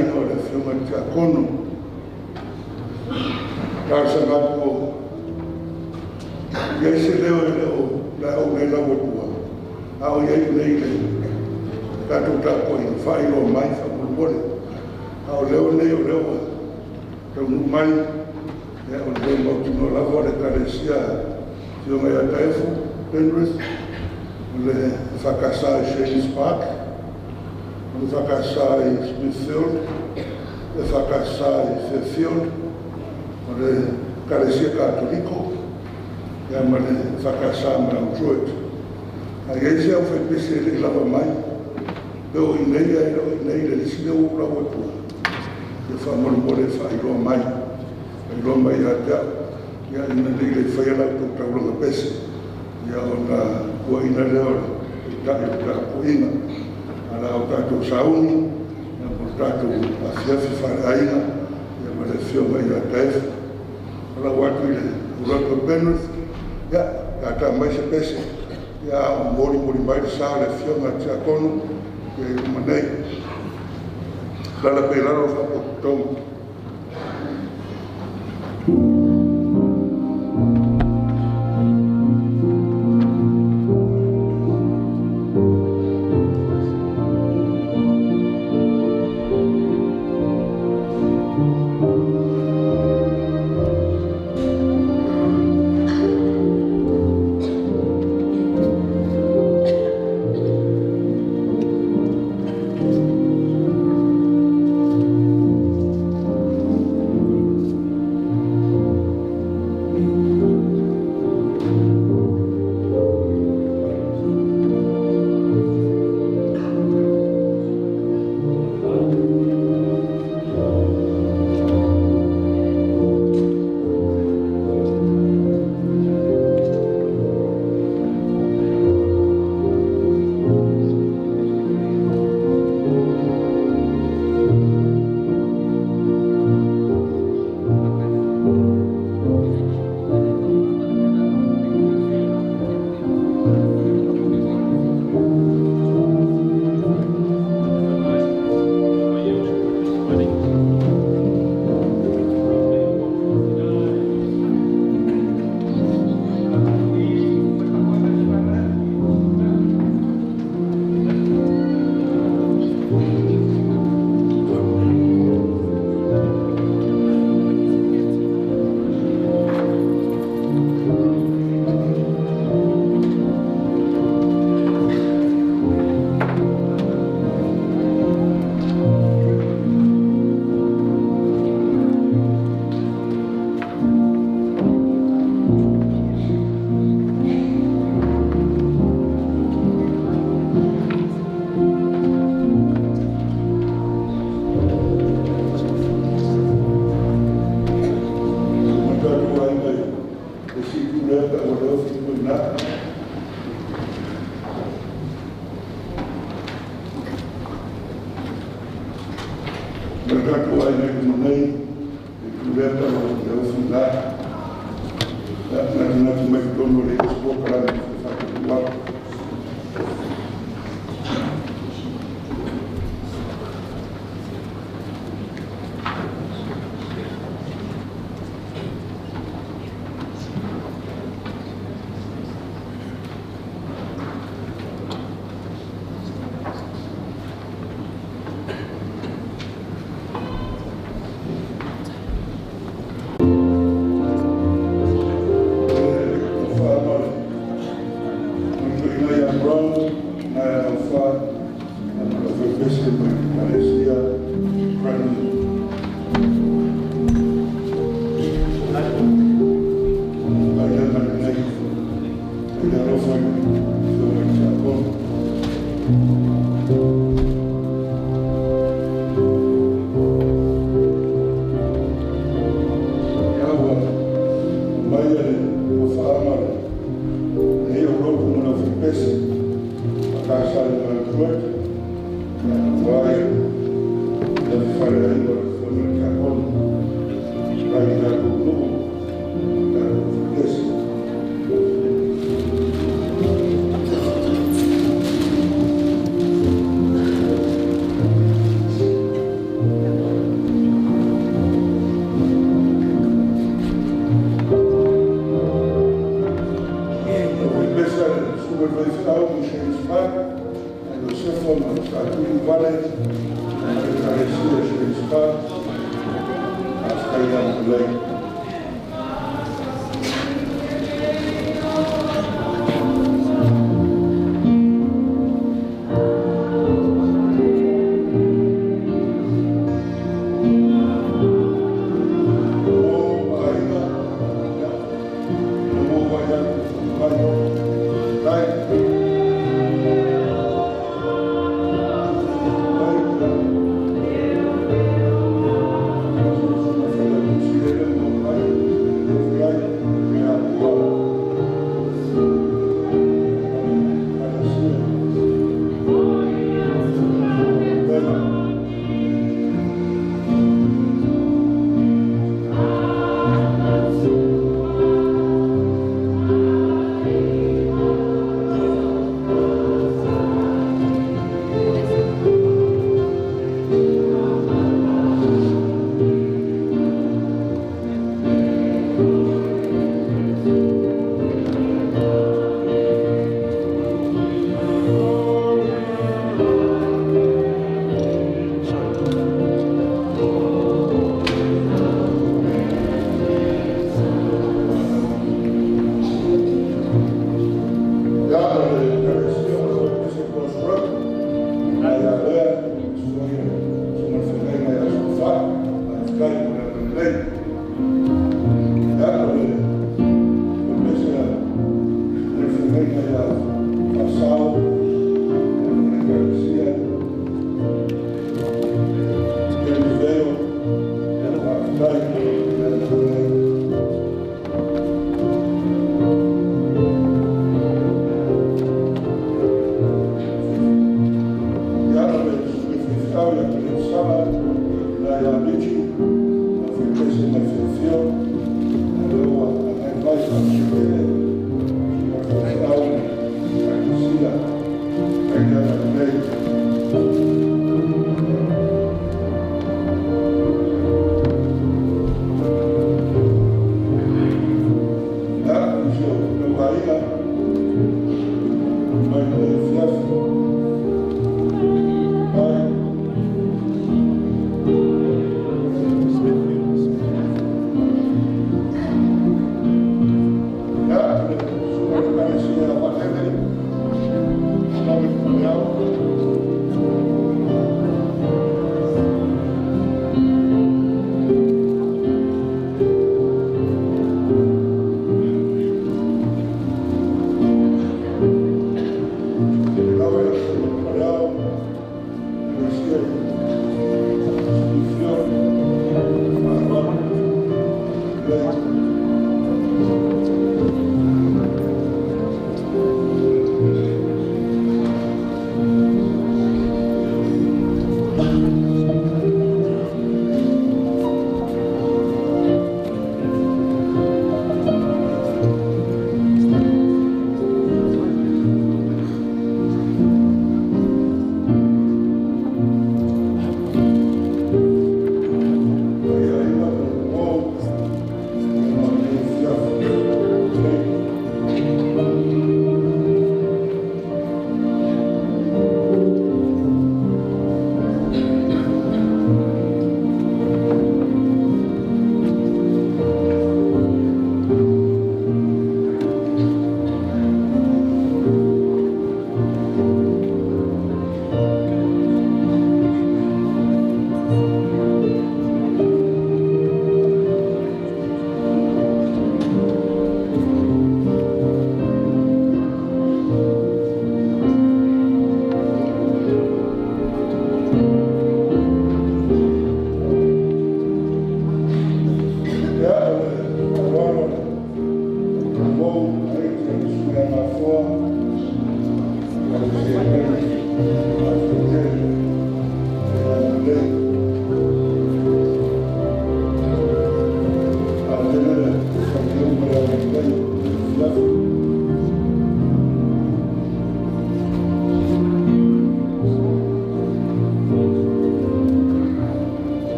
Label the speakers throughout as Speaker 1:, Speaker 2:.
Speaker 1: ino le fiunga te akono. Tarsa ngapo, yese leo la o nei la wotua. Ao yei nei le, katu tako i whairo mai wha mulpone. Ao leo nei o leo, tau nu mai, e o leo mautino lavo le karesia, fiunga ia taefu, Penrith, le whakasai Shane's Park, le whakasai Smithfield, le whakasai Fairfield, le karesia Katoliko, ia ma le whakasai Mount Druitt. A ese au whaipese le lava mai, leo i nei ai leo i nei le lisi leo ura watua. Le whamorumore whairoa mai, whairoa mai a tea, ia ina nei le whaiala tau tauranga pese. Ia o na kua ina leo i tae o kuinga, ala o tātou sauni, ia o tātou awhiawhi whareainga, ia ma le whio mai a taefu. Ala watu i le uraka Penrith, ia tātā mai se pese, ia o mori mai le sā le whio ngā tia konu, ia i umanei. Lala pe laro whapotou. Thank you.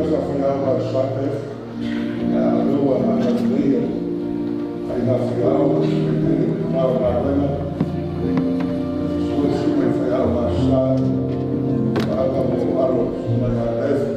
Speaker 1: sa whaiau a sape, a lewa a na leia, ai na whaiau, e nao na rena, sua me whaiau a sape, a aga mo aro, na na lewa,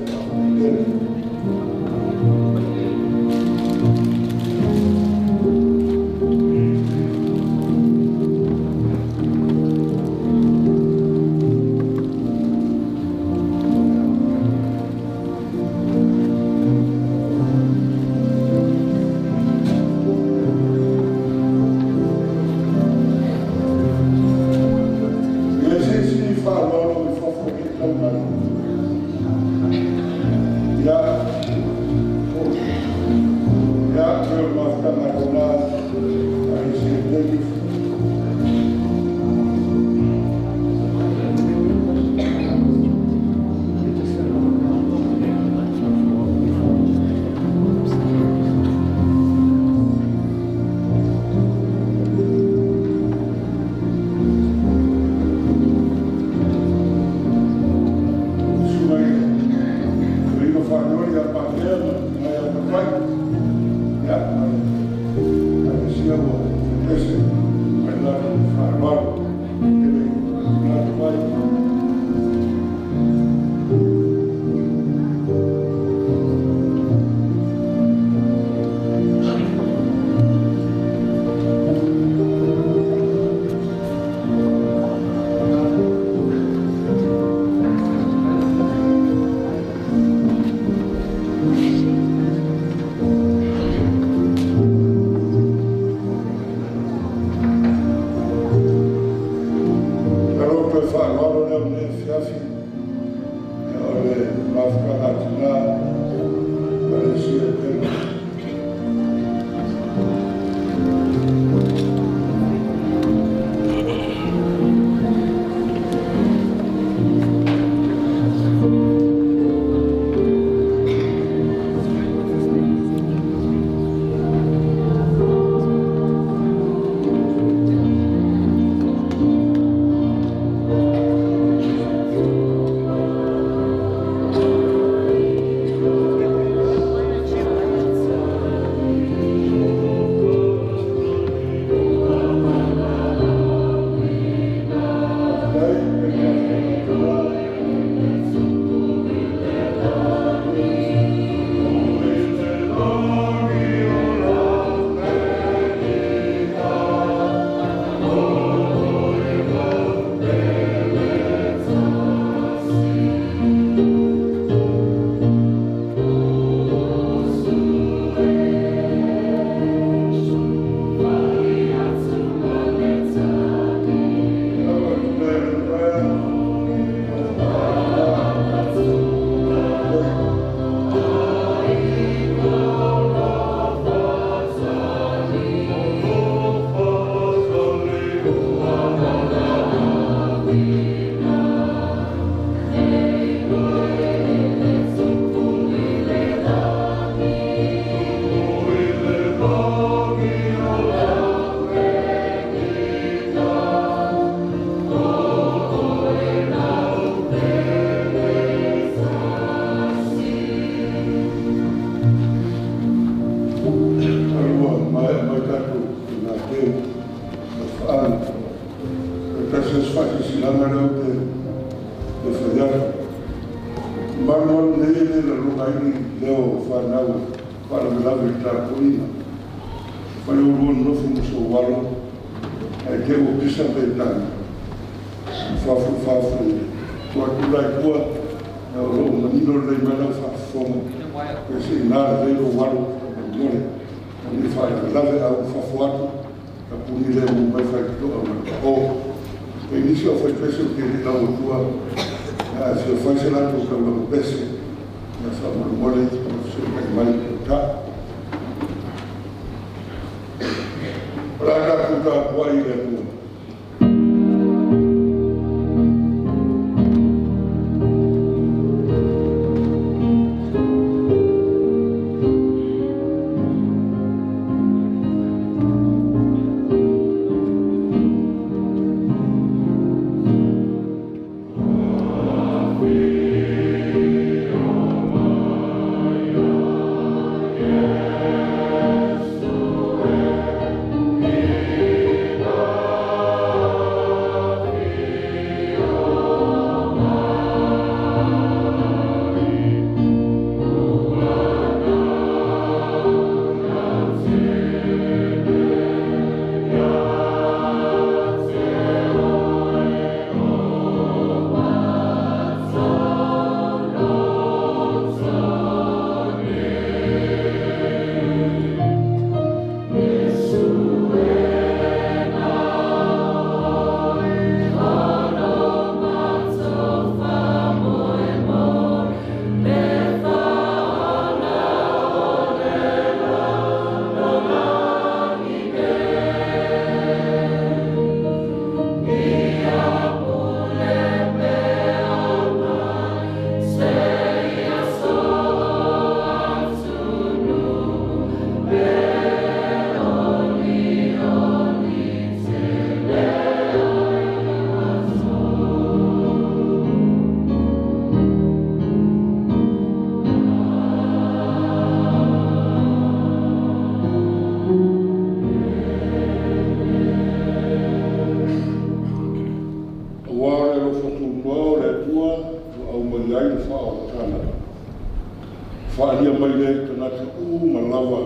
Speaker 1: mai le tanata malawa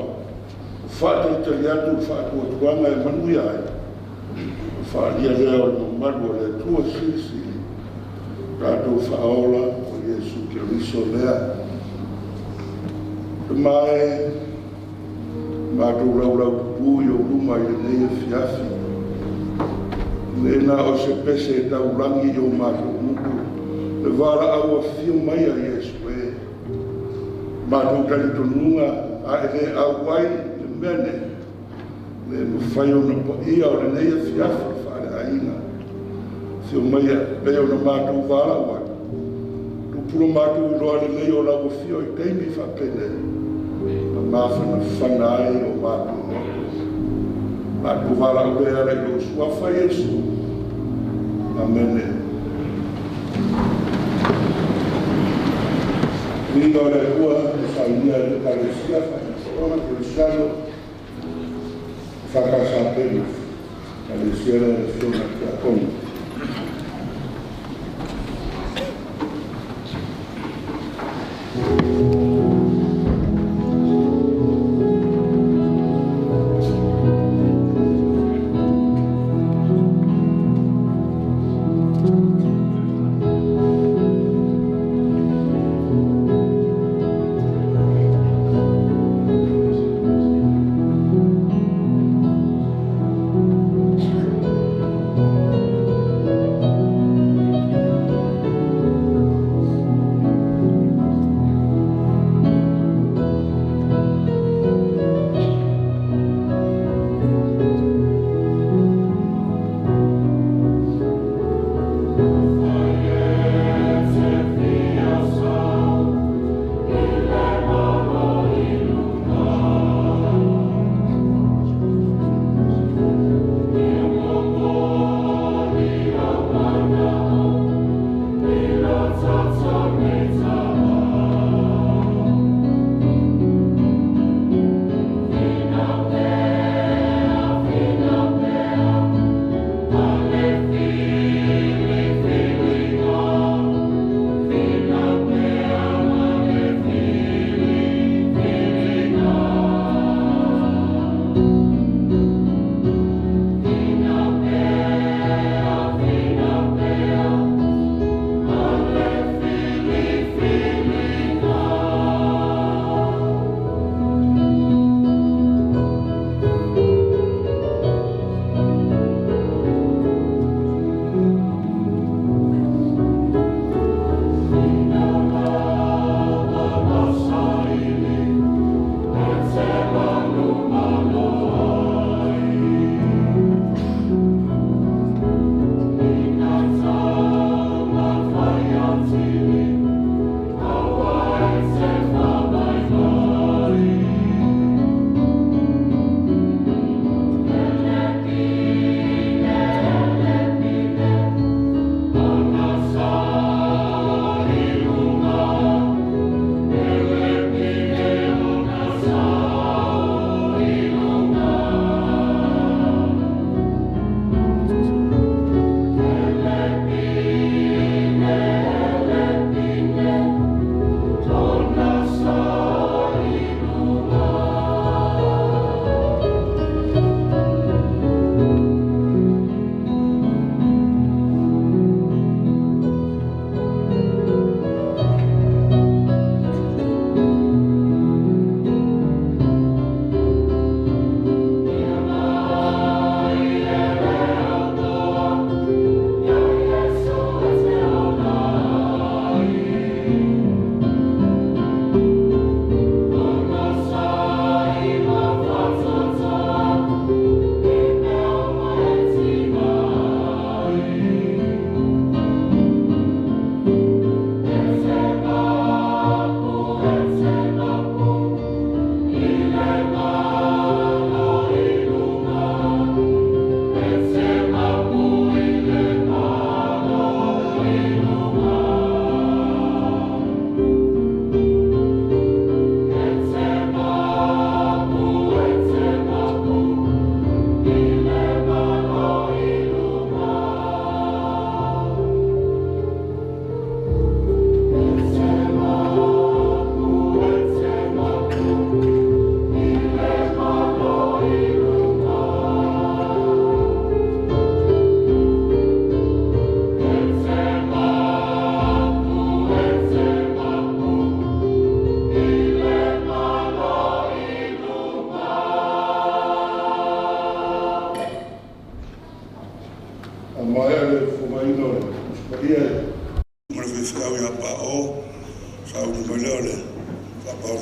Speaker 1: whaatalitali atu whaatuatuanga e manui ai whaalia lea o le mamaru o le tua sisi tātou whaola o Iesu Keriso lea te mai mātou rau tupu i o ruma i le nei e fiafi Lena o se pese e taurangi o mātou muku le wala au a fio mai a Iesu e mātou tali tonunga a e le au wai le mene le mawhai o na po ia o le nei a fiafi whaare aina fio mai a leo na mātou wala wa tupuro mātou i roa le nei o lau fio i teimi whapene ma mawhana whanai o mātou Mātou wala o rea rei o suafa Iesu. Amene. Ni o le ua e whainia e karesia, whaina Cristiano, whakasa penu. Karesia le fiona ki a kongu.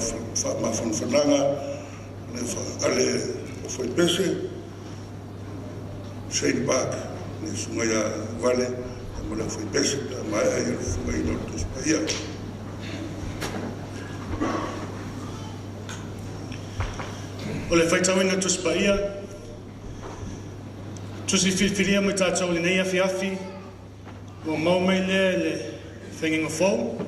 Speaker 1: whamafananga, le ale o foi pese, Shane Park, le sumaya vale, mo le foi pese, mai ai foi no Tuspaia.
Speaker 2: O le whaitawina Tuspaia, tusi whiwhiria mo tātou le nei afi, o maumei le whenginga whau.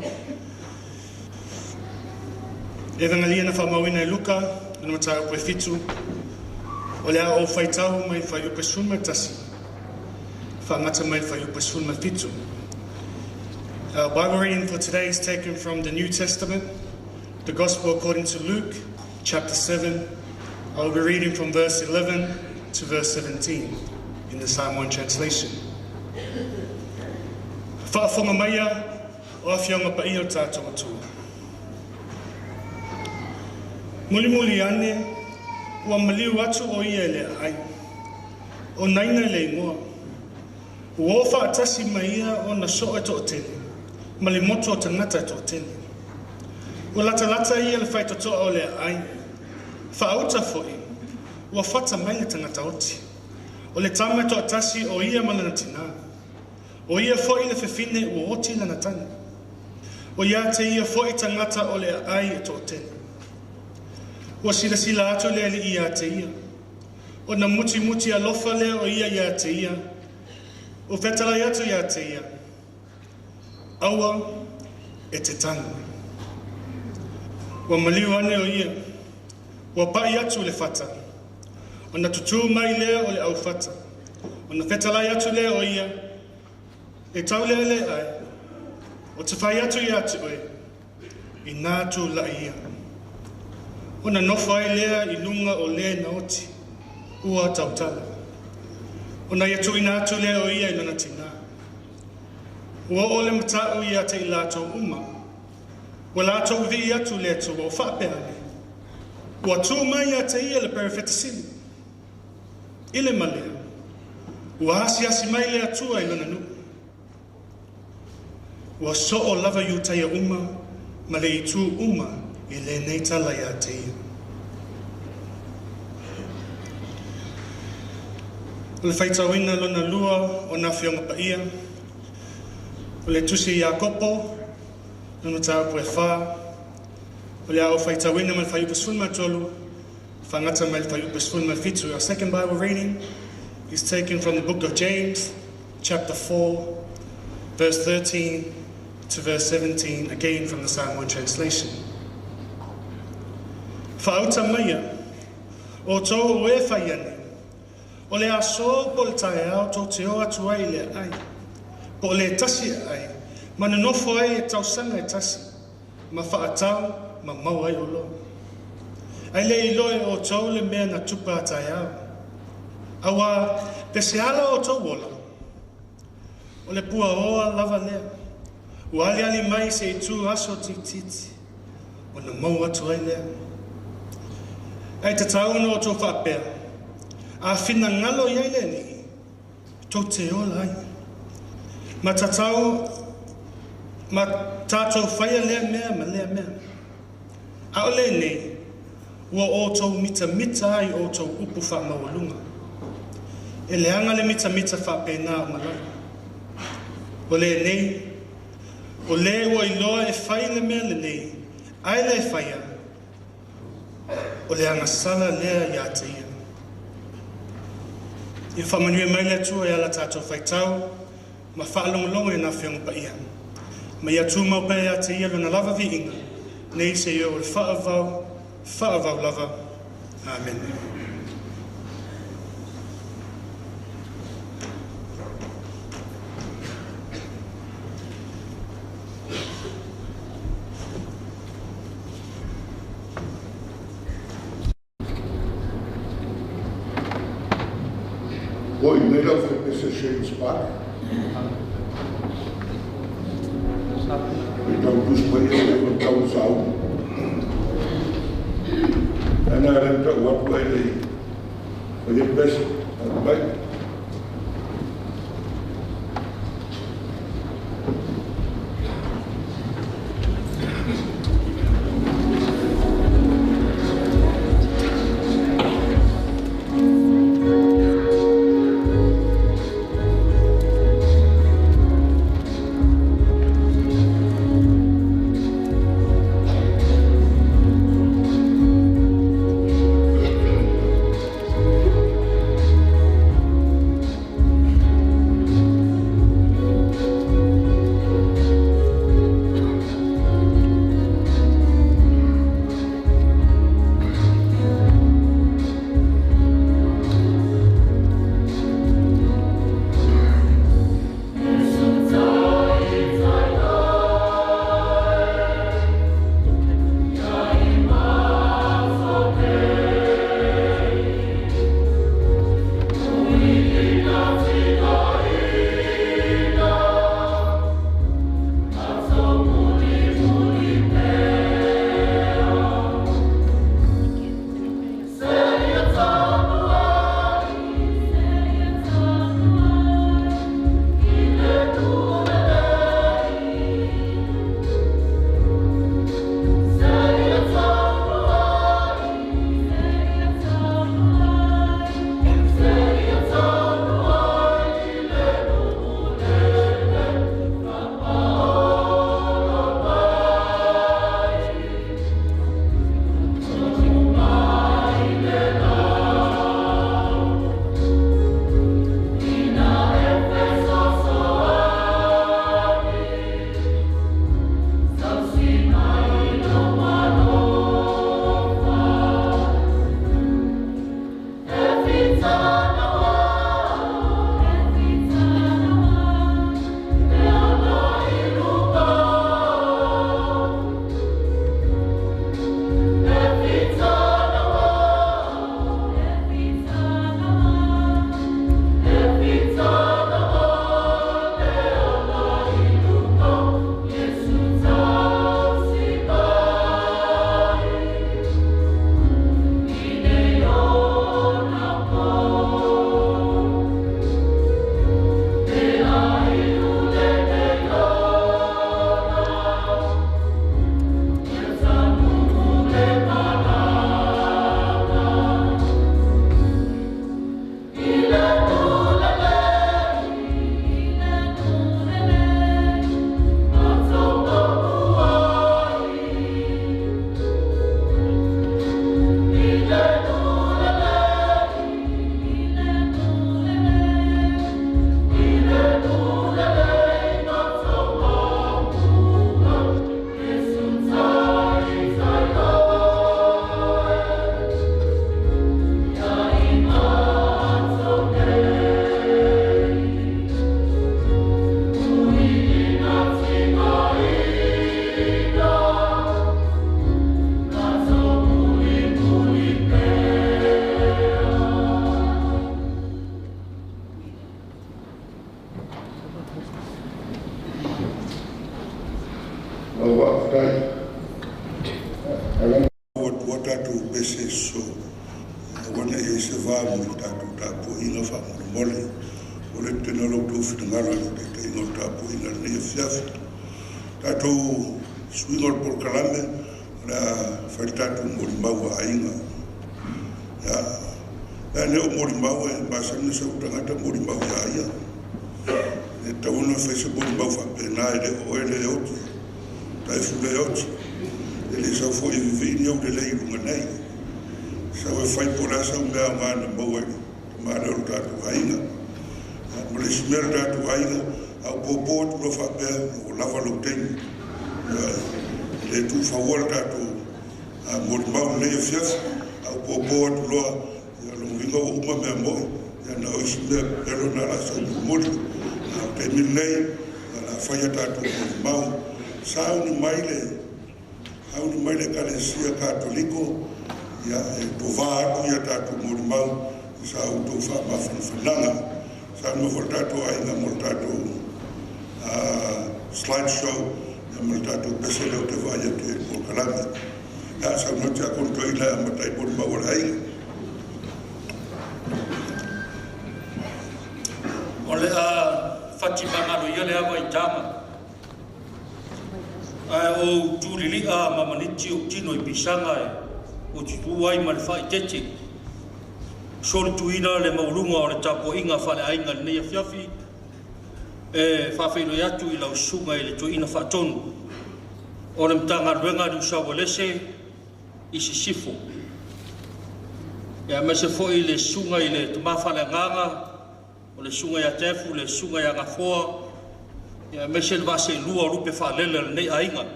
Speaker 2: E rangalia na whamauina e luka, ina matau koe fitu, o lea o whaitau mai whaiupe sunma tasi, whangata mai whaiupe sunma fitu. Our Bible reading for today is taken from the New Testament, the Gospel according to Luke, chapter 7. I will be reading from verse 11 to verse 17 in the Psalm 1 translation. Whaafonga maia o awhianga pa ia o tātou atua. Muli ane, ua maliu atu o ia le ai. O naina le ingoa. Ua ofa atasi mai ia o na so e to tele. Mali moto o tangata e to tele. Ua lata ia le whai totoa o le ai. Whaauta foi. Ua whata mai le tangata oti. O le tama to atasi o ia malana tina. O ia foi le fefine ua oti lana tani. O ia te ia foi tangata o le ai e to tele. Ua sila atu le li ia te ia. O na muti alofa le o ia te ia. O whetala atu ia te ia. Aua e te tanga. Ua maliu ane o ia. Ua pai atu le whata. O na tutu mai lea o le au whata. O na whetala atu le o ia. E tau le ai. O te whai atu ia te oe. I nātu la ia. O na nofa ai lea I lunga o lea na oti. Ua tautala. O na iatu ina atu lea o ia I lana tina. Ua ole matau ia te I lato uma. Ua lato uvi I atu lea tu o whapeane. Ua tu mai ia te ia le perifetasili. Ile malea. Ua asi mai lea tua I lana nu. Ua so o lava yu taia uma. Ma le I tu uma. I le nei tala ia te ia. O le whaitawina lona lua o na whionga pa ia. O le tusi ia kopo, lona tāu pue whā. O le au whaitawina ma le whaiupa sunma tolu, whangata ma le whaiupa sunma fitu. Our second Bible reading is taken from the book of James, chapter 4, verse 13 to verse 17, again from the Psalm 1 translation. Whaauta maia, o tau o e whaiane, o le aso po le tae au tau te o atu ai le ai, po le tasi ai, ma na nofo ai e tau sanga e tasi, ma whaatau, ma mau ai o lo. Ai le iloe o tau le mea na tupa a tae au. Awa, pese ala o tau wola, o le pua oa lava lea, ua ali mai se I tu aso tititi, o na mau atu ai lea. Ai te tau no tō whapea. A whina ngalo iai le ni. Tō te ola ai. Ma tātou whaia lea mea ma lea mea. A o le nei. Ua o tō mita ai o tō upu wha mawalunga. E leanga le mita whape nā o malala. O le nei. O le ua iloa e whai le mea le nei. Ai le whaia. O le angasala lea ia te ia. I whamanui mai lea tua e ala tātou whaitau, ma whaalongolongo e nā whionga pa ia. Ma ia tū mau pē ia te ia luna lava vi inga, nei se ia o le whaavau lava. Amen.
Speaker 1: Voi nei la foi pese Shane Park. E tau Tuspaia o tau sau. Ana renta ua ai lei. O le pese, vai. tātou pese so. Wana e se vā mo tātou tāpō inga wha mole. O le tena lau tō whitangara te inga tāpō inga nei e whiawhi. Tātou suinga o Porkalame, na whai tātou mori maua a inga. Ia neo mori maua e māsana sa utangata mori maua a ia. E tauna whai se mori maua pēnā e le o e le oti. Tai fule oti. E le sau fo i vivini au le leirunga nei. Sau e whai pora sau mea ngāna maua e māna o tātou a inga. Ma le simera tātou a inga, au pōpō tu lo whapea o lava lau tengi. Le tu whawara tātou mori mau nei e whiawhi. Au pōpō atu loa, ia longinga o uma mea moi, ia na oisi mea pero na la sau mori. Au te mil nei, ia la whaia tātou mori mau. Sa auni mai le kalesia katoliko, ia e tō wā atu ia tātou mori mau, sa au tō wha mawhanawhananga. Sa auni mawhara tātou ainga mori tātou slideshow, ia mori tātou pese leo te wāia te Porkalame. Ya sa no te akon to ila matai por mawar ai.
Speaker 3: Ole Fatima ngalo ia le ava i tama. O tūrili mamaniti o tino i pisanga o titu ai man whai tete. Sori tuina le maurunga o le tapo inga whale ainga nei a whiawhi. Whawhaino atu i lau sunga i le tuina whaatonu. O le mtanga ruenga ni usawa lese i si sifo. Ia mese fo i le sunga i le tumawhale nganga, o le sunga ia tefu, le sunga ia ngafoa, ia mese le vase lua rupe whalele nei ainga,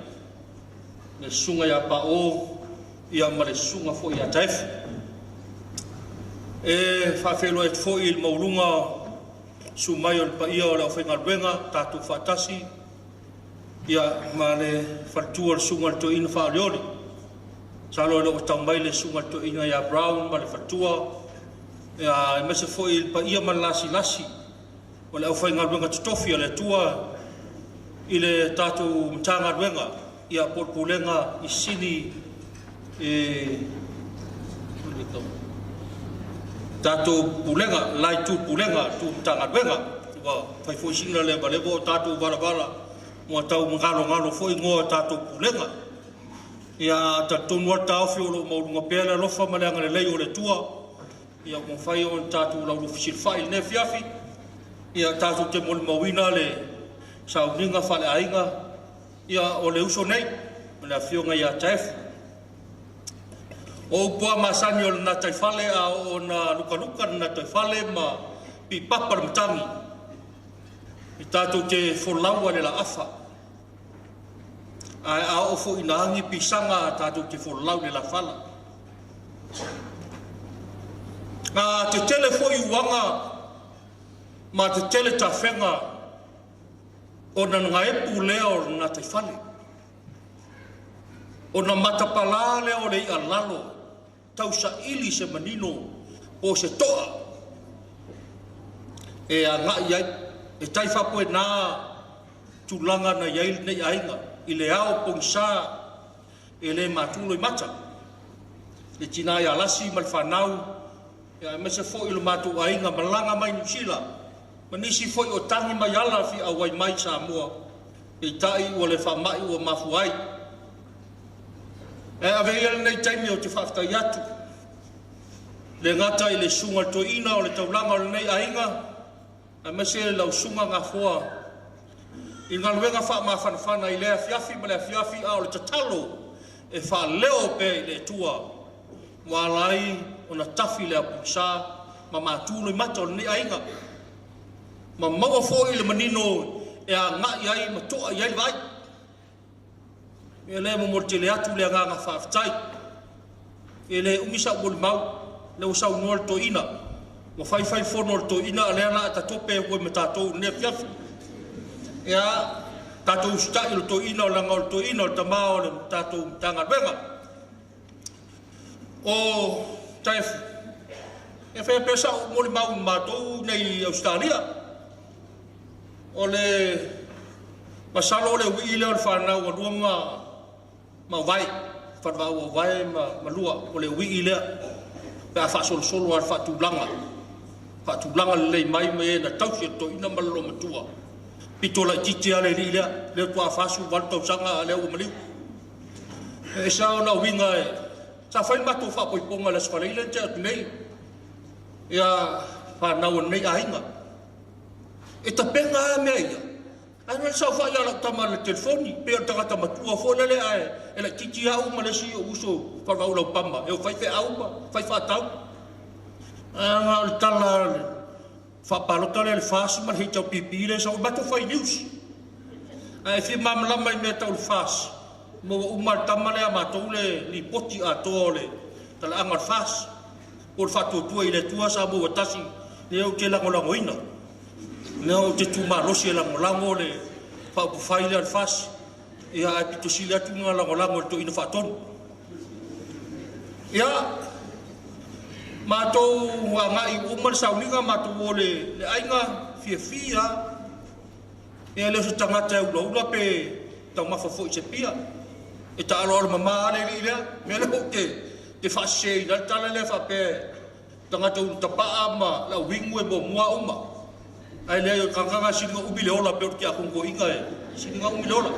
Speaker 3: le sunga ia pao, ia ma le sunga fo ia tefu. Whawhelo e fo i le maurunga, sumai o le pa ia o le awhenga ruenga, tātou whatasi, ia ma le whatua le sunga le to ina whaaleori. Salo le o tau mai le sunga to inga ia Brown ma le fatua. Ia mese fo i pa ia man lasi. O le au whainga ruenga tutofi a le tua i le tātou mtanga ruenga. Ia porpulenga i sini tātou pulenga, lai tu pulenga tu mtanga ruenga. Whai fo i sina le balebo tātou varavara. Mua tau ngalo fo i ngoa tātou pulenga. Ia ta tonu ata ofi o lo maurunga pēla lofa maleanga le lei o le tua. Ia mo whai o tātou lau fisir whai ne whiawhi. Ia tātou te moli mawina le sauninga whale ainga. Ia o le uso nei, me le whionga ia taefu. O upua masani o le na taifale a o na luka na taifale ma pi papar mtangi. I tātou te wholaua le la afa. A ofo ina hangi pisanga tātou te wholau le la whala. Te tele fo i wanga, ma te tele ta whenga, o na nga epu lea o na te whale. O na matapala lea o le i alalo, tau sa ili se manino, o se toa. E a nga iai, e taifapo e nā tūlanga na iai nei ainga. I le ao pongsa e le matulo i mata. Le tina i alasi ma le whanau, e mese fo i lo matu ainga malanga mai nusila. Ma nisi fo i o tangi mai ala fi a wai mai sa mua. E tai ua le whamai ua mafuai. E ave ia nei taimi o te whaftai atu. Le ngata i le sunga to ina o le taulanga o le nei ainga. E mese le lau sunga ngā fua. I ngā luenga wha ma whanawhana i lea whiawhi ma lea whiawhi a o le tatalo e wha leo pe i le tua. Mua lai o na tafi lea pungsa ma mātūno i mata o le ni ainga. Ma maua fo i le manino e a ngā iai ma toa iai le vai. E le mo morte le atu lea ngā whaaftai. E le umisa o le mau le o sau noa le to ina. Ma whai fono le to ina a lea la ta tope ue me tātou ne whiawhi. Ia tātou ustai o to ina o langa o to ina o tamā o le tātou mtanga ruenga. O taefu. E whea pesa o mori mau mātou nei Australia. O le masalo o le ui le o le whanau o rua ma vai. whakawau wae ma lua o le ui lea pe a whasolo ar whatulanga le mai me na tausi to ina malo matua pito la titi ale li lea le tua whasu waltau sanga le o maliu e sao na winga e sa whain matu whapoiponga le skwaleile te atu nei ia whanau nei ainga e ta penga mea ia ana sa fa ya la tama le telefoni pe ta ta matua fo le ai e la titi au ma le si o uso fa va lo pamba e fa fe au ma fa tau ana tala fa palo tale le fas ma hita pipi le so ba to fa news ai fi mam la mai me ta fas mo uma tama le ma to le li poti a tole tala angar fas por fa to tu ile tua sa bo tasi le o ke la ngoina Nau te tuma rosi lango le whaupu whaile al fas ia ai pito sili atu ngā lango le to ina whaatonu. Ia mātou wa ngai umar sauninga mātou o le ainga fia ia leo se tangata e ula pe tau mawhafo i se pia e ta alo mama ale li lea mea leo te whaasei na tala le whape tangata utapaa ma la wingu e bo mua uma ai le kanganga singa ubileola pe ki akongo inga e singa ubileola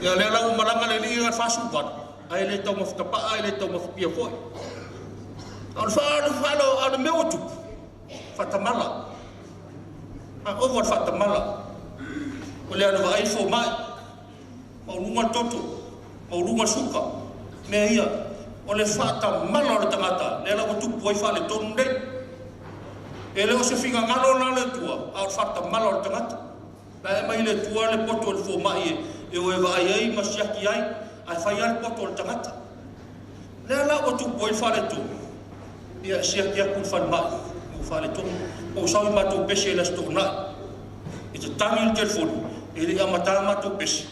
Speaker 3: ya le la umaranga le linga fasu bat ai le tau mafutapa ai le tau mafupia foi al falo al meutu fatamala a over fatamala o le ana vai fo mai o lunga toto o lunga suka me ia o le fatamala o le tangata le la utu poi fa le tonu dei e leo se finga ngalo na le tua au fata malo o tangata la e mai le tua le poto le fo mai e o e vai ai masiaki ai ai fai al poto le tangata le la o tu poi fa le tu ia siaki a kun fan mai o fa le tu o sa ma tu pese le sto na e te tangi le telefoni e le amata ma tu pese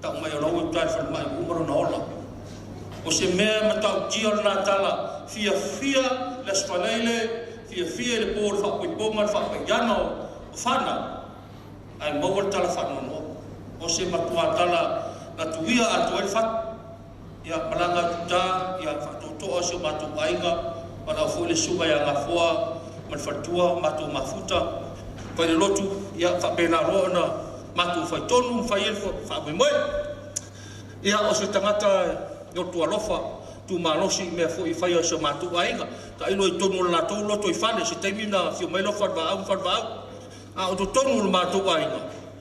Speaker 3: ta mai o lo ta fan mai o maro na ola o se me ma ta ti o na tala fia le spaleile fia le por fa poi ponga fa yano fana ai mo tala fa no o se matua tala na tuia a tu el fa ya palanga ta ya fa to o se matu ainga para fo le suba ya ngafua mal fatua matu mafuta pa le lotu ya fa pena rona matu fa tonu fa el fa mo ya o se tangata yo tu alofa tu malosi me fo i fai so matu ainga ta ilo i tonu la to lo to i fale se termina fio melo farva a o to tonu matu ainga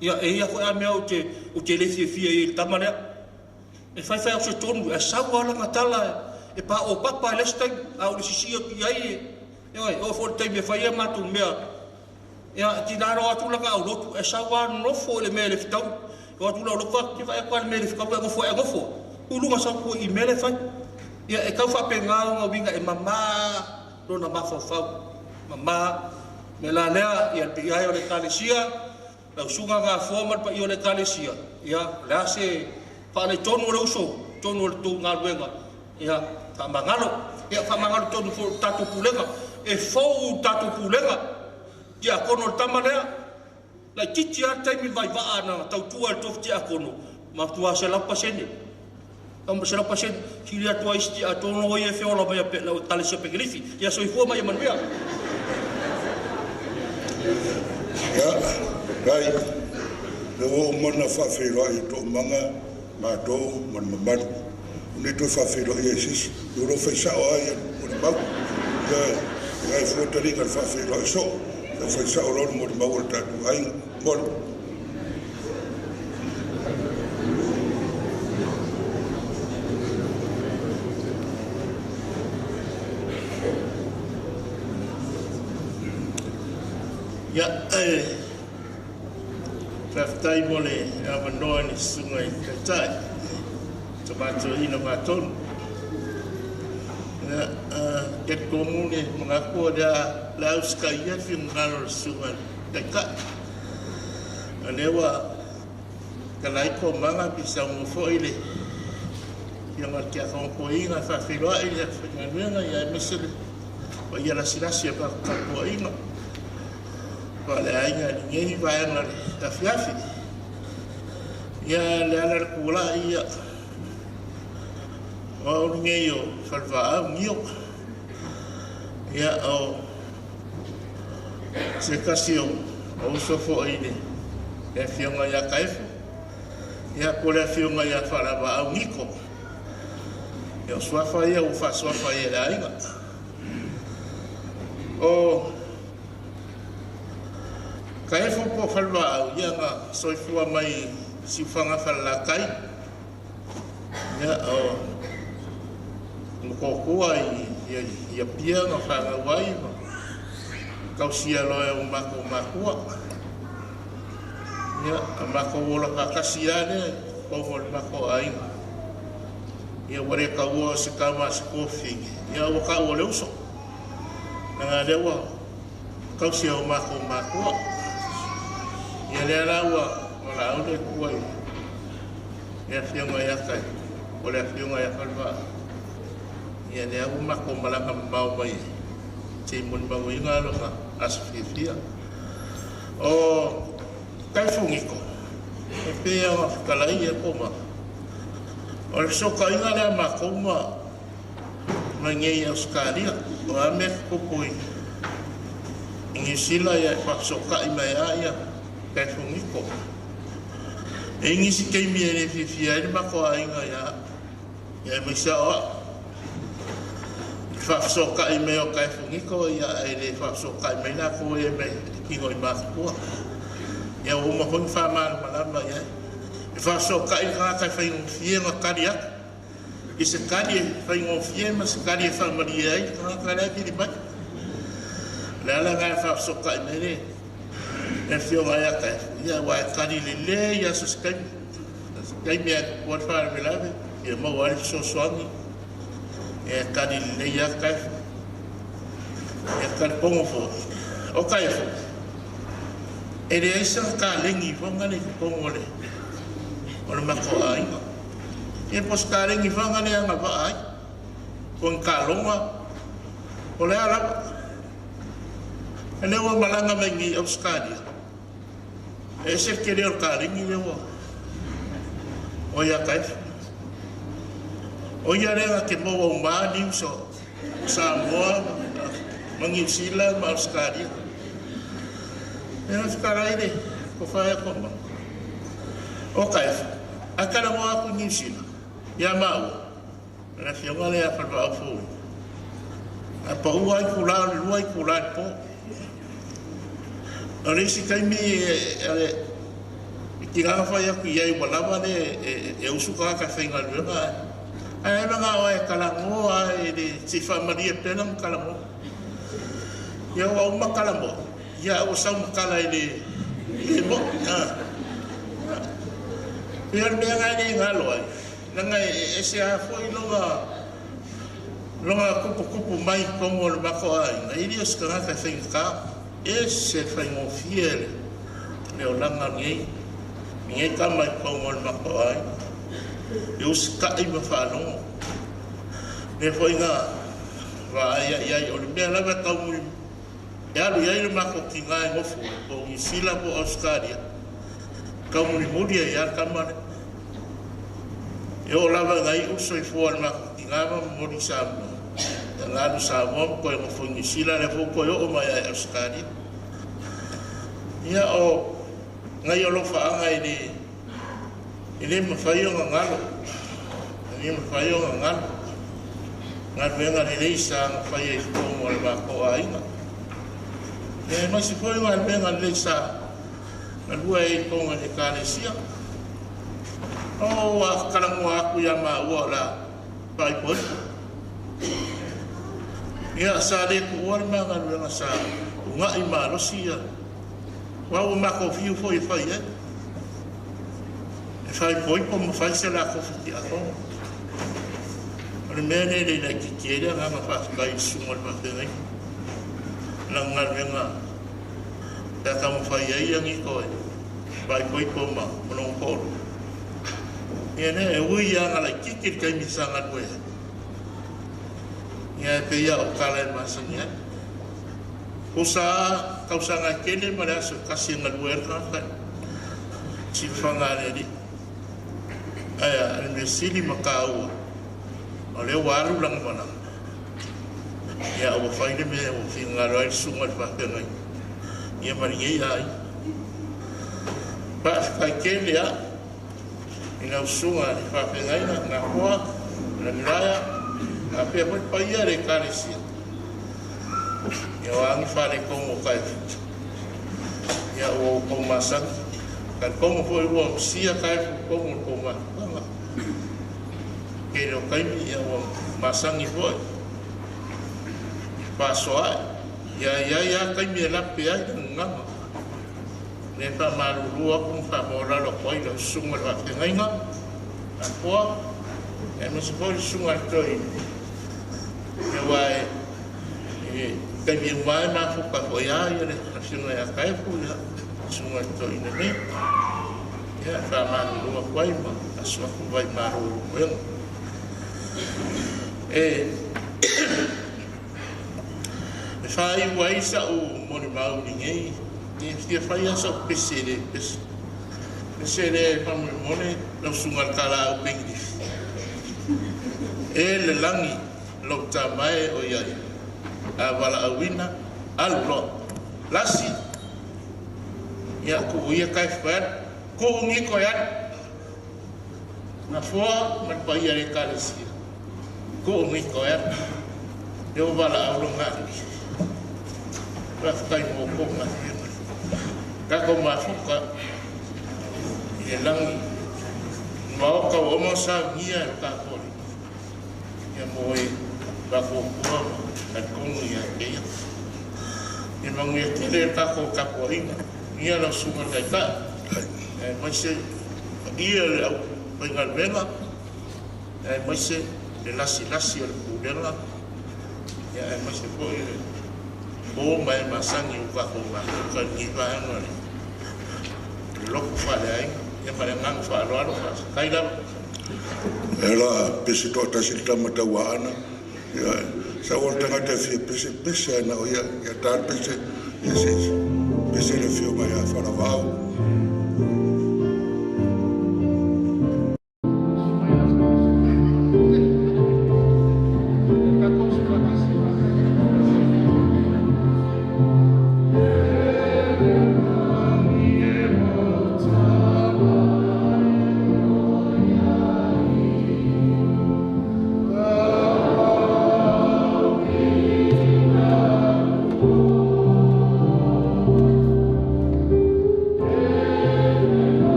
Speaker 3: ia e ia ko a me o te le fia i tamane e fai so tonu e sa wala ngatala e pa o papa le stai a o si ki ai e o fo te me fai matu me ia ti daro atu la ka o lo e sa wa no fo le me le fitau o tu lo fa ki vai kwa me le fitau ko fo ulu ma sa ko i me le fai ia e kau fa pengao nga winga e mama do na mafafau mama me la lea ia te ia o le kalesia la usunga nga formal pa i o le kalesia ia la se fa le tonu le uso tonu le tu nga luenga ia fa mangalo tonu fo tatu pulenga e fo tatu pulenga ia kono tama lea la titi a taimi vai va ana tautua le tofti a kono ma tua se la pasene Am sera pasen kilia tua isti atono o ye feola ba pe la tale se pegrifi ya so ifo mai manbia
Speaker 1: ya rai no mona fa fe ro i to manga ma do mon mamad ni to fa fe ro yesis ro fe sa o ya mon ba ya rai fo tali ka fa fe ro so fa sa ro mon ba volta ai mon
Speaker 2: ya Raftai mole avanoa ni sungai katai tomato ina baton ket komune mengaku ada laus kaya fi ngalo sungai dekat anewa kalai ko manga bisa mufo ile yang arti akan ko inga fa filwa ile fa ngana ya misal wa ya rasilasi ba ko inga wala ainga ninguém vai na tafiafi ya le ala kula ia
Speaker 3: o ngei o whalwaa ngio. Ia o se kasi o usofo ine. E fionga ia kaifu. Ia kore fionga ia whalawaa ngiko. Ia swafa ia ufa swafa ia la inga. O kaifu po whalwaa ia nga soifua mai siwhanga whalakai. Ia o mukokua ia pia nga whanga wai ma kausia loe o mako makua. Ia a mako wola kakasiane kongo le mako ainga. Ia ware ka ua se kama se kofi. Ia waka ua leuso. Nga lewa kausia o mako makua. Ia lea laua wala aune kuai. Ia fionga ia kai. Wale fionga ia kalwa. Ia lea u mako malanga mbao mai. Te mun bangu inga aloha asfifia. O kaifu ngiko. E pea o kalai e koma. O le soka inga lea mako ma ngei Australia. O ame kupui. Ingi sila ia whaksoka i mai aia. Kaifu ngiko. E ingi si keimi e ne fifia e mako a inga ia. Ia mai sa oa. Whaksoka i mei o kaifu ngiko ia e le whaksoka i mei na ko e mei kingo i makua. Ia o mahon whamana malama ia. E whaksoka i kai whaingo fie nga kari aka. I se kari e whaingo fie ma se kari e whamari e ai nga kari ake di mai. Lala ngai whaksoka i mei ne. E fio ngai aka ia wa e kari le le ia sa skai. Skai mea kuat whare me lawe. Ia mau ari so soangi. E kari le ia kaifu. E kari pongo fo. O kaifu. E le aisa ka lengi whanga le pongo le. O le mako ainga. E pos ka lengi whanga le anga wa ai. O nka longa. O le alapa. E le ua malanga mengi Australia. E se kere o ka lengi le ua. O ia kaifu. O ia rea ke moa o maani so Samoa, Mangi Sila, ma Australia. E na whakaraire, ko whaia koma. O kaifu, a kara moa aku New Zealand, ia maua. E na whionga lea whalwa au fōi. A pa ua i kula, lua i kula i pō. O reisi kaimi ki ngā whai aku iai walawa e usuka ka whainga luenga. Ai nga o e kalango ai de si familia penang kalango. Ia o uma kalango. Ia o sa uma kala ile mo. Ia me nga ni ngalo ai. Nga e se a foi longa kupu mai como le bako ai. Nga ili os kana ka finka. E se fai mo fiel. Le o langa ngai. Ngai ka mai como le bako ai. Eu ska i ma whanongo. Me foi nga wa ia o le mea lawa tau mui. E alu ia ile mako ki ngai ngofu o i sila po Australia. Kau mui muria ia kamane. E o lawa ngai uso i fua le mako ki ngai ma mori Samoa. E ngādu Samoa ko e ngofu i sila le fo ko e o mai ai Australia. Ia o ngai o lofa anga i ni ini mawhaio ngā ngalo. Ini mawhaio ngā ngalo. Ngā ruenga ni leisa ngā whaia i whongo le mako a inga. E masi whoi ngā ruenga ni leisa ngā rua e i konga ni kāresia. O a karangoa aku ia mā ua la paipoi. Ia sa le ku ua ma ngā ruenga sa unga i mā rosi ia. Wau mako fiu whoi whai e. Fai poi po mo fai se la ko fiti a ko. Ore mene le na ki kere nga ma fa kai sumo le pa nei. Na nga venga. Ta ka mo fai ai ngi ko. Fai poi po ma no ko. Ene e ui ya nga la ki ki kai mi sa nga we. Ya pe ya o kala ma sa nya. Usa kausa nga kene ma la so kasi nga we ka. Si fanga le di. Aya, al mesili makaua. o le walu lang mana ya o faile me o finga rai sunga fa penga ia mari ai pa ka kele ya ina sunga fa penga na hoa na naya a pe pa ia re kalesi ya wangi fa le komo kai ya o komasan kan komo foi o sia kai komo koma que lo kai ya o masangi foi pasoa ya kai mi la pe ai ngama ne pa malu aku pa mola lo koi lo sunga la tenga apa e no se pode sunga toi e vai kai mi vai na fu pa foi ai le sunga ya kai fu ya sunga toi ne ya pa malu lo koi ma aswa ku vai malu well fai wai sa o moni mau ninguém e se fai essa pesere para moni não sungal kala o bengi le langi lo tamai o ia a wala awina allo lasi ya ku ia kai fa ko ngi ko ya na fo man pa ia le kalesi ko ngi ko ya eu wala au ngani kai mo ko na ka ko ma fuka e lang ma ka o mo sa nia ka ko ya mo e ba ko ko ka ko nia ke ya e mo ngi te ka ko ka ko nia no su mo ka e mo se ia pa ngal vela e mo se de lasi o pudela ya e mo se ko o mai masangi u ka ko ma ka ni ba no lo ko fa dai e pa ngang fa lo fa kai la
Speaker 1: ela pesi to ta silta mata wana ya sa volta ngata fi pesi na o ya ta pesi le fio mai a fa la va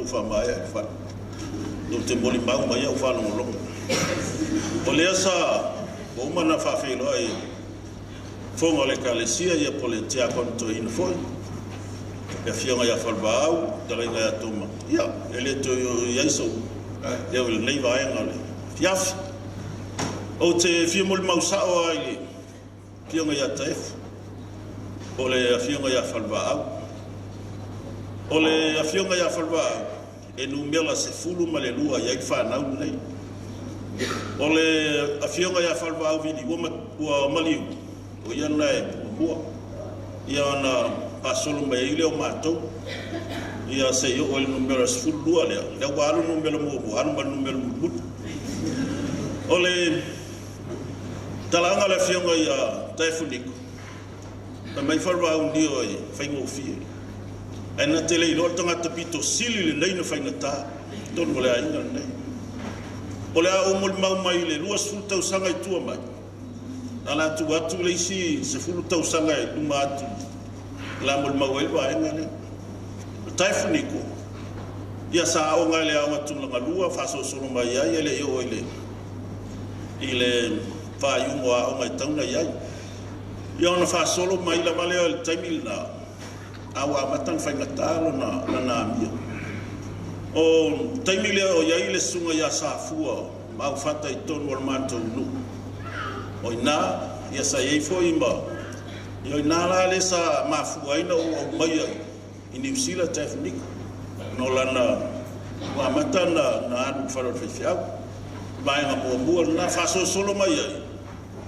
Speaker 1: tu fa mai fa do te moli mau mai au fa lo o le sa o mana fa fe lo ai fo mo le kalesia ia politia con to in fo e fionga ia fa bau da le ia toma ia ele to ia so e o nei vai ngale fiaf o te fio moli mau sa o ai fionga ia tef o le fionga ia fa bau ole afionga ya falwa e numela se fulu malelua ya fa na nei
Speaker 4: Ole a fionga ya falva au vidi ua maliu o ia nai bua ia na pasolo mai ile o matou ia se yo o numero sfulua le walu numero mo anu ba numero but ole talanga la fionga ya taifuniko ta mai falva au ndio e faingo fie ana tele ilo tanga tapito sili le nei no fainga ta ton mo le ainga nei ole a umul mau mai le luas fu tau sanga i tua mai ala tu atu le isi se fu tau sanga i luma atu la mul mau e va enga le taifuniko ia sa o ngai le au atu langa lua fa so so mai ia ele yo ile fa yungo a o mai tau na ia ia ona fa solo mai la vale o taimil na awa matan fa ngatalo na mia o taimile o ia ile sunga ia sa fua mau fata i ton wal manto nu o ina ia sa ei fo imba ia ina la le sa mafua ina o mai i New Zealand tefnik no lana wa matana na anu faro fiau mai nga mo na fa so solo mai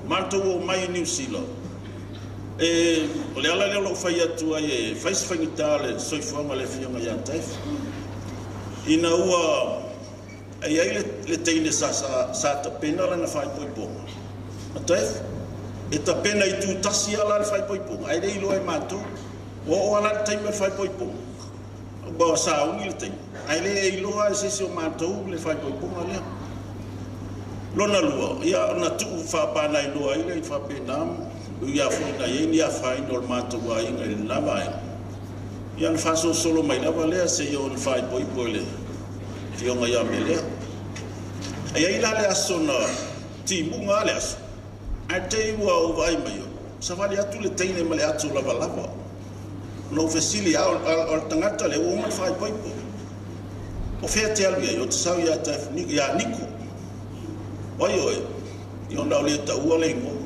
Speaker 4: manto o mai New Zealand e o le ala le lo fai atu ai fais fangitale so forma le fianga ia tef ina ua ai le teine sa ta pena la na fai poipo atef e ta pena i tu tasi ala le fai poipo ai le ilo ai mato o ala teime fai poipo ba sa ungi le teime ai le ilo ai se mato le fai poipo ale lona lua ia na tu fa pa na ilo ai le fa pena ia fo na ia fa i dol mato wa inga le lava ia fa so solo mai lava le se yo on fa poipo le fionga ia mele ai ila le asona ti bunga le aso a te ua o vai mai sa vale atu le teine male atu lava lava no fesili al tangata le o man fa poipo o fe te alu ia o te sau ia ta ia niko oi io ndau le ta ua le ngo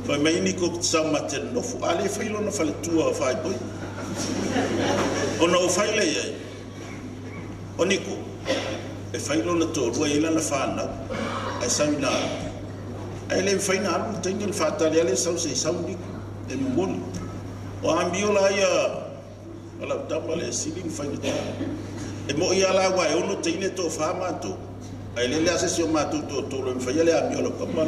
Speaker 4: fa mai niko sa maten no fu ale failo no fale tua fa poi o no faile ia o niko e failo na to ua ila na fa na ai samina ai le faina alu tengel fa ta le sau se sau niko e mon o ambiola ia ala tabale siling faina e mo ia la wa e ono teine to fa ma to ai le asesio ma to lo fa le ambiola ko ma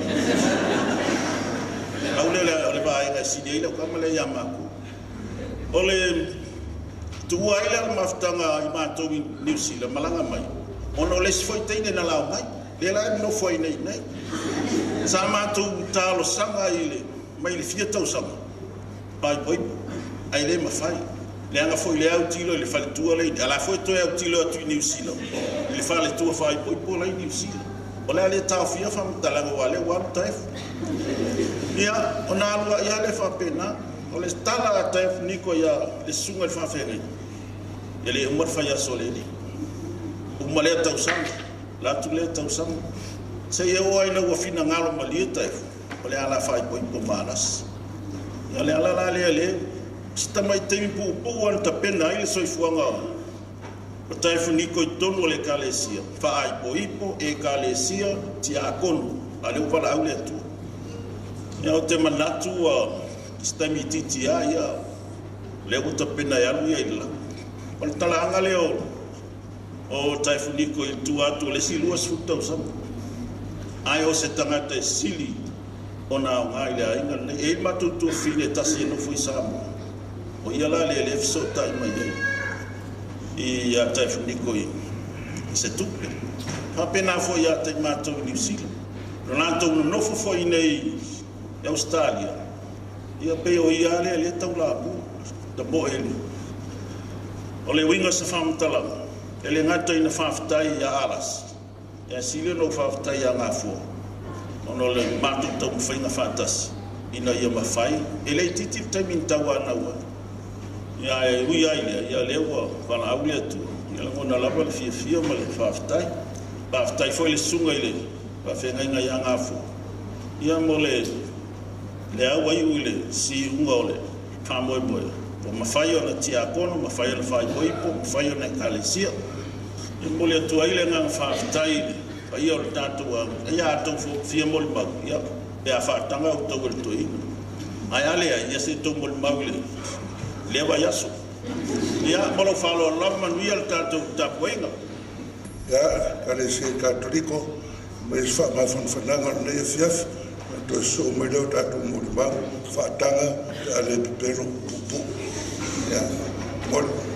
Speaker 4: au le vai ga sidi le ko le yamaku ole tu ai le maftanga i ma to New Zealand malanga mai ono le foi teine na la mai le la no foi nei sa ma to talo sanga ile mai le fia tau sanga pai poi ai le ma fai le anga foi le au tilo le fa tu le ala foi to au tilo tu New Zealand le fa le tu fai poi po le New Zealand ole le ta fia fa talanga wale wa taif ia ona lua ia le fa pena ole stala taif niko ia le sunga le fa fere ele umar fa ya soleli umale ta usang la tu le ta usang se ye o ai no fina ngalo mali taif ole ala fa po malas ia le ala le sta mai tempo po an ta pena ile so ifuanga o taif niko tono le kalesia fa ai po ipo e kalesia ti akon ale upa la aule tu ia o te manatu stami titi ia le o ta pena ya lu ia on talanga le o taifuniko i tu atu le silu asfuta usam ai o se tangata sili ona ngai le ainga e matu tu fine tasi no foi samo o ia la le fso tai mai i ia taifuniko i se tupe fa pena foi ia te matu New Zealand Ronaldo no foi nei Australia ia pe o ia le tau la bu da bo ele o le winga sa famtala ele ngata ina faftai ya alas ya sile no faftai ya ngafo ono le matu tau fainga fantas ina ia mafai ele titi tamin tawana wa ya uia ile ya lewa vala aulia tu ia ngona lava le fia ma le faftai foi le sunga ile pa fenga inga ya ngafo ia mole le awa ile si unga ole famoy boy po mafai ona tia kono mafai ona fai boy po mafai ona kalesia e mole tu ile nga faftai pa ia o le tātou ia atou fia moli mau ia e a whaatanga o tau le toi ai ale ia se tau moli mau le wa yaso ia malo falo lama nuia le tātou tapuenga
Speaker 1: ya kare se katoliko mas fa ma fon fananga nei fiaf to so me le tātou moli mau whaatanga ale pero pupu ya moli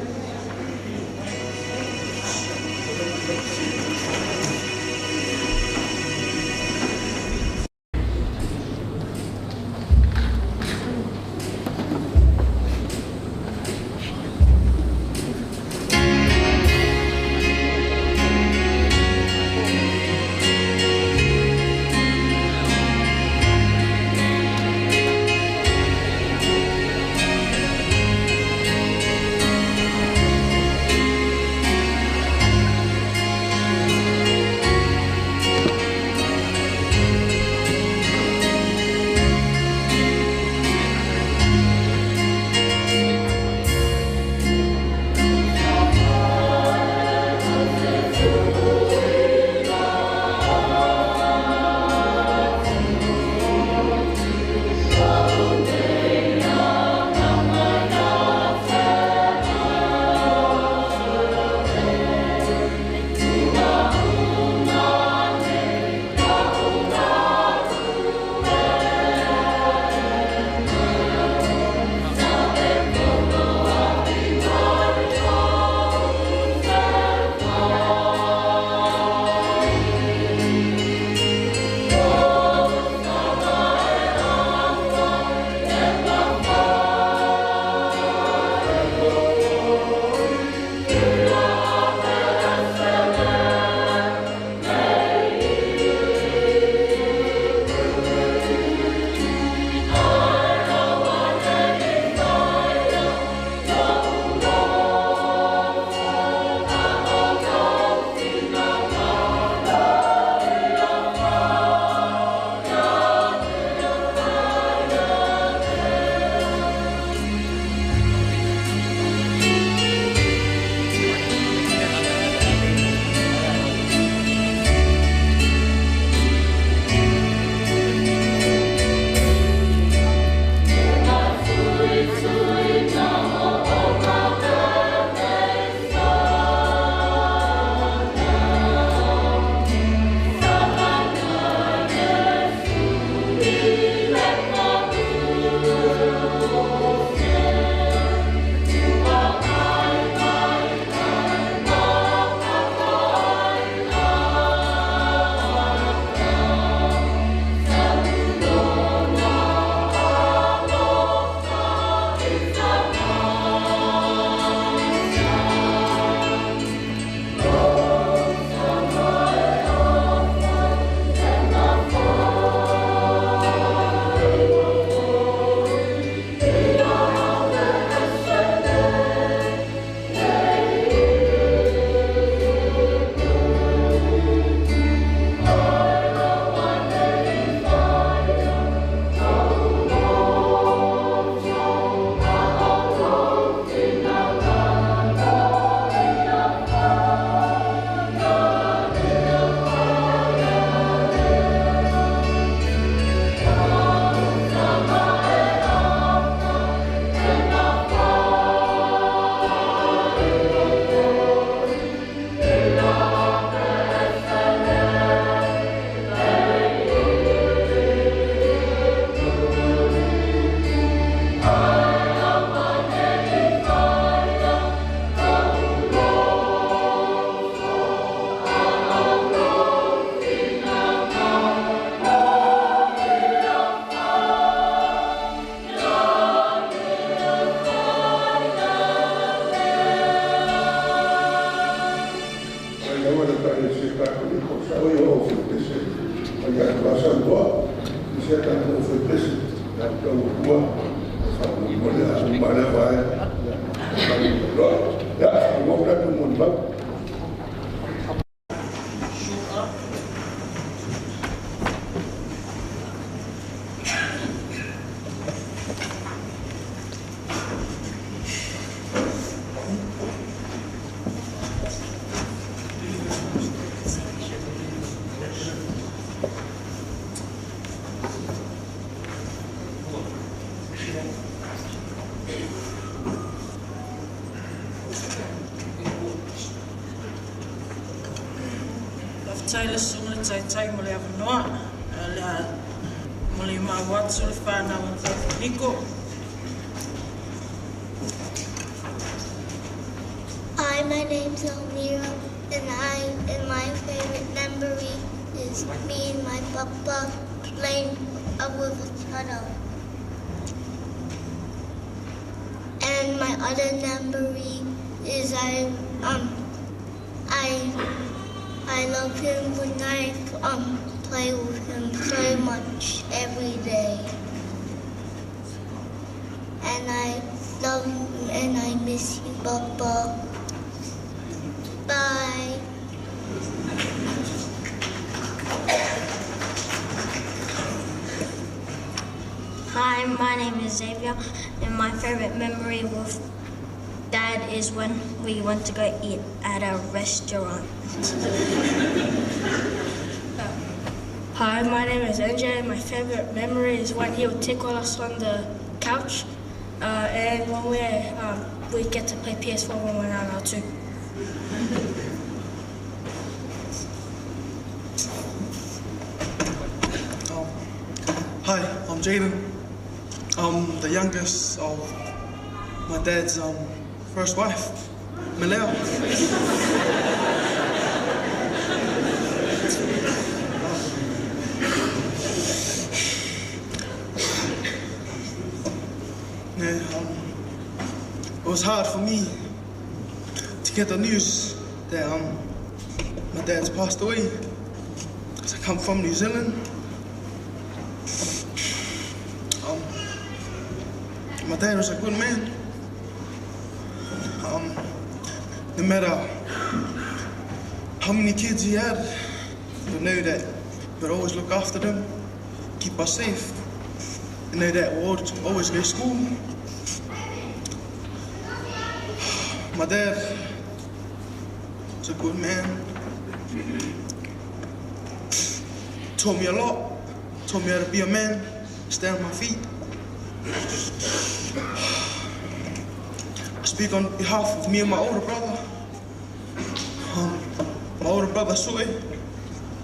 Speaker 5: Taila sunga tai mo le avanoa le mo le mawatsu le whana o Niko.
Speaker 6: Hi, my name's Elmira, and my favorite memory is me and my papa playing with each other. And my other memory is I love him when I play with him so much every day. And I love you and I miss you, Papa. Bye.
Speaker 7: Hi, my name is Xavier, and my favorite memory with Dad is when we went to go eat at a restaurant.
Speaker 8: Hi, my name is NJ, and my favorite memory is when he would tickle us on the couch, and when we get to play PS4 when we're not allowed to.
Speaker 9: Hi, I'm Jaden. I'm the youngest of my dad's first wife, Malaya. It was hard for me to get the news that my dad's passed away. Because I come from New Zealand. My dad was a good man. No matter how many kids he had, we know that we'd always look after them, keep us safe, and know that we'll always go to school. My dad was a good man. Taught me a lot. Taught me how to be a man, stand on my feet. I speak on behalf of me and my older brother. My older brother, Sui,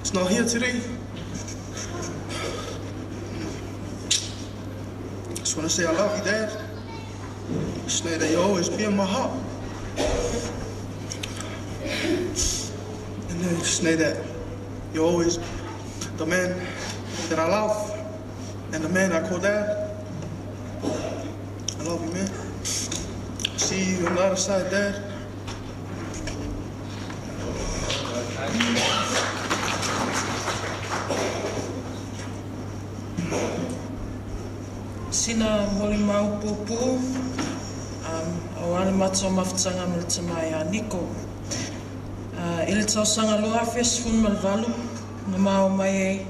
Speaker 9: is not here today. Just want to say I love you, Dad. Just know that you'll always be in my heart. And just know that you're always the man that I love and the man I call Dad. I love you, man. See you on the other side, Dad.
Speaker 5: Sina moli mau pupu, awale mato mafutanga militamaya Niko. Ili tausanga loa fes fun malvalu, ngamao mai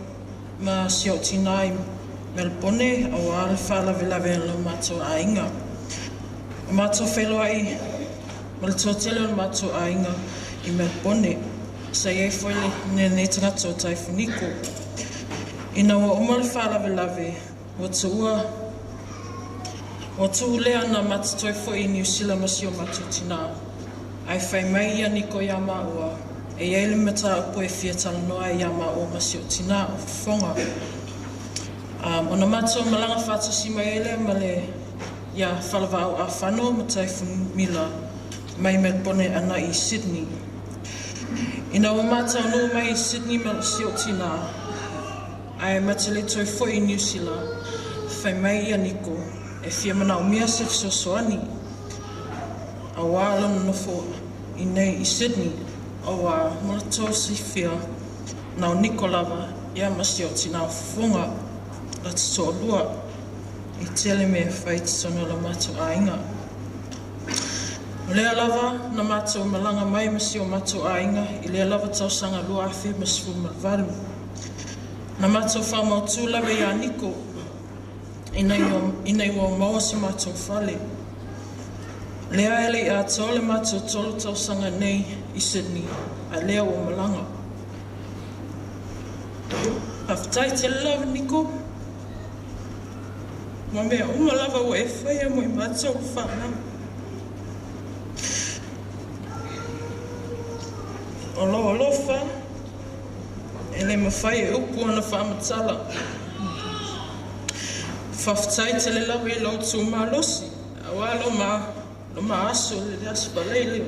Speaker 5: ma siotinai Melpone, awale fala vilave lo mato ainga. Mato felo ai, maltotelo mato ainga I Melpone. Sa ye foile ne tangato tai funiko. Ina wa umal fala vilave, watu lea na matutoi fo I New Zealand masio matutina. Ai fai mai ia Niko yama ua. E yeile meta upo e fiatala noa yama o masio tina o fonga. Ona mato malanga fatu si maele male ya falavao a whano matai mila mai Melbourne ana I Sydney. Ina o mata no mai Sydney mal sio tina. Ai matele toi fo I New Zealand. Fai mai ia Niko e fia mana o mia se soani. A wala no fo I nei I Sydney. Awa malato si fia na o Niko lava ia masio tina o fonga. Let's talk about I tell me fight sono la mato ainga. Lea lava na mato malanga mai masio mato ainga I lea lava tau sanga lua afi masfu malvaru. Na mato whamau tūlawe ia Niko Inai wa maua si mato whale. Lea ele a tole mato tolo tau sanga nei I Sydney a lea wa malanga. Haftai te lava Niko Ma mea uma lava ua e whaia mo I mātou whanau. O lofa, e le mawhai e upu ana whamatala. Whaftai te le lawa I lau tū mālosi, a wā lo ma aso le aso palei leo.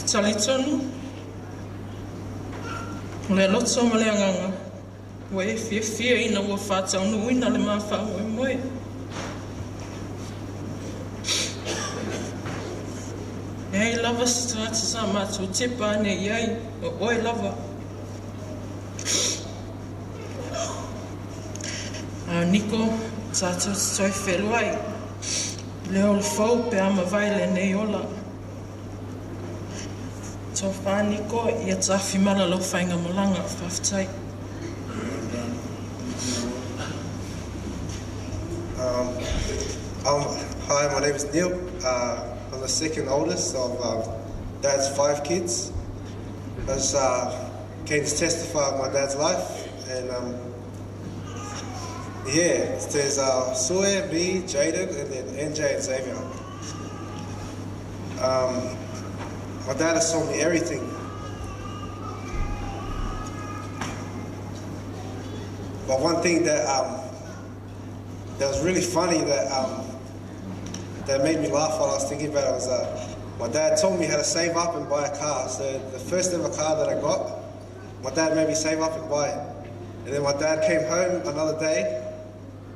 Speaker 5: Tali tonu, le loto ma le anganga, wa e fia ina ua whātau nuina le maa whāmoe moe. Ei lava strata sa mātou tepa ane iai, o oi lava. Niko, tātou toi wheluai, leo le fau pe ama vaile nei ola. Tō whāniko, ia tāwhi mala lo whainga molanga, whaftai.
Speaker 10: Hi, my name is Neil. I'm the second oldest of Dad's 5 kids. I just came to testify of my dad's life, and yeah, there's Sue, me, Jaden, and then NJ and Xavier. My dad has told me everything. But one thing that was really funny that made me laugh while I was thinking about it was my dad told me how to save up and buy a car. So the first ever car that I got, my dad made me save up and buy it. And then my dad came home another day,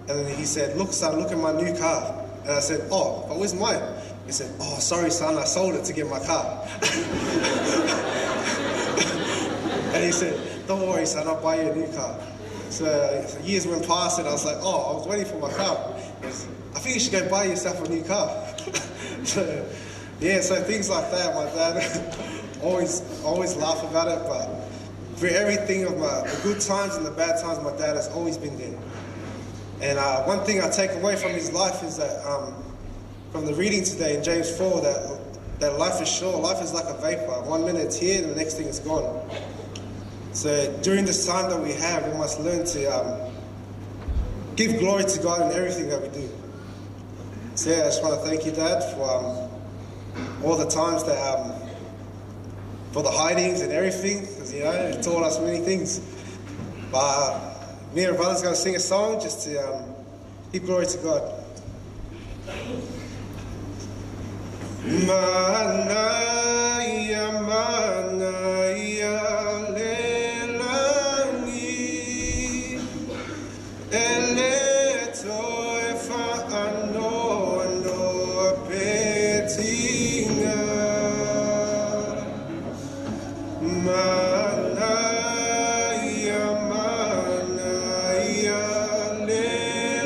Speaker 10: and then he said, "Look, son, look at my new car." And I said, "Oh, but where's mine?" He said, "Oh, sorry, son, I sold it to get my car." And he said, "Don't worry, son, I'll buy you a new car." So years went past, and I was like, "Oh, I was waiting for my car." He goes, "I think you should go buy yourself a new car." So, yeah, so things like that, my dad always laugh about it, but through everything of the good times and the bad times, my dad has always been there. And one thing I take away from his life is that, from the reading today in James 4, that life is short, life is like a vapor. 1 minute it's here, and the next thing is gone. So during this time that we have, we must learn to give glory to God in everything that we do. So yeah, I just want to thank you, Dad, for all the times that, for the hidings and everything, because you taught us many things. But me and brother's going to sing a song just to give glory to God. Manaya, manaya, lelani, eletoe fa'ano, no petinga. Manaya, manaya, lelani,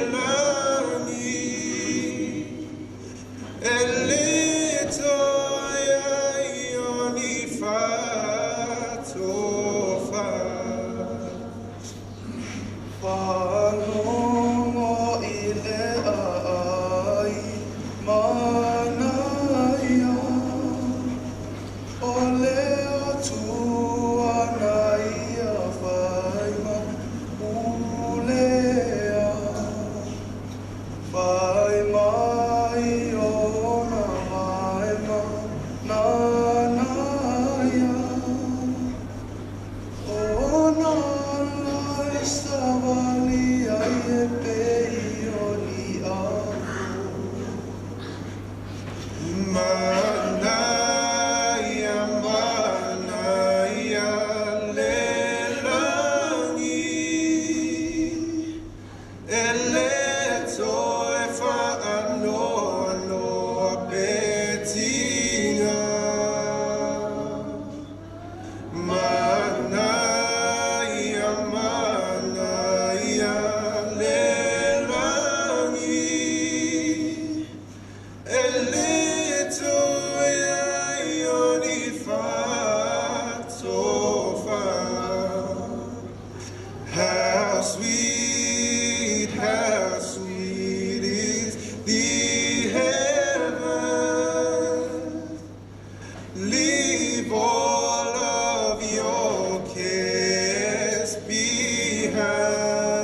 Speaker 10: all of your cares behind.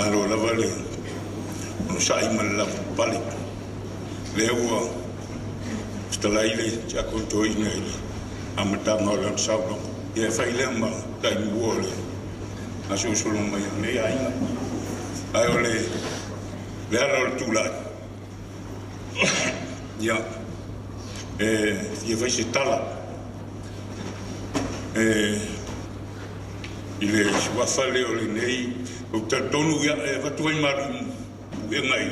Speaker 1: Malo lava le no sai mala pali le ua stalai le ja konto ina ile amata ngala sauno e fai le ma dai muole aso solo mai nei ai ole le ara tula ya e fai se tala ile sua fale ole nei o tonu ya vatu ai maru e ngai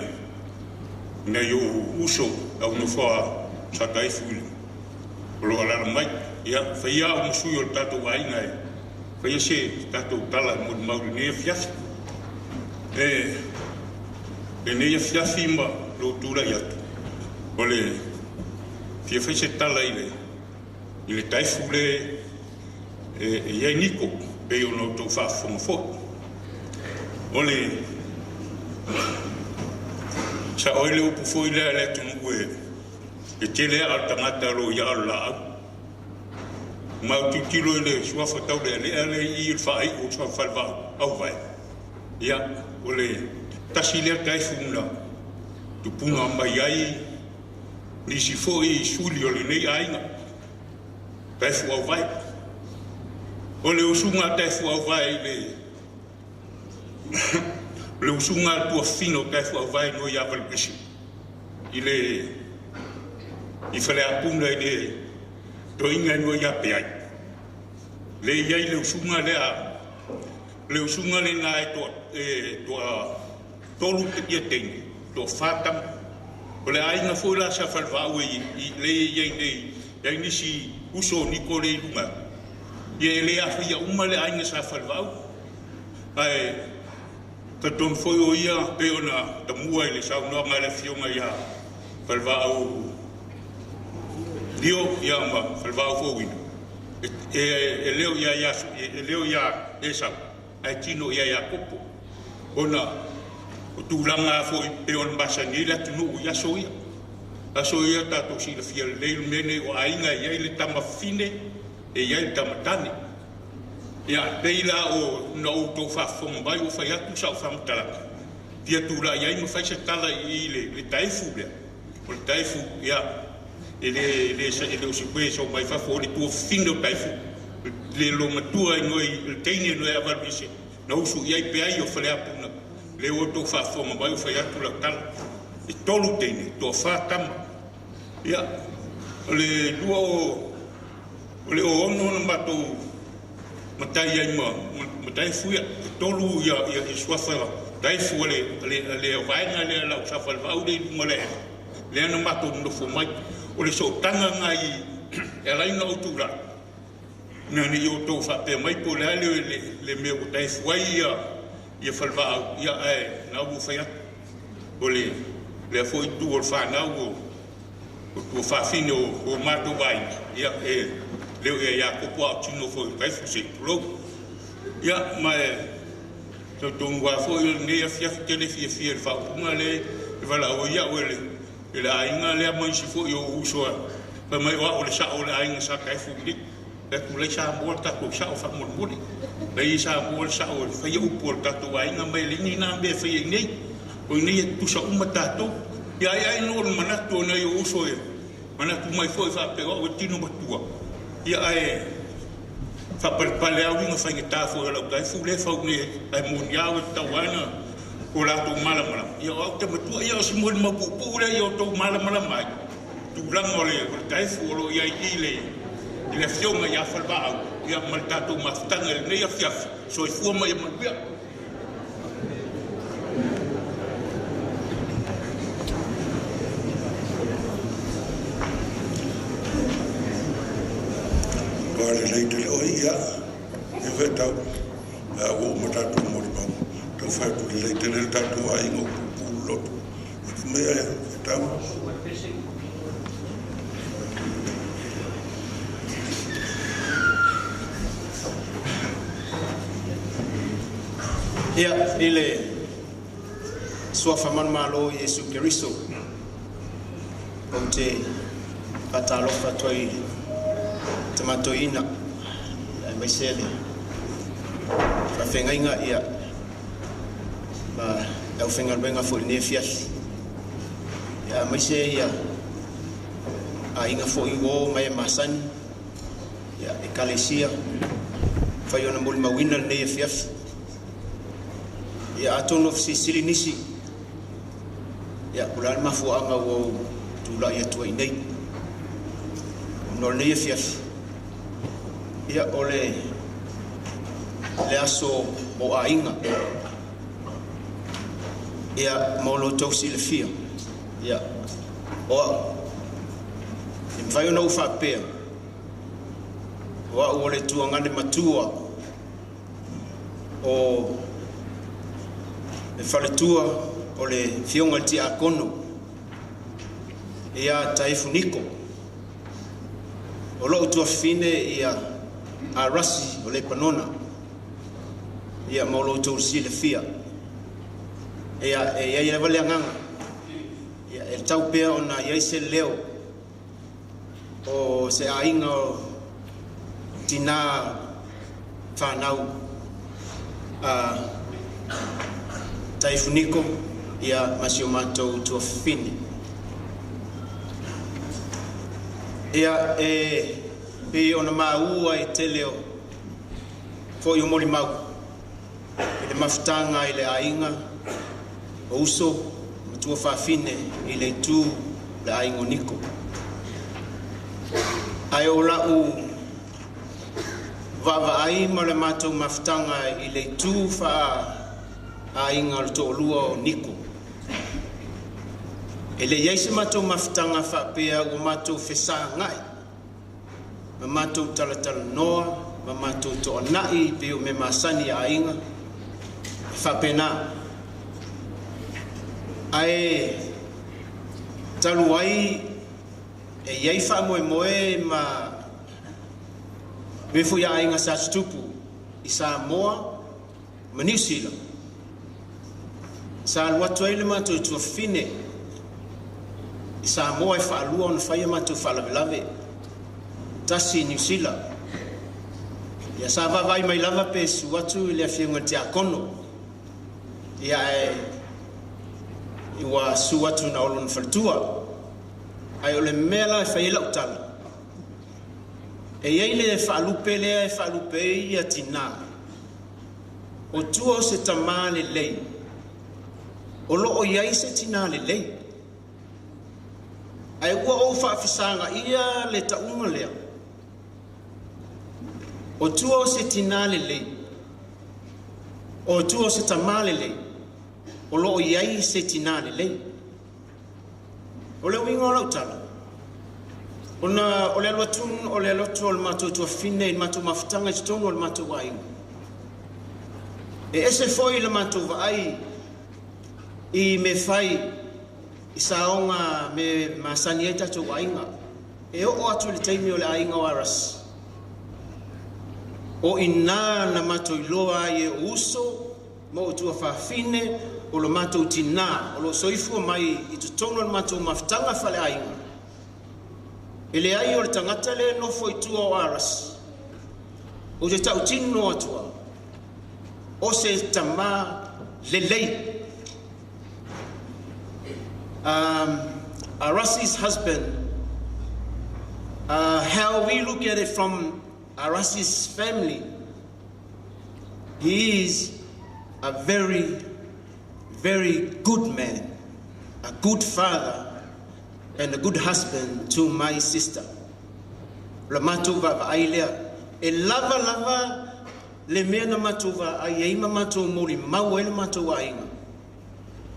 Speaker 1: nei o uso au no fa sa kai fuli lo ala mai ya fa ya o sui o tato ai ngai fa ya se tato tala mo mau ne fias e ne fias ma lo tura ya ole fi fa se tala ile tai fule e niko e o no to fa fo ole sa oile upu foi le tunu e tele al tamata lo ya la ma tu kilo le sua fotau le il fa ai o sua falva au vai ya ole tasile kai funa tu punga mai ai ni si foi suli ole nei ai na kai fu au vai ole usunga tai fu au vai le usunga tua fino kai fu vai no ya val pisi ile i fale apuna ile to inga no ya pe ai le ya le usunga le na to lu te ye ten to fatam ole ai na fu la sa fal va we le ya ni si uso ni ko le lunga ye le afia uma le ai sa fal va ai ka tom foi o ia pe ona ta mua ile sa no ngale fionga ya falva au dio ya ma falva fo win leo ya esa ai tino ya kopo ona o tulanga fo pe on basanila tunu ya soia a soia ta to si le fiel le mene o ainga ya ile tama fine e ya ile tama tani ya beila o no to fa fom bai o fa ya tu sa fam tala dia tu la ya mo fa se tala ile le taifu le o taifu ya ele o se pe so mai fa fo le tu fin do taifu le lo matua no il teine no ya valbise no su ya pe ai o fa le apuna le o to fa fom bai o fa ya tu la tala e tolu teine to fa tam ya le duo le o no mato matai ai matai fuia tolu ya swafa dai fuele le vai na le la swafa va o le mole le no mato no fu mai o le so tanga ngai e lai no tura na ni yo to fa pe mai po le me o dai fuia ia falva ia na bu fa ya o le foi tu o fa na o tu fa fino o mato vai ia leo ya kopo a tino foi vai fusi pro ya mai to tongwa foi ne afia tele fia fa uma le vala o ya o le ainga le mai si foi o uso pa mai o le sa o le ainga sa kai fu ni e ku le sa mo ta ko sa fa mo mo le sa mo sa o fa yo por ta to ainga mai le ni na be fa ni o ni tu sa uma ta to ya no mana to na yo uso e mana tu mai foi fa pe o tino matua ia ai fa per pale au nga fa ngita fo la dai fu le fa ni ai mun ya o tawana o la to mala ia o te matua ia o se mun ma pu le ia to mala mai tu lang ole dai fu lo ia ile fionga ya fa ba ia malta to ma tanga le ia fia so i fu ma ia ma bia le leite o ia e vetau o matatu mo ri pau te fai tu le te tatu ai no lot me vetau
Speaker 11: ia ile suafa man malo Yesu Keristo o te patalofa toi te matoina ai mai sele fa fengainga ia ma au fenga benga fo ne fias ia mai se ia a inga fo i wo mai masani ia e kalesia fa yo na mul mawina ne fias ia atono fi silinisi ia kulal mafu anga wo tula ia tu nei no ne fias ia ole le aso o ainga ia molo tosi le fia ia o vai no fa pe wa ole tu ngane matua o e fale tua o le fionga ti akono ia taifuniko o lo tu fine ia a rasi o le panona ia molo tu si le fia ia vale nganga ia el tau pe ona ia se leo o se ainga tina fanau a taifuniko ia masio mato tu fini ia pe ona mau ai teleo fo yo moli mau ile maftanga ile ainga o uso tu fa fine ile tu la aingo niko ai ola u va ai mole mato maftanga ile tu fa ainga to lua niko ele yeise mato maftanga fa pe o mato fesa ngai mato talatal noa mato to nai pe o me masani ainga fa pena ai taluai e yai fa moe ma me fu ya ainga sa stupu isa moa manisila sa watu ile mato tu fine isa moa fa lua on fa mato fa lave tasi New Zealand ya sa va vai mai lava pe su watu ile afienga ti akono ya iwa su watu na olon faltua ai ole mela fa ila utala e ile fa lupe ya tina o tuo se tamale lei o lo o yai se tina le lei ai wa o fa fisanga ia le taunga lea o tuo se tina le lei o tuo se tamale lei o lo o yai se tina le lei o le wingo la utala ona o le lotun o le lotol mato tu fine mato maftanga stono o mato wai e ese foi le mato vai I me fai isaonga me masanieta to wainga e o atu le taimi o le ainga waras o ina na mato iloa e uso mo tu fa fine o lo mato tina o lo soifu mai I tutono le mato maftanga fale ainga ele ai o le tangata le no foi tu o waras o te tau tino atua o se tama lelei Arasi's husband, how we look at it from Arasi's family, he is a very, very good man, a good father, and a good husband to my sister. Lamatuva ailea, e lava le mena matuva ayeima matu mori mawel matu ainga.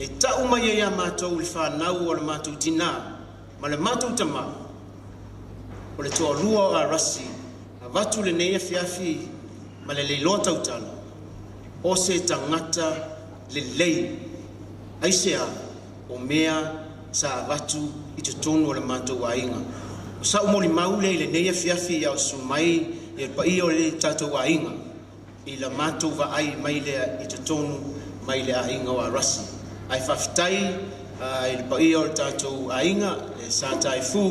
Speaker 11: E tau mai ia mātou I whanau o le mātou tina, ma le mātou tama, o le toa lua a rasi, a watu le nei fiafi ma le leiloa tautala o se tangata le lei aisea o mea sa watu i te tonu o le mātou ainga. O sa umori maule le nei fiafi au sumai e pa i o le tātou ainga i la mātou wa ai mai lea i te tonu mai lea ainga o arasi. Ai whaftai i le pa i o le tātou ainga e sa tai fu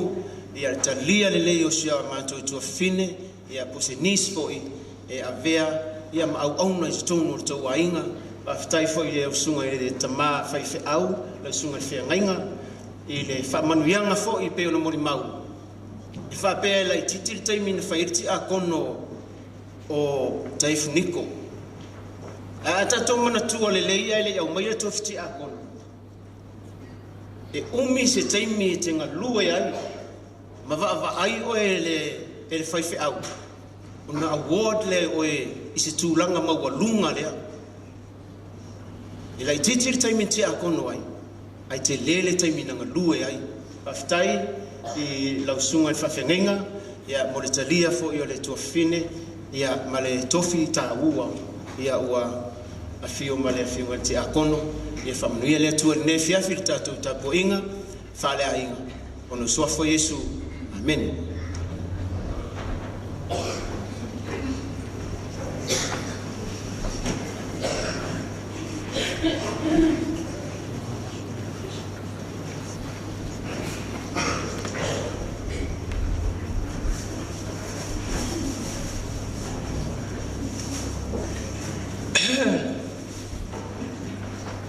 Speaker 11: i a talia le lei o sia o mātou i tua fine i a pose nisfo e a vea i a au auna i te tonu o le tau ainga whaftai fo i le usunga i le tamā whaife au le usunga i whea ngainga i le whamanuianga fo i peo na mori mau. I whapea la i titiri taimi na whairiti a kono o taifuniko. A tato mana tua le leia le au mai ato fiti a kono. E umi se taimi e te ngalua ai, ma va ai o e le whaife au. Una award le o e i se tūlanga maua lunga lea. I la i titiri taimi te a kono ai te lele taimi na ngalua ai. Whaftai i lausunga i whawhengenga, ia mo le talia fo i o le tuafine, ia ma le tofi ta ua, ia ua a fio ma le fio te a kono, ia whamanuia le atua ne fiafi le tātou tapo inga, whale a inga. Ono suafo Yesu, amen.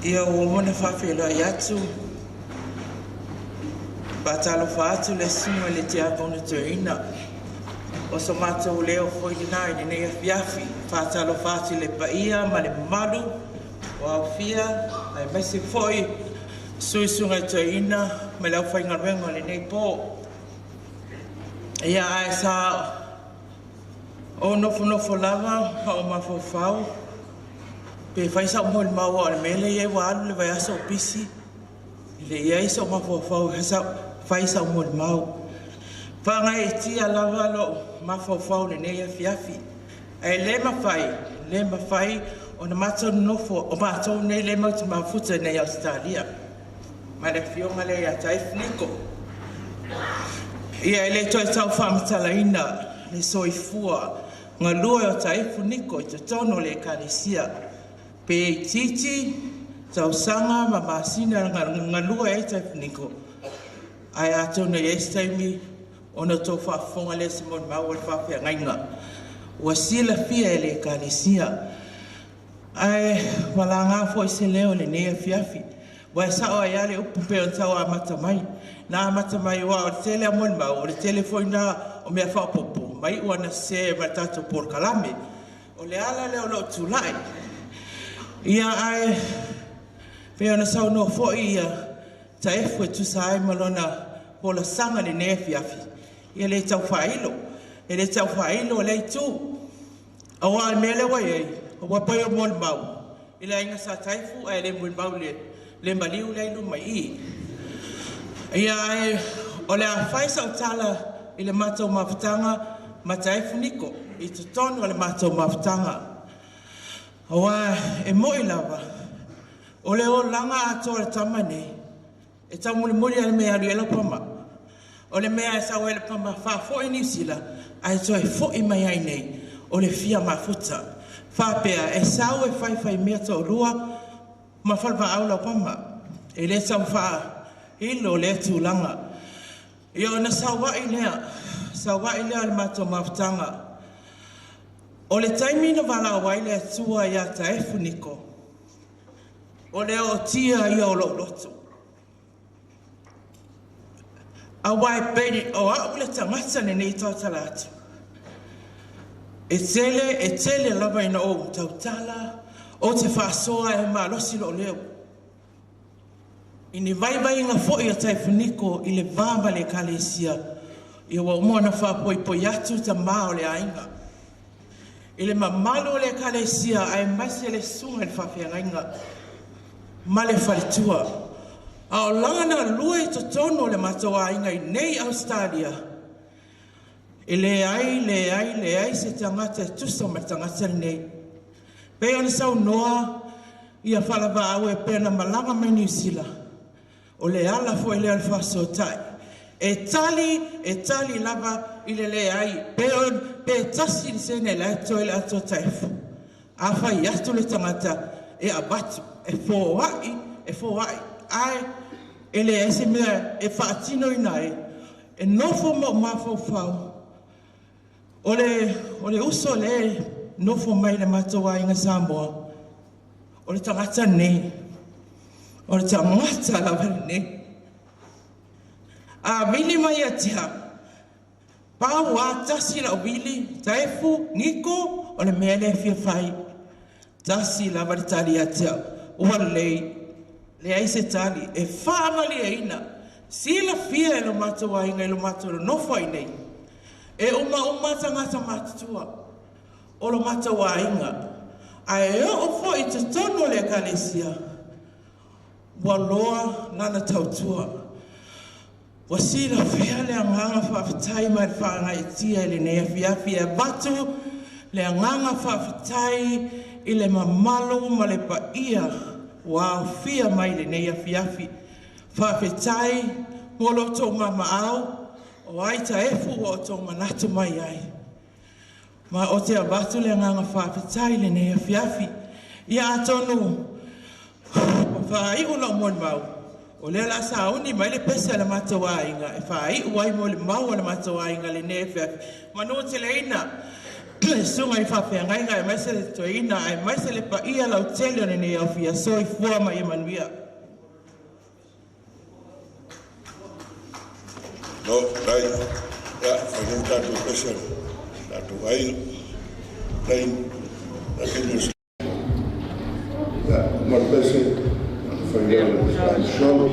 Speaker 12: Ia ua mona whawhela i atu, batalo whaatu le sunga le te apona tuina. O so mātou leo whoi ni nai ni nei afiafi, whaatalo whaatu le paia ma le malu, o au fia, ai maisi whoi, sui sunga i tuina, me lau whainga ruenga le nei pō. Ia ai sa, o nofo lava, o mawhau, pe faisa mo le maua le mele ye wa le vai aso pisi le ye so ma fo hesa faisa mo le mau fa nga e tia lava lo ma fo le ne fiafi e le ma fai ona mato nofo o mato ne le ma futa ne Australia ma le fionga le ya tai fliko ia le toi tau famtala ina le soifua nga lua o tai funiko i te tono le kalesia pe titi tau sanga ma masina ngalua e tai funiko ai ato na yestaimi ona to fa fonga le simon ma o fa fe ngainga wasila fia le kalesia ai walanga fo se leo le ne fiafi wa sa o ya le upe o tau matamai na matamai wa o tele mon ma o le telefona o me fa popo mai ona se matato por kalame o le ala le o lo tulai ia ai pe ona sa no fo ia ta e fu tu sai malona po la sanga le ne fiafi ia le tau failo le tu o wa mele wa ye o wa pa yo mon mau ila inga sa taifu ai le mon mau le maliu le lu mai ia ai o le faisa tala ile mato mafutanga mataifu niko i te tono le mato mafutanga Oa e moi lava, o leo langa ato le tamane, e tau muli ale mea riela pama. O le mea e sau ele pama wha fo i nisila, a e toi fo i mai ai nei, o le fia mafuta. Wha pea e sau e fai mea tau rua, ma whalwa aula pama. E le sau wha ilo le tūlanga. I o na sau wa i lea le mato mafutanga. O le taimi na wala wai le atua ia ta e funiko. O le o tia ia o loto. A wai peni o a ule tangata ne nei tau talatu. E tele lava ina o tau tala, o te whaasoa e maa losi lo leo. I ni vai inga fo ia ta e funiko i le vama le kalesia. I wa umona wha poi atu ta maa o le ainga. Ile mamalo le kalesia ai masi le sunga le whawhiangainga ma le whalitua. A o langa na lua i totono le matoa inga i nei Australia. E le ai se tangata tusa ma tangata nei. Pe ona sau noa ia whalava au e pena malanga mai New Zealand. O le ala fo ele alfa so tai. E tali lava i le ai. Pe tasi se ne la to ele ato taifu. A fai atu le tangata e abatu. E fo wai. Ai ele ese mea e whaatino inai. E nofo mafo fau. Ole uso le nofo mai le matoa inga Samoa. Ole tangata nei. Ole tangata lava nei. A vili mai atia. Pau a tasi la vili. Taifu, niko, ole mele fia fai. Tasi lava le tali atia. Ua lei. Le aise tali. E whaamali e ina. Sila fia e lo matoa inga e lo matoa nofo i nei. E uma tangata matatua. O lo matawa inga. Ai o fo i te tono le kalesia. Waloa nana tautua. Wasila fia le anganga whawhitai mai whaanga i tia le nea fiafi e batu. Le anganga whawhitai i le mamalo ma le paia. Wow, fia mai le nea fiafi. Whawhitai molo tō mama au. O ai ta efu o tō manatu mai ai. Ma o te abatu le nganga whawhitai le nea fiafi. Ia atonu. Whai ula mon mau. O le la sa uni mai le pesa le matawa inga. E whai uai mo le mau le matawa inga le nea fiafi. Manu te le ina. Sunga i whawhianga inga e maise le to ina. E maise le pa ia lau tele o le nea fia. So i fua mai e manuia.
Speaker 1: No, right. Yeah, I think that was question. That while playing, I think it's more basic for your I'm sure.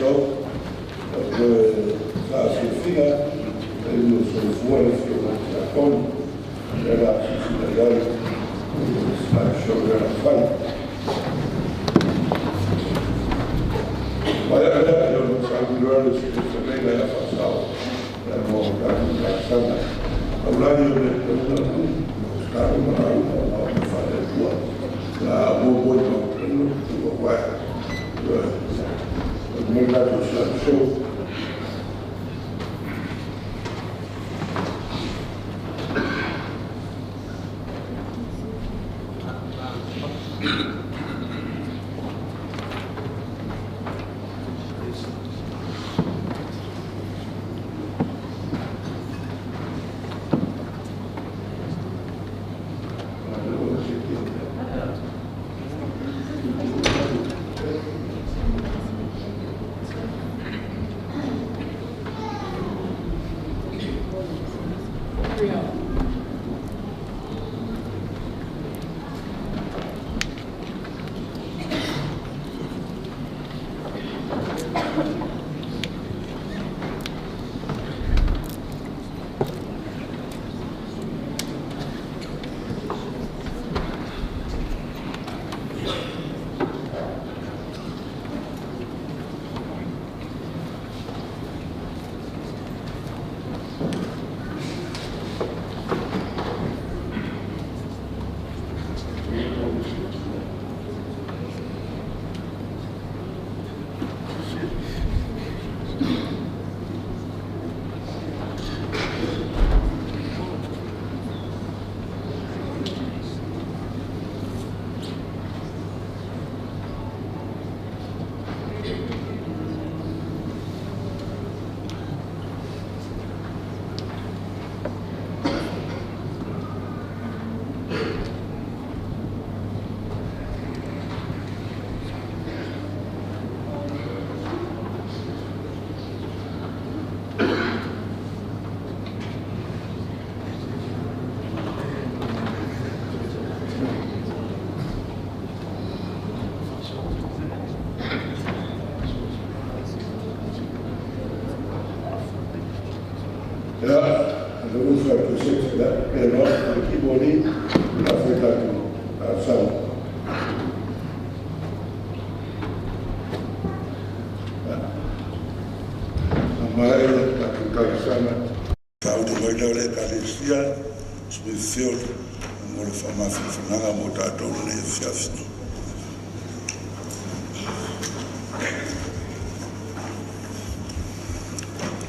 Speaker 1: show. La Sofia, nous sommes voix sur la con, la Sicilienne, la show de la fin. Voilà, nous sommes le soleil de la façade, la mort de la sana. Hablar de los la bobo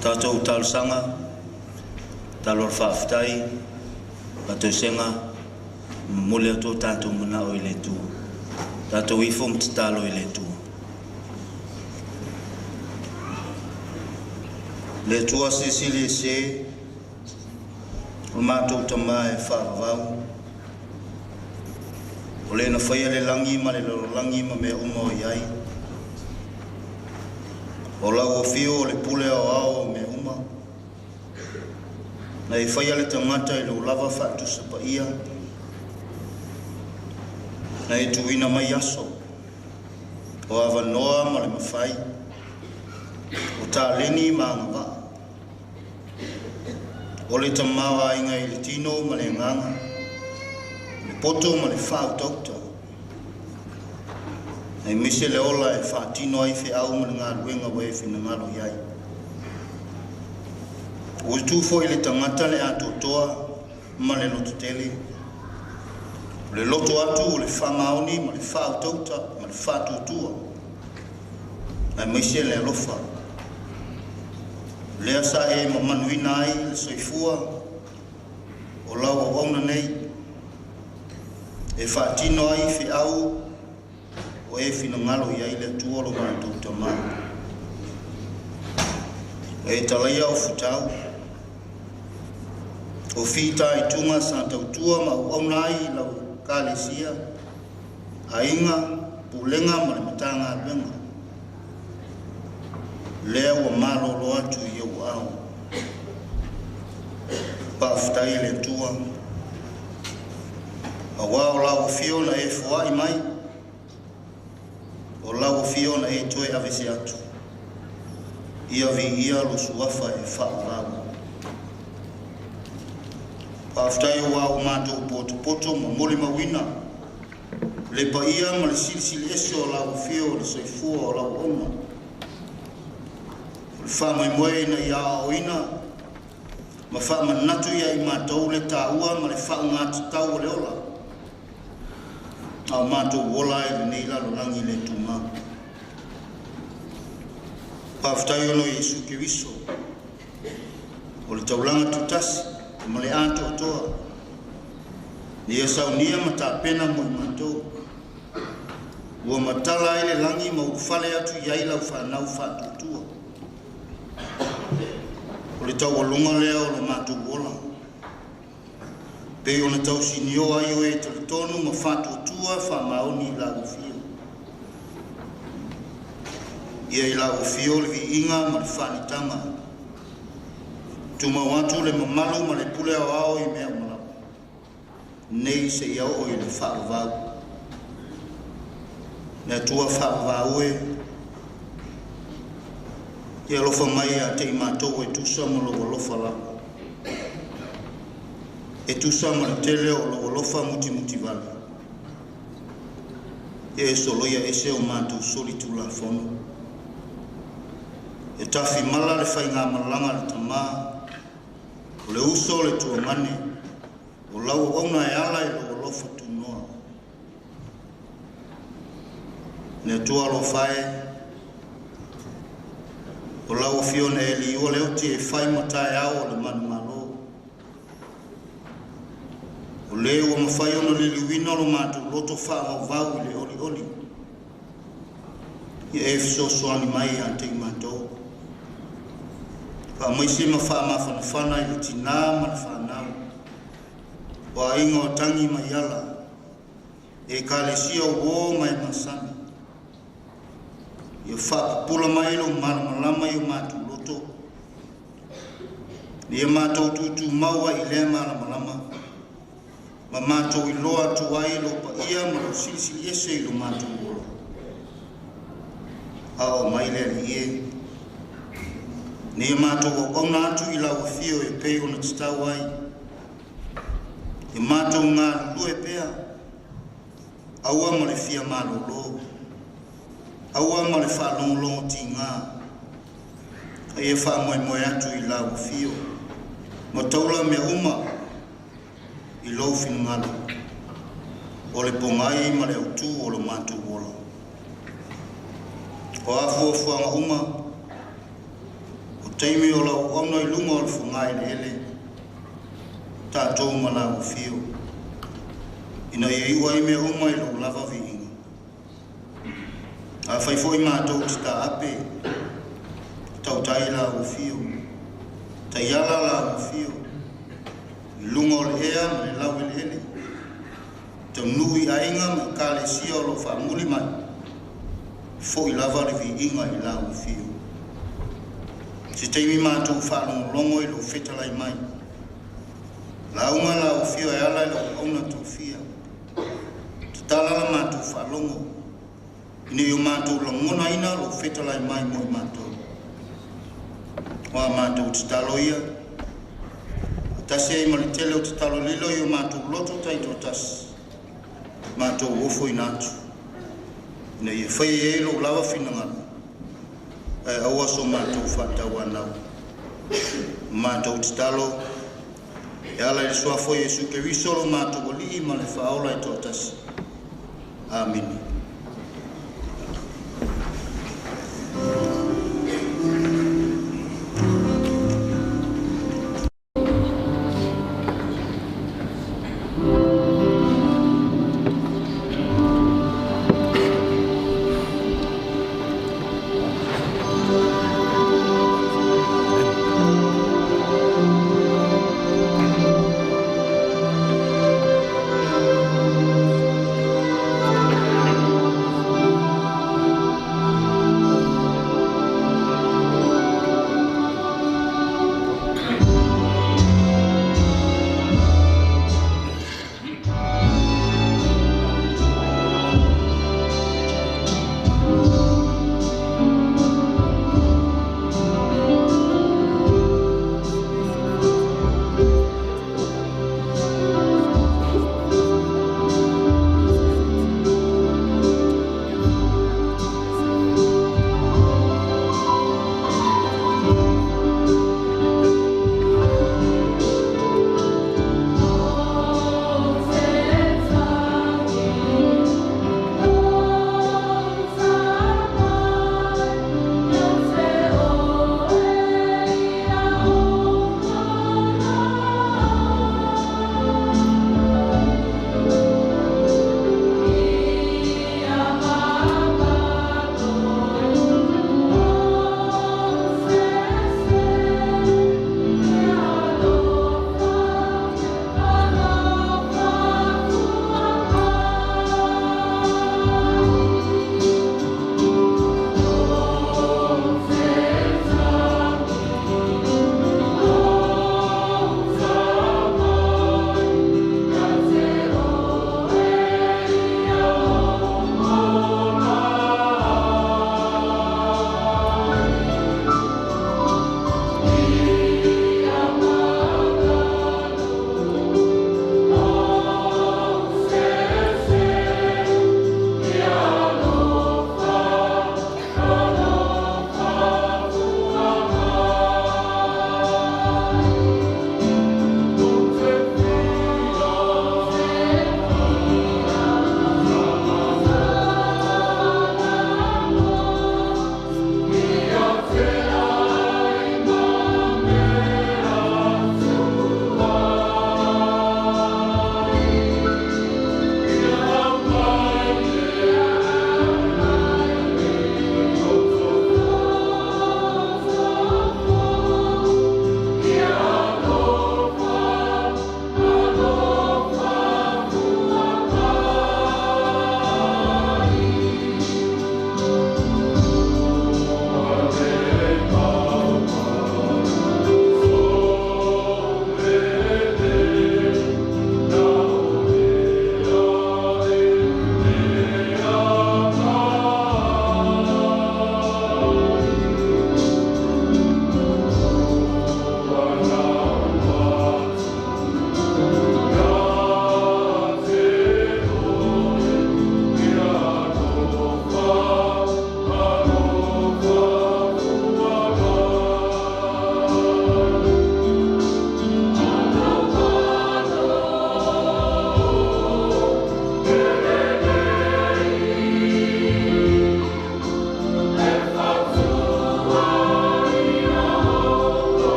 Speaker 13: Tātou talsanga, talor whaafitai, tātou senga, mole ato tātou mana o i le tū. Tātou ifom te talo i le tū. Le tua Cecilia se, o mātou tama e whaavavau. O le na whaia le langi ma le langi ma mea uma o iai. O lau o fio o le pule au ao me uma. Na i whaia le tangata i le lava whatu sapa ia. Na i tuina mai aso. O awa noa ma le mawhai. O tā leni ma ngava. O le tamawa inga i le tino ma le nganga. Le poto ma le whau tauta. Ai mise le ola e whaatino ai whi au ma ngā ruenga wai whina ngaro iai. O i tūfo i le tangata le ato toa ma le loto tele. Le loto atu o le whamaoni ma le whao tauta ma le whātutua. Ai mise le alofa. Le asa e ma manuina ai le soifua o lau a wauna nei. E whaatino ai whi au o e fina ngalo ia ile tuolo ma tauta ma. E talaia o futau. O fita i tunga sa tautua ma o aunai lau kālesia. A inga, pulenga ma le matanga benga. Lea ua malo lo atu i au au. Paftai le tua. A wao lau fio na e fua i mai. O lau fio na e toe avese atu. ia vi ia lo suafa e whaavau. Pāwhtai o au mātou poto ma mole mawina, le pa ia ma le silisili ese o lau fio o le soifua o lau ona. O le whamai moe na ia o ina, ma whaama natu ia I mātou le tāua ma le whao ngāti tau o le ola. Au mātou wola e le nei lalo langi le tūmā. Pāwhtai ono Iesu Keriso, o le taulanga tutasi, ma le ato toa. Nia saunia ma tā pena mo I mātou. Ua matala I le langi ma ufale atu iai lau whanau whātutua. O le tau alunga lea o le mātou wola. Pei o na tau sinio ai o e tali tonu ma whātutua whamaoni la ufio. Ia I la ufio le vi inga ma le whanitama. Tuma watu le mamalu ma le pule au au I mea malau. Nei se iau o I le whaavau. Na tua whaavau e. Ia lofa mai a te I mātou e tusa ma lo lofa la. E tusa ma le tele o lo lofa muti muti vale. E soloia ese o mātou soli tula fono. E tafi mala le whainga malanga le tamaa. O le uso le tua mane, o lau ona e ala I lo lofa tu noa. Ne tua lo fae, o lau fiona e li o le oti e fai matai au o le manu malo. O le ua mawhai ono le liwina lo matu loto wha au vau I le oli oli. Ia e fiso soani mai ante I mātou. Pa maise ma wha mawhanawhana I le tina ma le whanau. Wa ingo tangi mai ala. E ka le sia o mai masani. Ia wha pula mai lo malamalama I o mātu loto. Ia mātou tutu maua I lea malamalama. Ma mātou I loa tu ai lo pa ia ma lo silisili ese I lo mātou ola. Ao mai lea ie. Nia mātou o kauna atu I lau fio e pei o na titau ai. E mātou ngā lulu e pea. Aua ma le fia mālolo. Aua ma le whaalongolongo ti ngā. E wha moe moe atu I lau fio. Ma taula mea uma I lau finu ngalo. O le pongai ma le autu o le mātou wola. O afu o fuanga uma. Taimi o lau ono I lunga o le whangai le ele. Tātou ma lau fio. Ina I iwa I mea uma I lau lava vi inga. A whaifo I mātou ti tā ape. Tau tai lau fio. Tai ala lau fio. I lunga o le ea ma le lau ele ele. Tau nui a inga ma ka le sia o lo whamuli mai. Fo I lava le vi inga I lau fio. Se teimi mātou whaalongolongo I lo whetalai mai. Launga la o fio e ala I lo auna tō fia. Te talala mātou whaalongo. Ine I o mātou langona ina lo whetalai mai mo I mātou. Wa mātou te taloia. Tase I mali tele o te talo lilo I o mātou loto taito tas. Mātou ofo I nātu. Ine I whai e lo lawa whinangana. E aua so mātou whātau anau. Mātou te talo. E ala I suafo Iesu Keriso lo mātou o lii ma le whaola I tōtasi. Amen.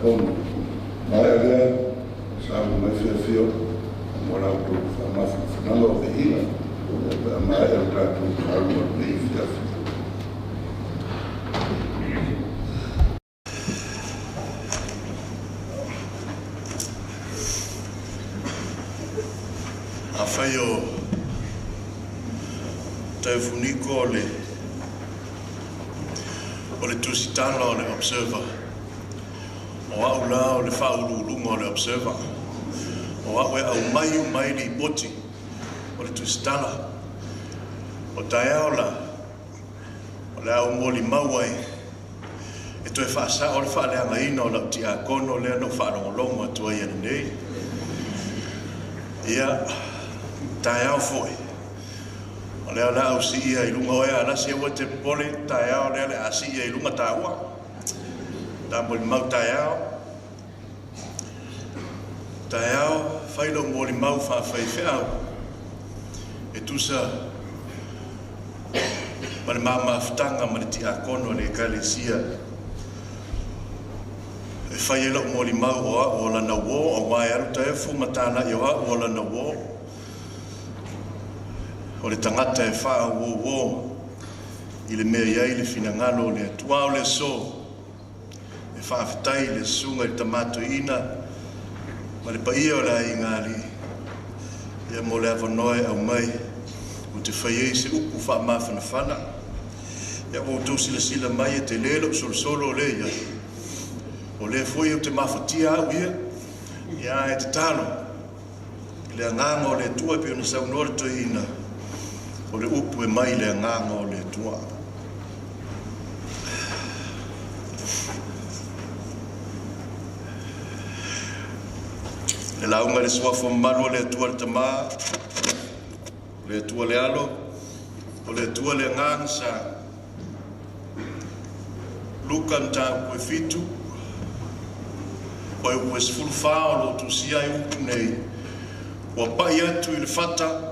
Speaker 1: honu. Mai alea, sa mai fio, mora auto, ma funanga o veila, mai al trato, algo nei fia.
Speaker 14: A fai o Taufuniko o le tusitala o le observer. O au la o le whaurulunga o le observer. O au e au mai li boti o le tusitala. O tae la o le au moli mauai. E tu e whaasa o le whaaleanga ina o la uti a kono le ano whaalongolongo atua i ane nei. Ia, tae au foi. O lea la au si ia i lunga oe ala si ua te pole tae au lea le a si ia i lunga tae ua. Ta moli mau tae au. Tae au, whailo moli mau whawhai whiau. E tusa, ma le mama ftanga ma le ti a kono le kalesia. E whai elo moli mau o lana wo, o mai alu tae fu matana i o lana wo. O le tangata e wha wo i le mea iai le finangalo le atua o le so e wha awhitai le sunga i tamato ina ma le paia o la ingali ia mo le avanoe au mai o te whaiei se upu wha mawhana whana ia o tūsi le sila mai e te lelo solo o le ia o le fwoi o te mawhatia au ia e te talo i le anganga o le tua pe o na saunore to ina o le upu e mai le nganga o le tua. Le launga le suafo malu o le tua le tama, le tua le alo, o le tua le nganga sa luka nta ue fitu, o e ue sfulfa o lo tu sia i upu nei, o pai atu i le fata,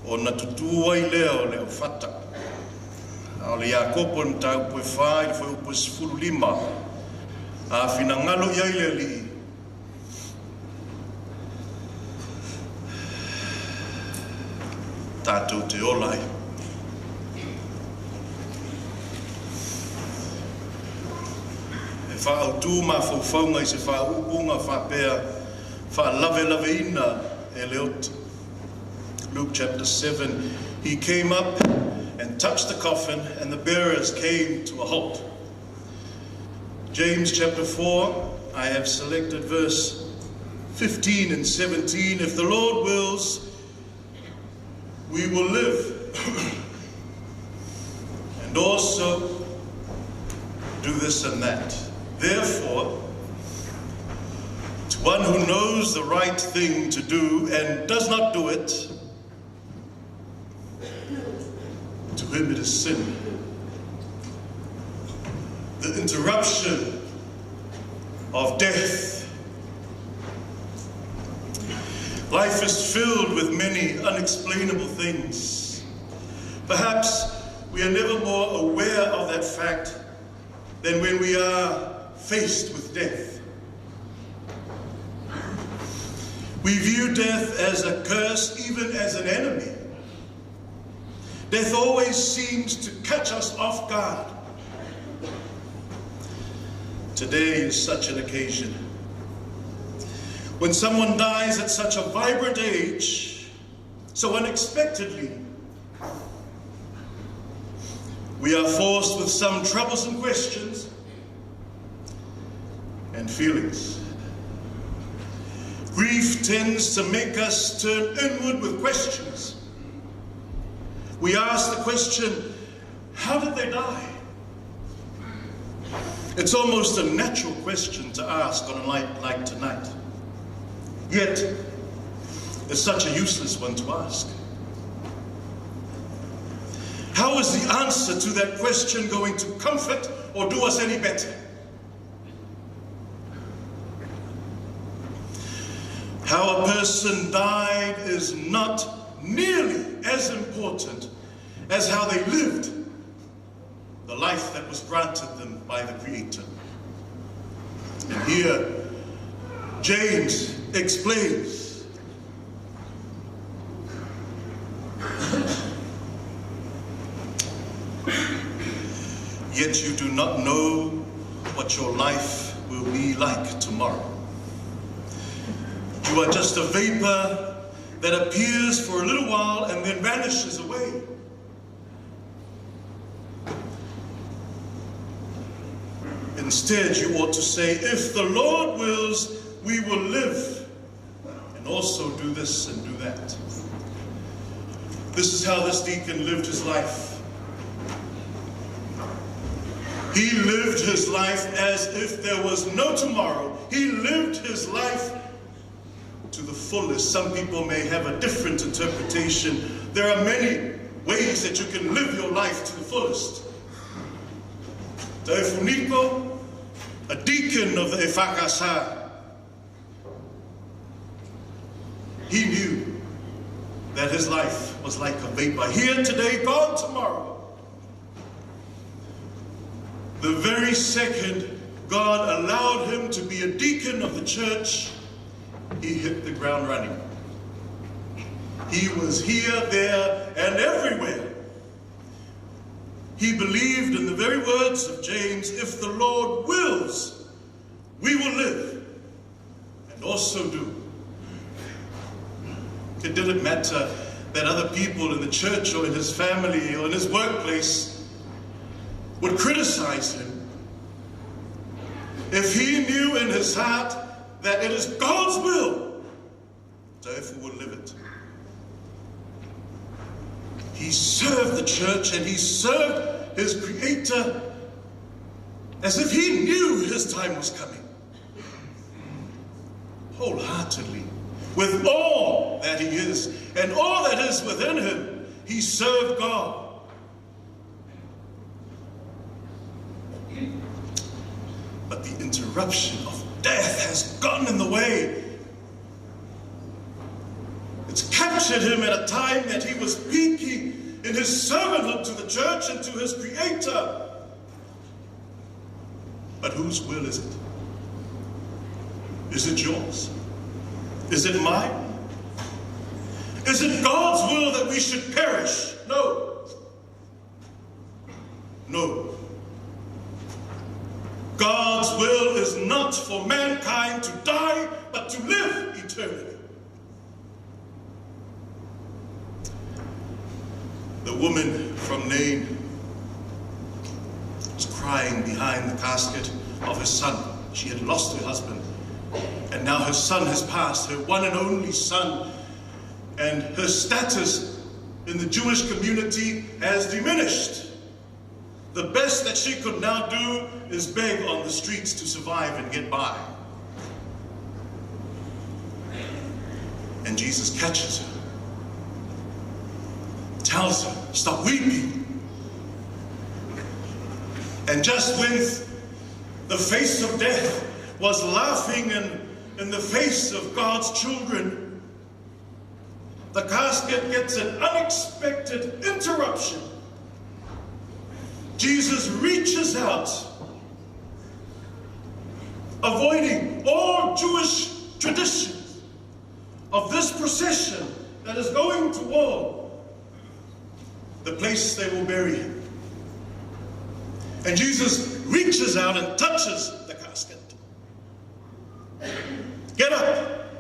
Speaker 14: o na tutua i lea o leo fata. O le Iakopo ni tau pue whai, le whai upo sifuru lima. A whina ngalo iai lea li. Tātou te olai. E wha au tū ma whauwhaunga i se wha upunga wha pēa, wha lave ina e leoti. Luke chapter 7, he came up and touched the coffin and the bearers came to a halt. James chapter 4, I have selected verse 15 and 17. If the Lord wills, we will live and also do this and that. Therefore, to one who knows the right thing to do and does not do it, to him it is sin. The interruption of death. Life is filled with many unexplainable things. Perhaps we are never more aware of that fact than when we are faced with death. We view death as a curse, even as an enemy. Death always seems to catch us off guard. Today is such an occasion. When someone dies at such a vibrant age, so unexpectedly, we are forced with some troublesome questions and feelings. Grief tends to make us turn inward with questions. We ask the question, how did they die? It's almost a natural question to ask on a night like tonight. Yet, it's such a useless one to ask. How is the answer to that question going to comfort or do us any better? How a person died is not nearly as important as how they lived the life that was granted them by the Creator. And Here, James explains. Yet you do not know what your life will be like tomorrow. You are just a vapor that appears for a little while and then vanishes away. Instead, you ought to say, if the Lord wills, we will live and also do this and do that. This is how this deacon lived his life. He lived his life as if there was no tomorrow. He lived his life to the fullest. Some people may have a different interpretation. There are many ways that you can live your life to the fullest. Taufuniko, a deacon of the Efakasa, he knew that his life was like a vapor. Here today, gone tomorrow. The very second God allowed him to be a deacon of the church, he hit the ground running. He was here, there, and everywhere. He believed in the very words of James, if the Lord wills, we will live and also do. It didn't matter that other people in the church or in his family or in his workplace would criticize him. If he knew in his heart that it is God's will, therefore will live it. He served the church and he served his Creator as if he knew his time was coming. Wholeheartedly, with all that he is and all that is within him, he served God. But the interruption of death has gotten in the way. It's captured him at a time that he was peaking in his servanthood to the church and to his Creator. But whose will is it? Is it yours? Is it mine? Is it God's will that we should perish? No. No. God's will is not for mankind to die, but to live eternally. The woman from Nain was crying behind the casket of her son. She had lost her husband, and now her son has passed, her one and only son, and her status in the Jewish community has diminished. The best that she could now do is beg on the streets to survive and get by. And Jesus catches her, tells her, stop weeping. And just when the face of death was laughing in the face of God's children, the casket gets an unexpected interruption. Jesus reaches out, avoiding all Jewish traditions of this procession that is going toward the place they will bury him. And Jesus reaches out and touches the casket. Get up!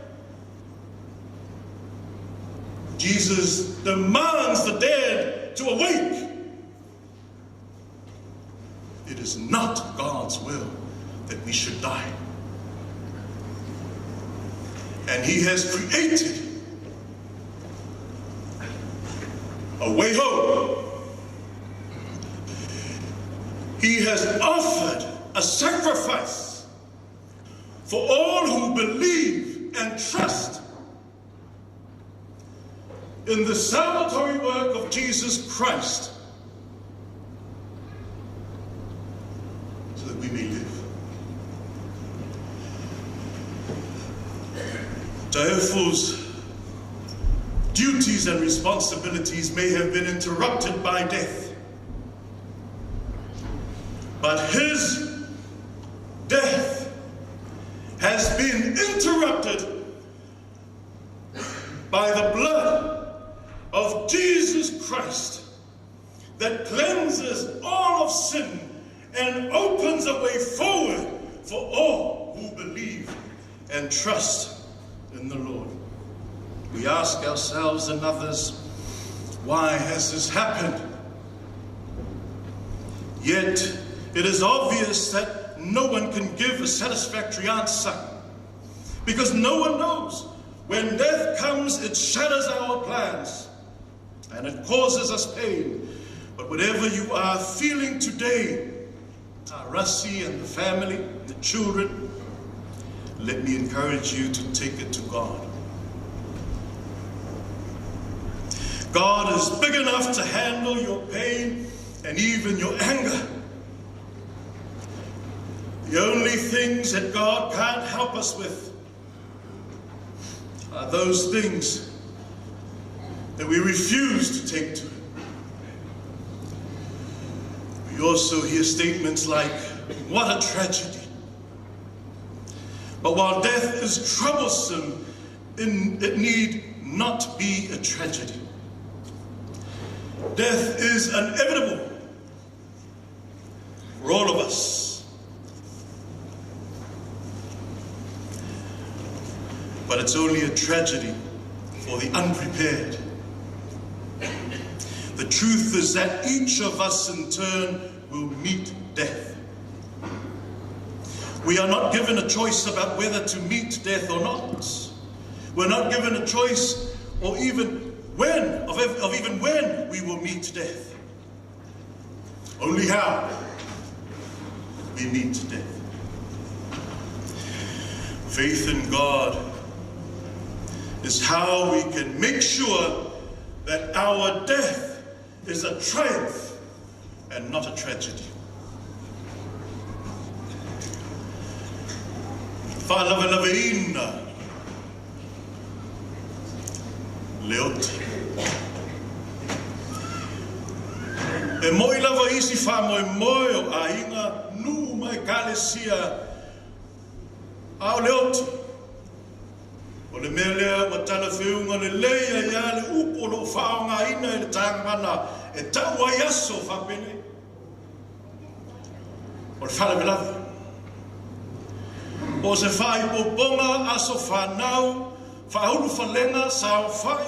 Speaker 14: Jesus demands the dead to awake. It is not God's will that we should die. And he has created a way home. He has offered a sacrifice for all who believe and trust in the salvatory work of Jesus Christ, so that we may live. Taufu's duties and responsibilities may have been interrupted by death, but his death been interrupted by the blood of Jesus Christ that cleanses all of sin and opens a way forward for all who believe and trust in the Lord. We ask ourselves and others, why has this happened? Yet it is obvious that no one can give a satisfactory answer, because no one knows. When death comes, it shatters our plans and it causes us pain. But whatever you are feeling today, Rassi and the family, the children, let me encourage you to take it to God. God is big enough to handle your pain and even your anger. The only things that God can't help us with are those things that we refuse to take to Him. We also hear statements like, what a tragedy. But while death is troublesome, it need not be a tragedy. Death is inevitable for all of us. But it's only a tragedy for the unprepared. The truth is that each of us in turn will meet death. We are not given a choice about whether to meet death or not. We're not given a choice or even when we will meet death. Only how we meet death. Faith in God is how we can make sure that our death is a triumph and not a tragedy. Whalaveina Leoti. E moi lava isi wha moe o a inga nu mai kalesia ao Leoti. O le melea wa tala whiunga le leia ia le upo lo whaonga ina e le tangana e taua yaso whapene. O le whalavelave. O se whai poponga aso whanau, whaulu whalenga sa o whai,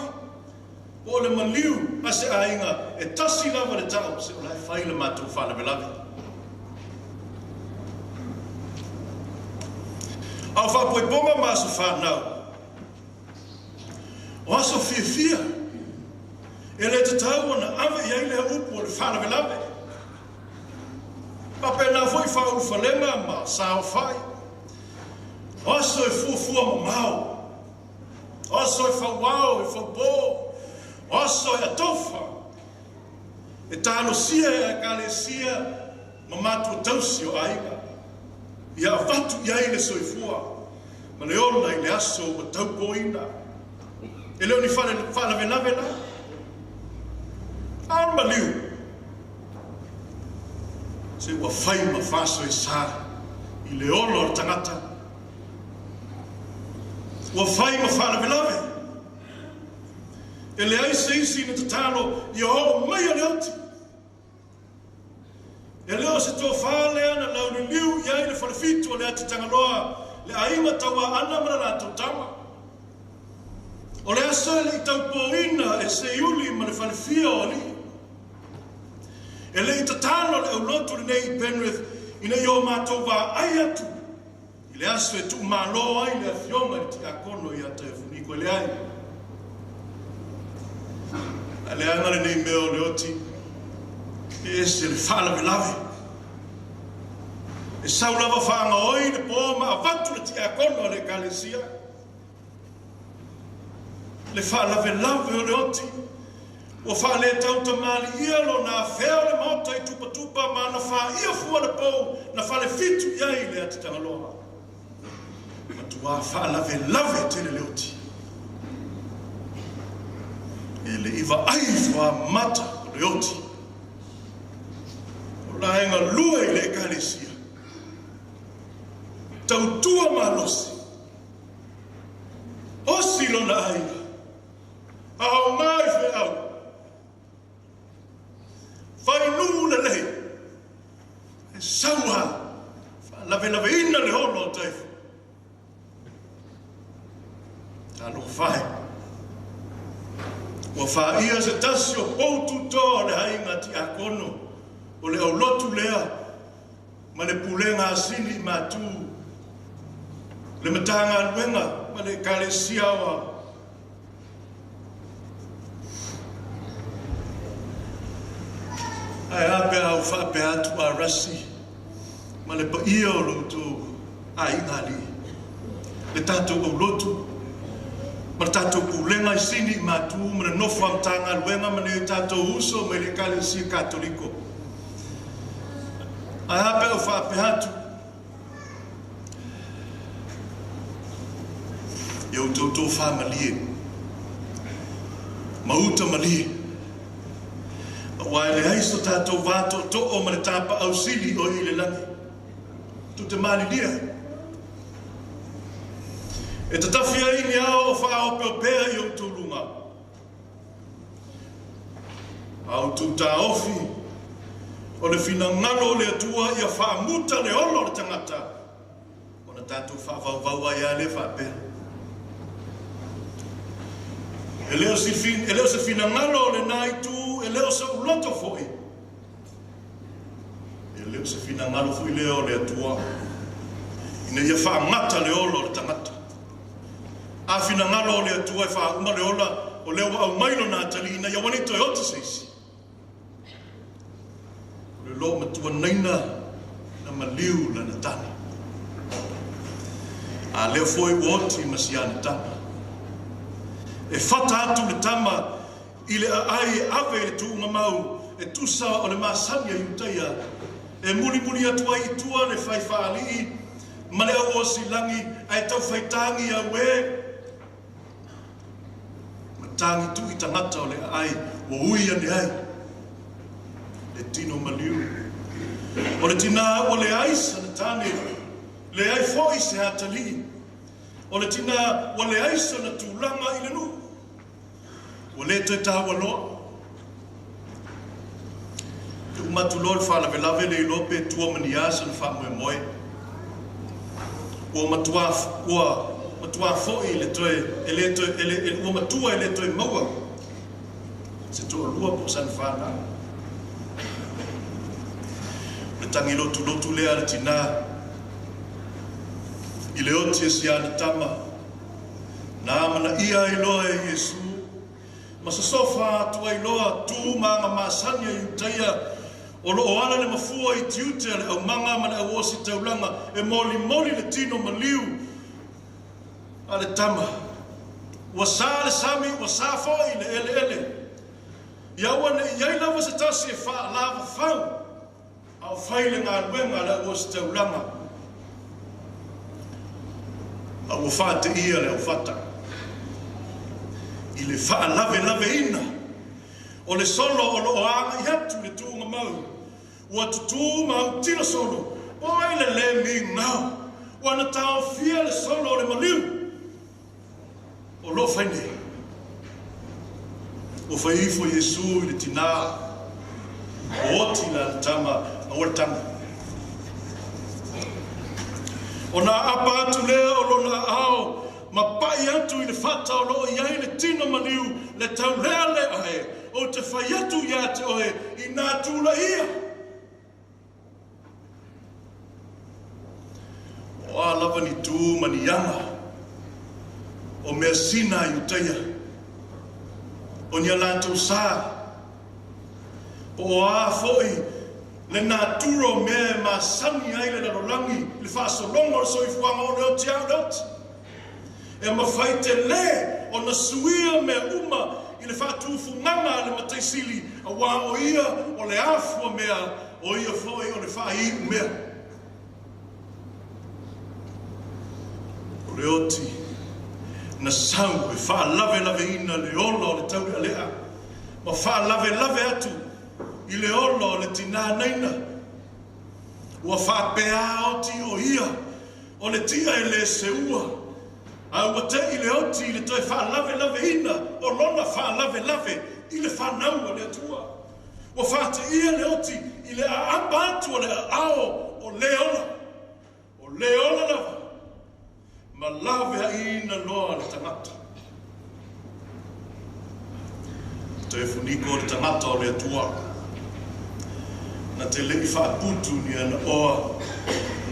Speaker 14: o le maliu a se ainga e tasi lava le tau se o lai whai le matu whanawelawe. Au whapoiponga ma aso whanau, o aso whiawhia, e le te tau ana ave iai le upu o le whanawelawe. Papena foi whaulu whalenga ma sa o whai, oso e fuafua mamau, oso e whawao, e whabo, oso e atofa, e talo sia e a kalesia, mamatu tausi o aiga, ia vatu iai le soifua, ma le ona i le aso o taupoina, e leo ni whalavelave la, aon maliu, se ua whai ma whaso e sa, i le ono o tangata, ua whai ma whalavelave. E le ai se isi na tatalo i o mai a leoti. E leo se tō whale ana lau ni liu i ai le whalafitu o le ati tangaloa le ainga taua ana mana la tautama. O le asa le i taupoina e se iuli ma le whalafia o li. E le i tatalo le au lotu le nei Penrith ina i o mātou wā ai atu. Le aso e tu malo ai le afionga ni tika kono i ata e funiko le ai. A le anga le nei meo le oti, e se le whalavelave. E saulava whaanga oi le po ma avatu le tika kono le kalesia. Le whalavelave o le oti, o whale tauta mali ia lo na whea le mauta i tupa tupa ma na wha ia fua le po na whale fitu iai le ati tangaloha. Tua whalavelave te le leoti. E le iwa ai wha mata o leoti. O la henga lua i le ekalesia. Tautua malosi. lona ai. Au mai fe au. Fai nuna nei. E saua. Lave ina le holo taifu. Talo fai. Wa fa ia se tasi o poutu to le hainga ti akono. O le au lotu lea. Ma le pulenga asini matu. Le matanga luenga. Ma le kale siawa. Ai ape au fa pe atu a rasi. Ma le pa ia o lotu ai ngali. Le tato o lotu. Ma le tato pulenga sini matu. Ma le nofu amtanga luenga. Ma le tato uso. Ma le kale si katoliko. Ai ape au fa pe atu. Yo toto fa malie. Mauta malie. Wa le haiso tato vato to o ma le tapa au sili o i le langi. Tu te mali dia. E te tawhia ini ao o wha o peopea i o tūlunga. Au tu ta ofi. O le fina ngalo le atua i a wha muta le olo le tangata. O na tātou wha vau ai a le wha pea. E leo se fina ngalo le nai tu, e leo se uloto foi. E leo se fina ngalo foi leo le atua. Ina ia wha ngata le olo le tangata. A fina ngalo le atua e wha uma le ola, o leo au mailo nā tali, ina ia wanito e ota seisi. Le lo matua naina, na maliu la na tani. A leo foi uoti masiani tama. E fata atu le tama i le ai ave le tuunga mau e tusa o le masania i utaia e muli atu ai tua le whaiwhaali ma le au o silangi ai tau whaitangi a we ma tangi tu i tangata o le ai o uia ne ai le tino maliu o le tina o le aisa na tane le ai foi se hatali o le tina o le aisa na tūlanga i le nu o le te tawa loa. Te umatu loa le whala velave le ilope tua mani asa le wha moe moe. Ua matua foi le toe, ua matua le toe maua. Se toa lua po san whana. Le tangi lotu lea le tina. I le oti e siana tama. Nā mana ia i loa e Yesu. Ma sa sofa tua i loa tu manga masania i utaia o lo oala le mafua i tiute le au manga ma le au osi taulanga e moli le tino maliu a le tama ua sa le sami ua sa foi le ele ia ua ne iai lava se tasi e wha lava fau au whaile ngā luenga le au osi taulanga a ua wha te ia le au whata i le wha lave ina. O le solo o lo oanga i hatu le tūnga mau. Ua tutu mau tira solo. Oi le mi ngau. Ua na tau fia le solo o le maliu. O lo whaine. O whaifo Yesu i le tina. O oti la tama a o le tama. O na apa atu lea o lo na ao. Ma pai atu i le whata o loo iai le tino maliu le tau lea le ae o te whai atu ia te oe i nā tūla ia. O a lava ni tū mani yama o mea sina i utaia o nia lātou sā o a foi le nā tūro mea ma sani ai le larolangi le whaasolonga o soifuanga o leo te au leoti. E mawhai te le o na suia mea uma i le whātufu nganga le mataisili a wā o ia o le afua mea o ia foi o le whai mea. O le oti na sau e wha lave ina le olo o le tauri alea ma wha lave atu i le olo o le tina naina ua wha pea oti o ia o le tia e le seua Au wa te i le oti i le toi wha lave ina, o lona wha lave i le whanau o le atua. Wa wha te ia le oti i le aamba atu o le ao o leona. O leona lava. Ma lave a ina loa le tangata. Te funiko le tangata o le atua. Na te lei whaaputu ni ana oa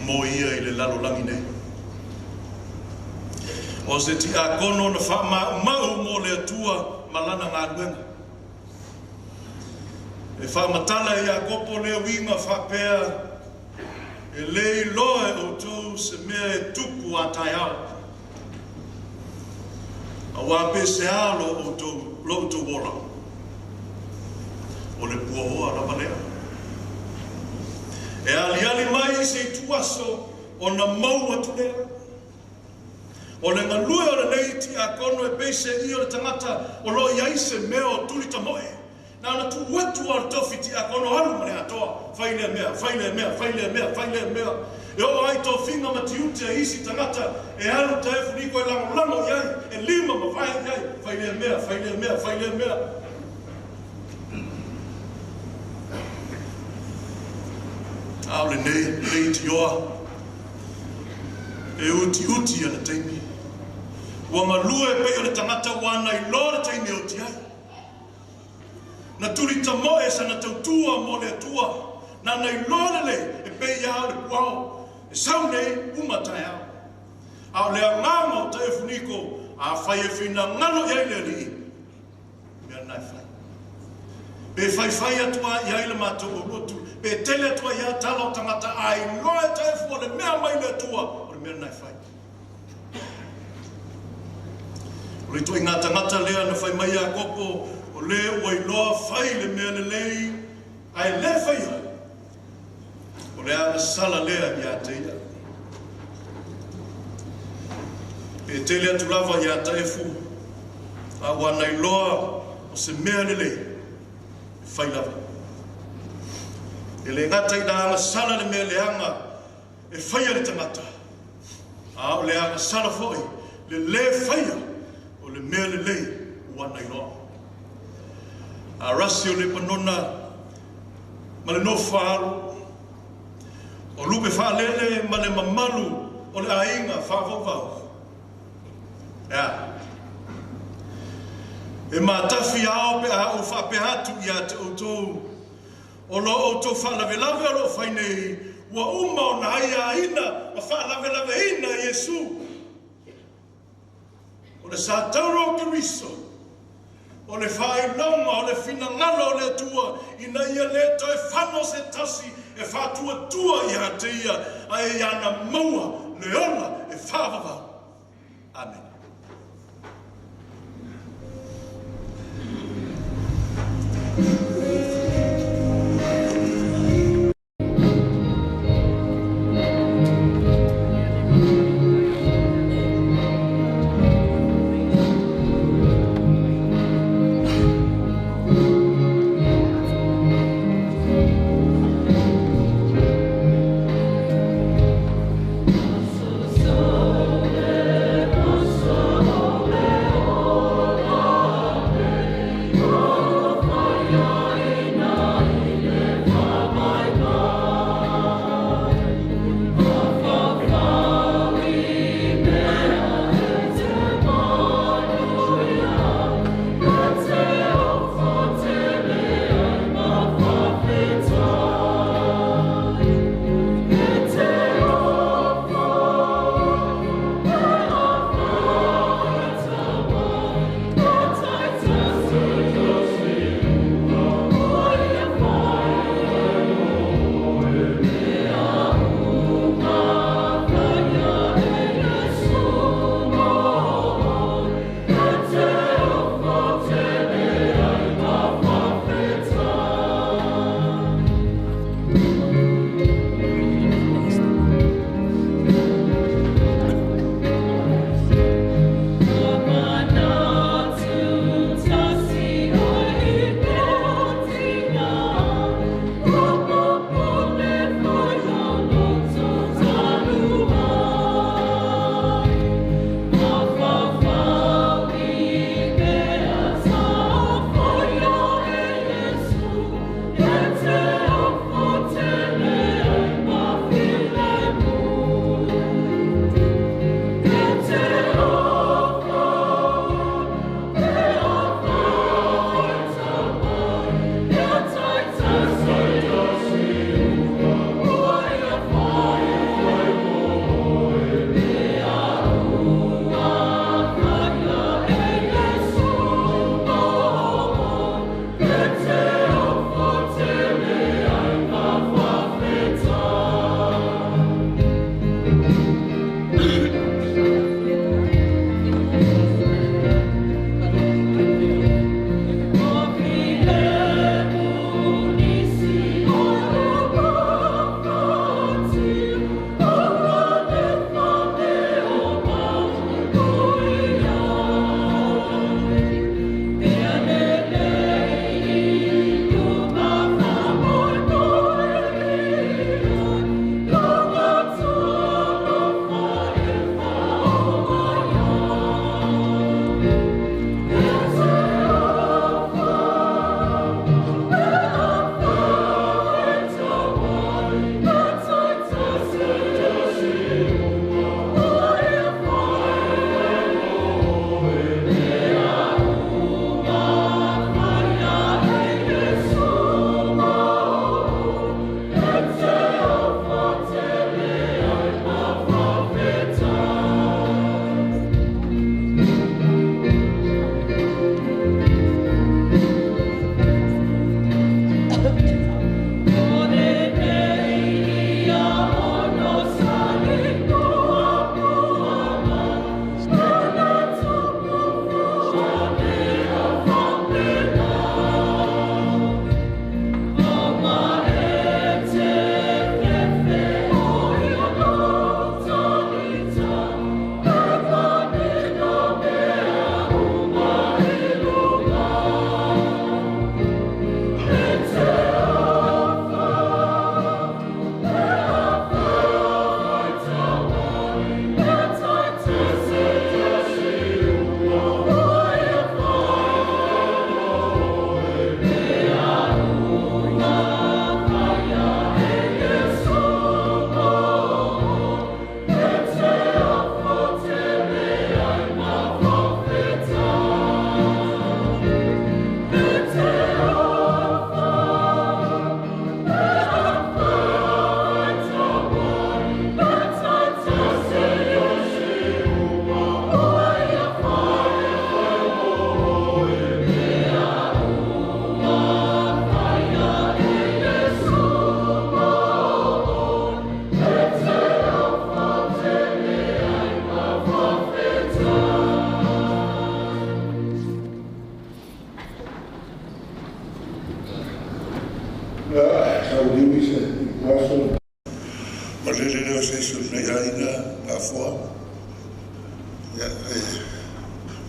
Speaker 14: mo ia i le lalolangi nei. O se ti a kono na wha mau mo le atua malana ngā ruenga. E wha matala i a kopo le winga whapea e lei loe o tau se mea e tupu a tai au. A wape se alo o tau wola. O le pua hoa rapa lea. E ali mai se tuaso o na mau atu lea. O le ngalue o le nei ti a kono e peise i o le tangata o lo iai se mea o tuli tamoe. Na ana tu watu o tofi ti a kono haru mane atoa. Faile mea. E o ai to finga matiute a isi tangata e haru ta e funiko e lango iai. E lima ma vai iai. Faile mea. Au le nei ti oa. E uti ana teimi. Wa malue pe o le tangata wana i lore teimi o ti ai. Na turi tamoe sa na tautua mo le atua. Na nei lore le e pe iau le puao. E sau nei umatai au. Au le angama o te e funiko a whai e whina ngano iai le li. Mea nai whai. Pe whai atua iai le mato o rotu. Pe tele atua ia tala o tangata ai loe te e fua le mea mai le atua. O le mea nai whai. O le toi ngā tangata lea na whai mai a kopo o le ua i loa whai le mea le lei ai le whai ai. O le ana sala lea i a te ia. Pe tele atu lava i a ta e fu a wana i loa o se mea le lei whai lava. E le ngata i na ana sala le mea leanga e whai le tangata. A o le ana sala foi le whai o le mea le lei wana i loa. A rasi o le panona ma le no whaaru. O lupe whaalele ma le mamalu o le ainga whaavavau. Ea. E mātafi ao pe a o whapehatu i a te outou. O lo outou whaalavelave o lo whainei. Ua uma o na aia ina ma whaalavelave ina Iesu. O le sātauro ke riso. O le whainonga, o le whinangalo o le atua. Ina ia le to e whano se tasi e whatua tua i a te ia. A e ana maua le ona e whaavavau. Amen.
Speaker 15: Yeah.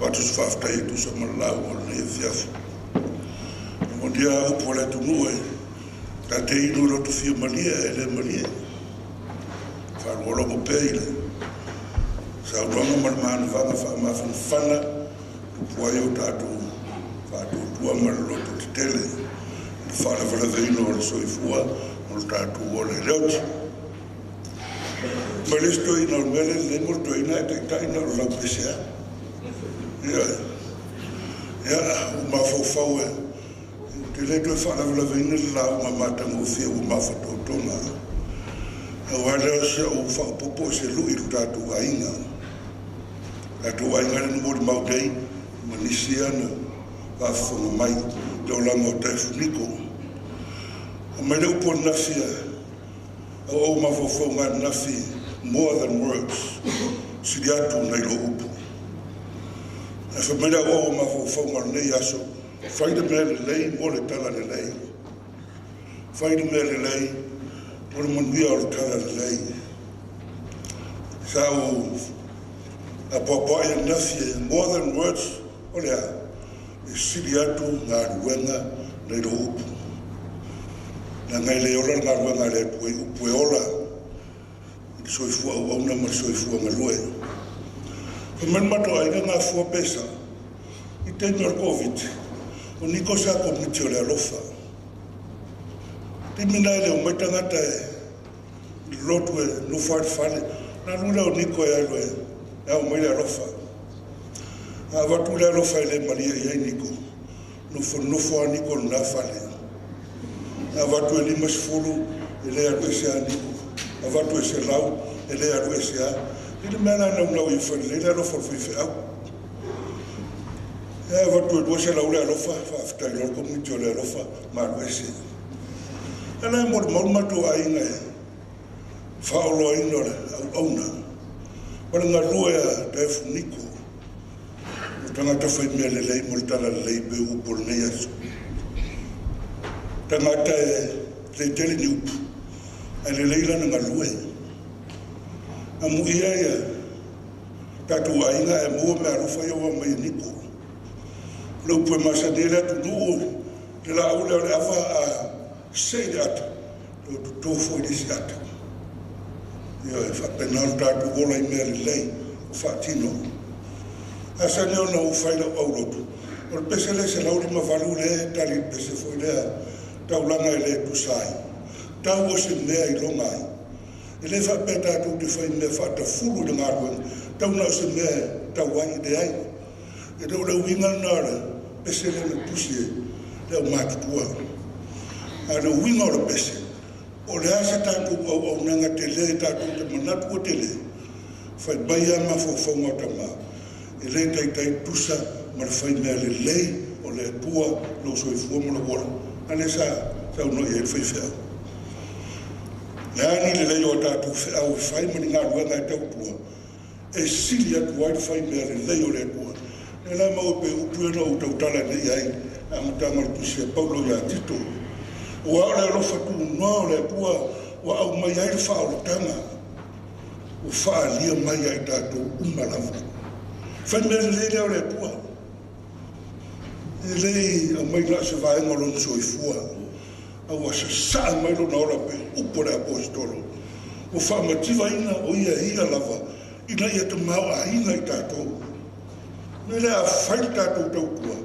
Speaker 1: watu sfafta itu sama lau na fiafu mo dia o pole tu noe ta te ino ro tu fio malia ele malia fa lo mo peile sa rongo man va ma fana tu yo ta tu fa tu ma lo tu tele fa la veino so ifua mo ta tu ole lot ma le sto ino mele le mo to ina ta ina lo pesa ya ma fo te le to fa la veino la ma mata mo fie o ma fa to tonga o ala se o fa popo se lu i ta tu ainga atu ainga no mo ma dei manisiana va fo mai do la mo te funiko ma le po na fia o ma fo nga na fi more than words si dia tu na lo upu e fa mera o ma fo nga ne yaso fai de mele lei mo le tala le lei fai de mele lei mo mo via o tala le lei sa o a popo e na fi more than words olha si dia tu na ruenga le lo upu na ngai le ola na ruenga le pue ola so i fua o na ma so i fua ngalue men mato ai nga fua pesa i te no covid o niko sa ko mitio le alofa te mina le o metanga ta lotwe no fat fale na lula o niko ya lo ya o mele alofa a vatu le alofa le maria ya niko no fo niko na fale a vatu le masfulu ele ya pesa niko avatu ese lau ele aru ese a ele mena não i fa ele ro for fi au avatu do se lau le ro fa afta lo ko mu le ro fa ma ro ese ana mo ma to ai na fa lo ino au na para nga roa te funiko tanga to fa me le mo tala le be u por ne yaso tanga te tele ni ele leila na lue amu ia tatu ainga e mo me arufa yo mai niko lo pu masadera tu no de la aula de ava a say that to fo disat yo fa penal tatu gola i me lei fatino asa no no fa lo aulo por pesele se la ultima valule tali pese fo le taulanga ele tu sai tau o se mea i longa ai. Ele fa peta tu te fai me fa ta fulu de ngarwen. Tau na se mea tau ai de ai. E tau le winga nara pese le me pusie le o maki tua. A le winga o le pese. O le asa tatu au nanga te le tatu te manatu o te le. Fai baia ma fofonga tama. E le tai tusa ma le fai mea le lei o le tua lo so i fuomo le wala. Ane sa tau no i e fai fea. Nani le leo tatu au fai mani ngā ruanga e tau pua. E sili atu ai fai mea le leo le pua. Ne la mau pe upua na utau tala nei ai. A mutanga le tusia Paulo ya Tito. O au le alofa tu noa le pua. O au mai ai le whao le tanga. O wha lia mai ai tatu umalafu. Fai mea le leo le pua. E lei a mai la se vai ngolon so i fua. Au asa saa mai lo na ora pe upo le apostolo. O whaamativa ina o ia lava, ina ia te mau a ina i tātou. Nei le a whai tātou taupua.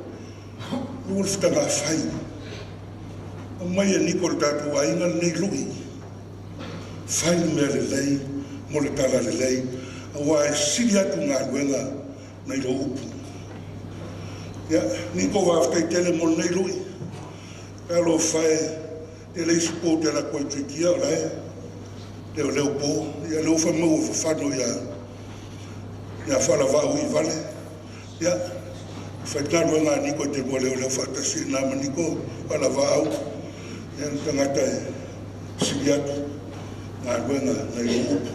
Speaker 1: Ua whitanga a whai. A mai e niko le tātou a ina nei lui. Whai mea le lei, mo le tala le lei, a wa e siri atu ngā ruenga nei lo upu. Ia, niko wa awhtai tele mo nei lui. Ka lo whai, te lei sipo te la koe tuikia o lai, leo leo po, ia leo wha mau whano ia whala vau i vale, ia, whaitaro ngā niko te mua leo leo whatasi nāma niko, whala vau, ia tangata e siri atu, ngā ruenga nei lo upu.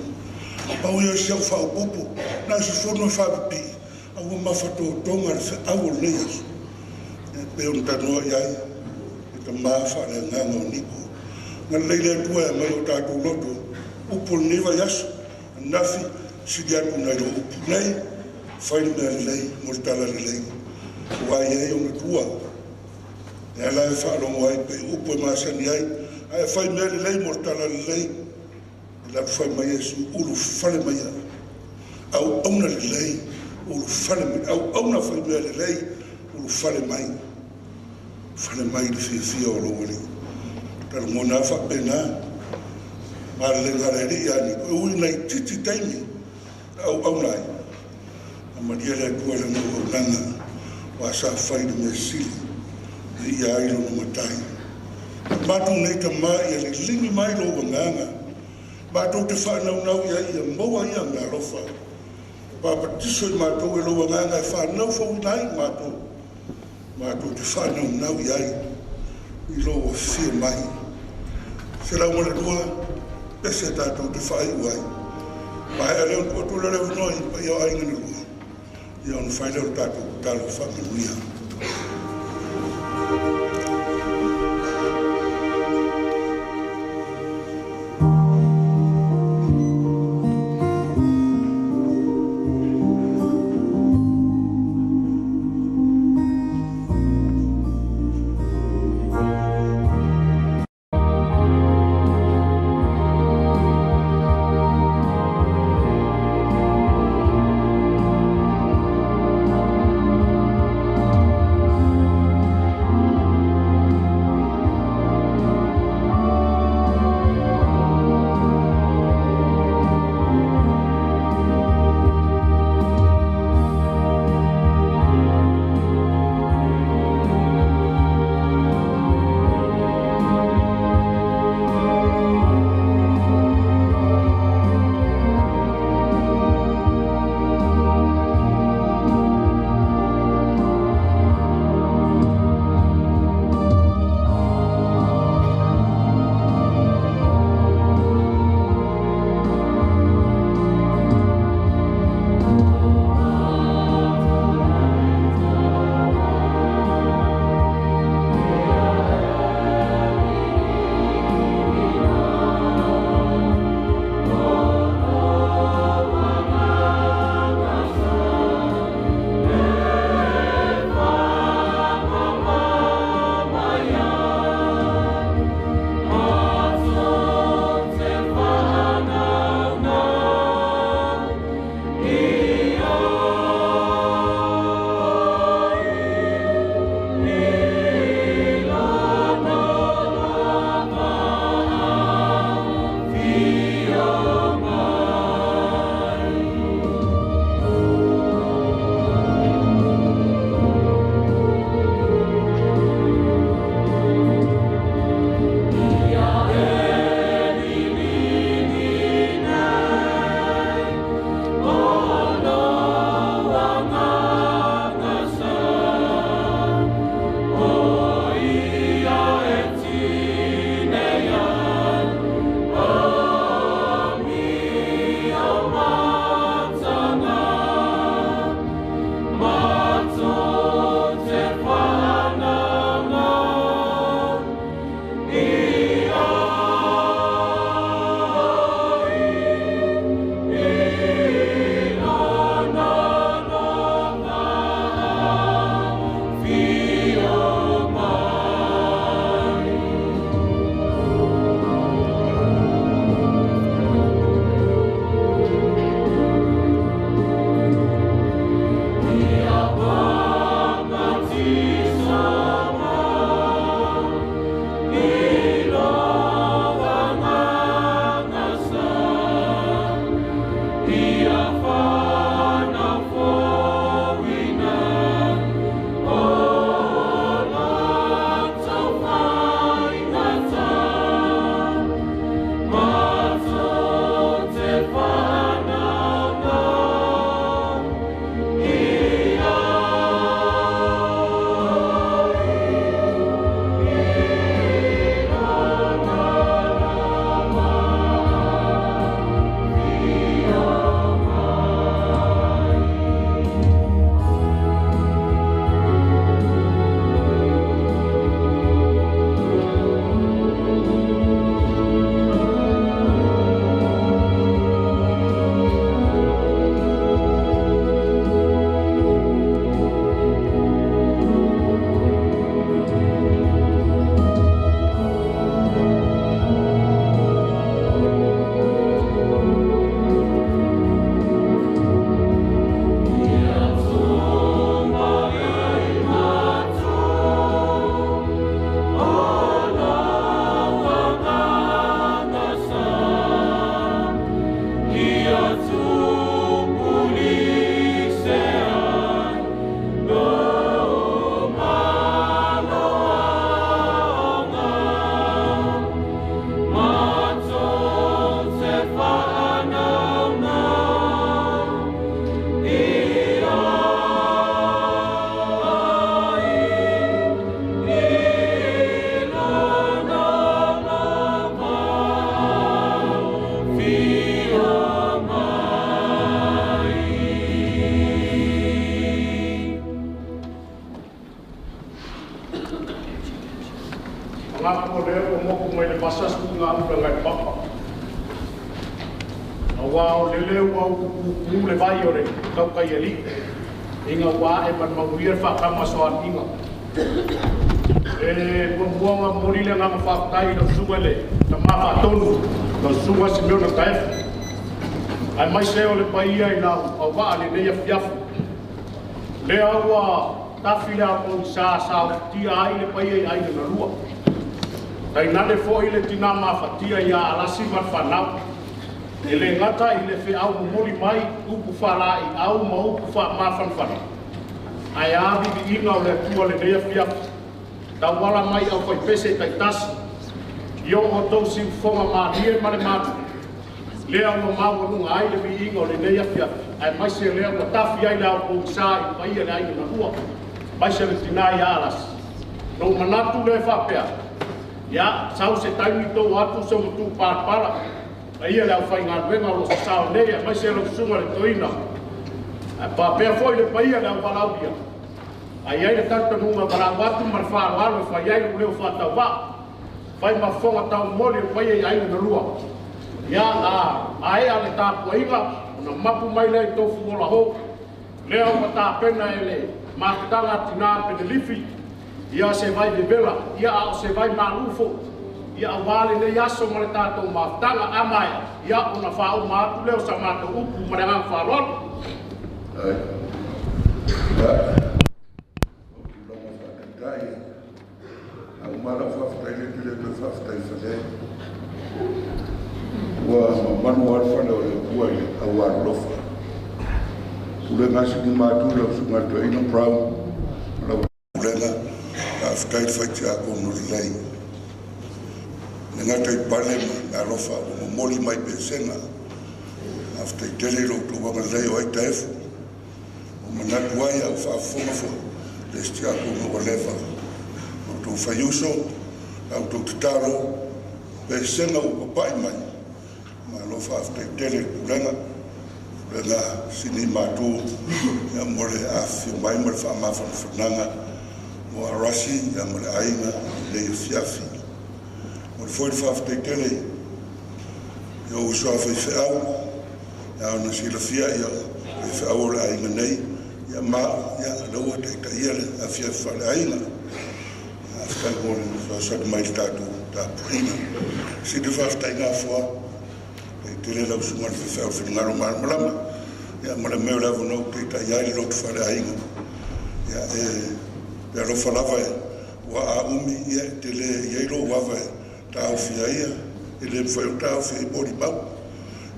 Speaker 1: Pau ia siau whao popo, nā si whono whapipi, au mawhato tonga le au o leias, peo ntanoa iai, ka mafa le nganga o niko. Nga leile tua e mai o tātou loto, upo niwa yasu, nafi, sidi atu nai lo upu nei, Whai mea lei, mo tala lei. Wai e o na tua. E ala e whaalongo ai pe upo e maasani ai. Ai whai mea lei, mo tala lei. La whai mai e su uru whale mai a. Au auna lei, uru whale mai. Au auna whai mea lei, uru whale mai. Whale mai le whiawhia o longa lei. Tara mona whapena. Mara le ngare ri ani. Koe ui nei titi taimi. Au nai. Maria le tua le no nanga wa sa fai de mesili i ai lo no matai matu nei ta mai le lingi mai lo nganga matu te fa na na ia mo ia nga rofa pa patiso i matu e lo nganga fa no fo nai matu te fa na ia i lo fi mai se la mo le tua pese ta te fa i wai pa ele o tu le no i ia ai ngani ia on fai leo tātou talo whakanuia.
Speaker 15: Wow, lele wow le vai ore kau kai eli. Inga wa e man mauria fa kama soan inga. Buang mori le ngam fa tai no sumele. Na ma tonu no suma se meu no taif. Ai mai se ole pai ai na o va le ne fiaf. Le awa tafila ko sa ti ai le pai ai na rua. Tai na le fo ile tina ma fatia ya alasi mar fanau. Ele ngata ile fe au moli mai upu fala I au ma upu fa ma fanfana. Ai abi bi inga le tua le dia fia. Da wala mai au fai pese tai tas. Yo o to si fonga ma nie ma le ma. Le au ma wonu ai le bi inga le dia fia. Ai mai se le ko tafi ai la o sa I pai le ai na rua. Mai se le tina ya alas. No manatu le fa pea. Ya sau se tai to atu so tu pa para. Ia le fai ngā wenga lo sa nei mai se lo sunga le toina. Pa pe foi le paia le walau dia. Ai ai le tata nunga para watu mar fa walo fai ai le fa ta wa. Fai ma fonga ta mole paia ai na rua. Ya ai ale ta poinga na mapu mai le to fu la ho. Le o ta pena ele ma tala tina pe de lifi. Ia se vai bebela, ia se vai malufo. Ia awale le yaso male tato maftanga amaya ia una fa'u matu leo sa matu upu maranga farol
Speaker 1: ai dai au mala fafta ile kile to fafta ile wa manual fana ole kuai au arlofa ule ngasi ki matu le sunga to ino brown la ule afta ile fatia ko nulai Ngata I pale na rofa o moli mai pe senga after tele lo to ba le o itef o manat wai au fa fuma fo le stia ko no leva o to fayuso au to taro pe senga o pai mai ma lo fa after tele lenga sini matu ya mole afi mai mo fa ma fa nanga mo arasi ya mole aina le fiafi Foi fafte tele yo so fa au ya no si la fia ya fa au la inga nei ya ma ya lo te ka ia la fia fa la inga afta ko so mai tatu ta prima si tu fafte na fo e tele la so mal fa fa ngalo mal malama ya mala me la no te ta ya lo fa la inga ya ya lo fa la va wa a umi ya tele ya lo wa va tau fiaia ele foi o tau fi bori pau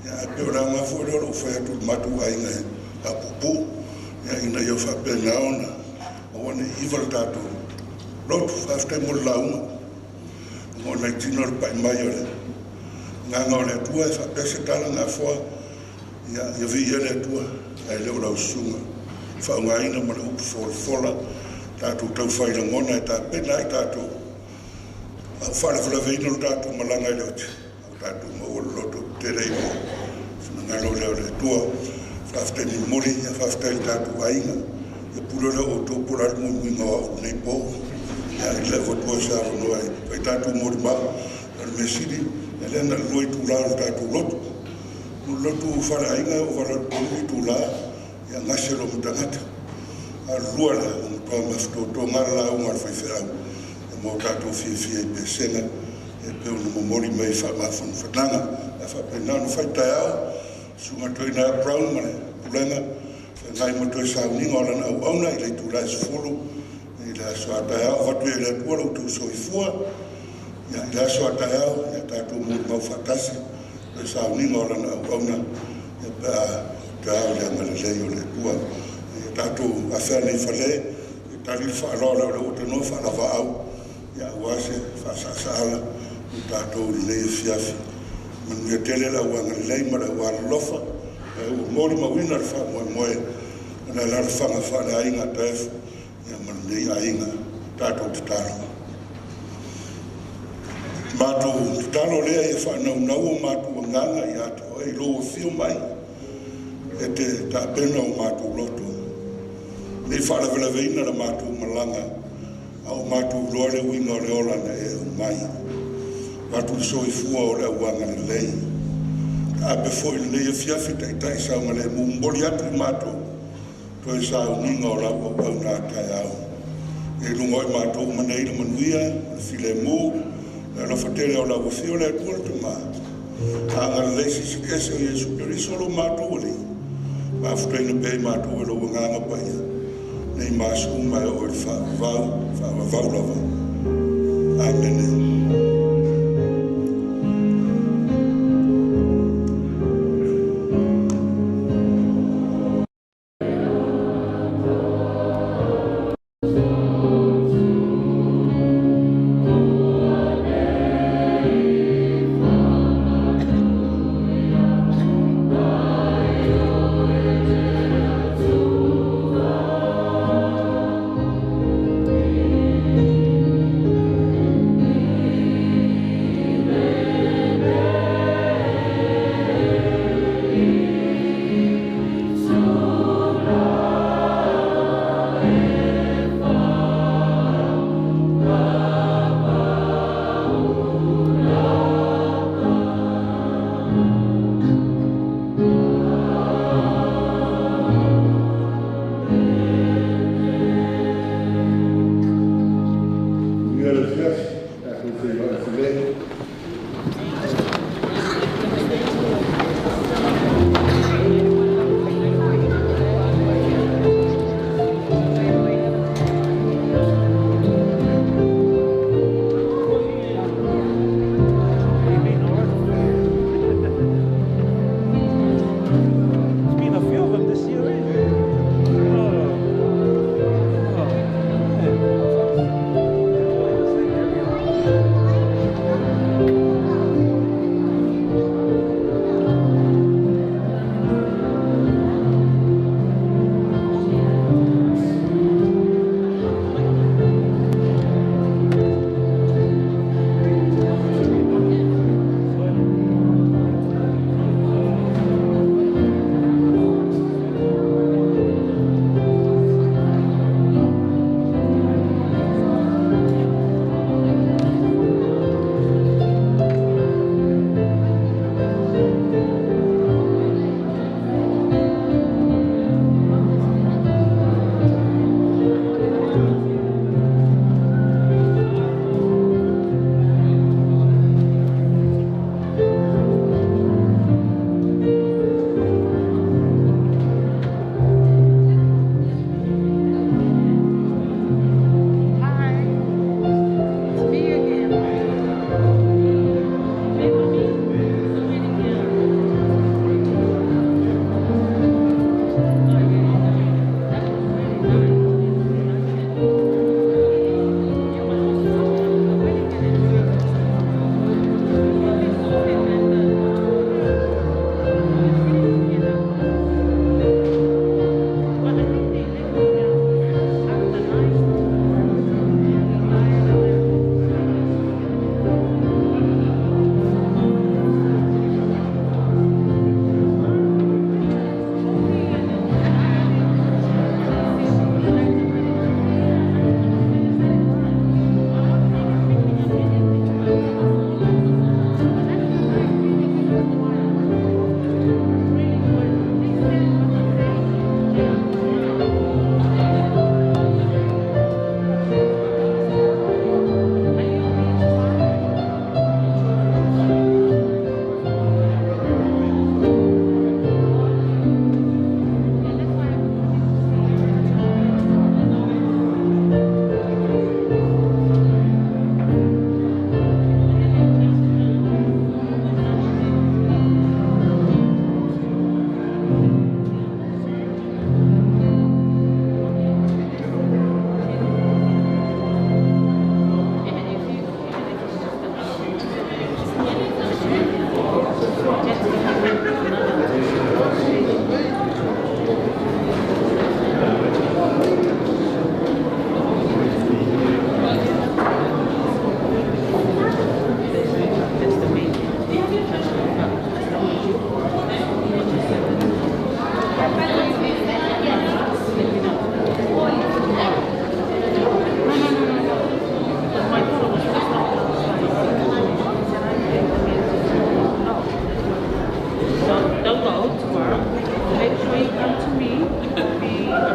Speaker 1: ya pe ora ma foi lo foi tu matu ai nga a pupu ya ina yo fa pe na ona o ne ival tatu lot fa sta mo la mo na tinor pa maior nga ngole tu fa pe se tala na fo ya yo vi ele tu ai le ora sunga fa nga ina mo le fo fola tatu tau fa ina ngona ta pe na tatu fala fala veino tatu malanga le tatu mo loto terei mo na lo le tua fafte ni mori ya fafte tatu ainga e pulo le auto pulo mo ngo nei po ya le voto sa no ai tatu mori ba al mesidi ele na lo tu la tatu loto fala ainga o fala tu la ya ngaselo mutangata a ruala to masto to ngala o ngar fefera mo tato fi pe sena e pe no mori mai fa ma fon fatanga fa pe na no fa ta su ma to ina brown mane pulanga ngai mo to sa ni ngora na au na ile tu la sfolo ila so ta va tu ile tu tu so i fua ya ila so ta ya tato mo ma fatasi sa ni ngora na au na e pa ta le ma le yo le tua tato a fa ni fa le ta li fa lo te no fa la va au ya wase fa sa sala tato le fiafi mun ye tele la wa le ma la wa lofa o mori ma wina fa mo na la fa ma fa la inga tef ya man le inga tato talo mato talo le fa no o mato nganga ya to e lo fio mai e te ta pena o mato loto ni fa la vela la mato malanga au matu roale winga le ola na e mai matu so i fua o le wanga le lei a be foi le fiafi tai sa ngale mumboli atu mato to sa ninga o la o na kai au e lungo i mato manei le manuia file mo la fatele o la fiole tu ma anga le si che se Yesu per solo mato lì ma frene be mato lo nganga pa ia nei mas mai o fa lava amen.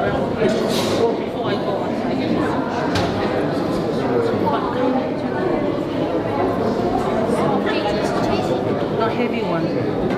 Speaker 16: before I go outside. A heavy one.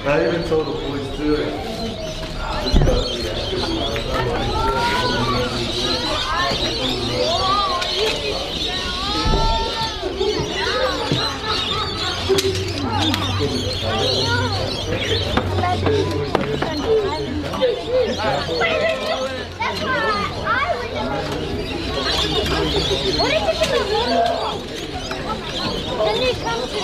Speaker 14: I even told the boys too.
Speaker 6: Can you come to the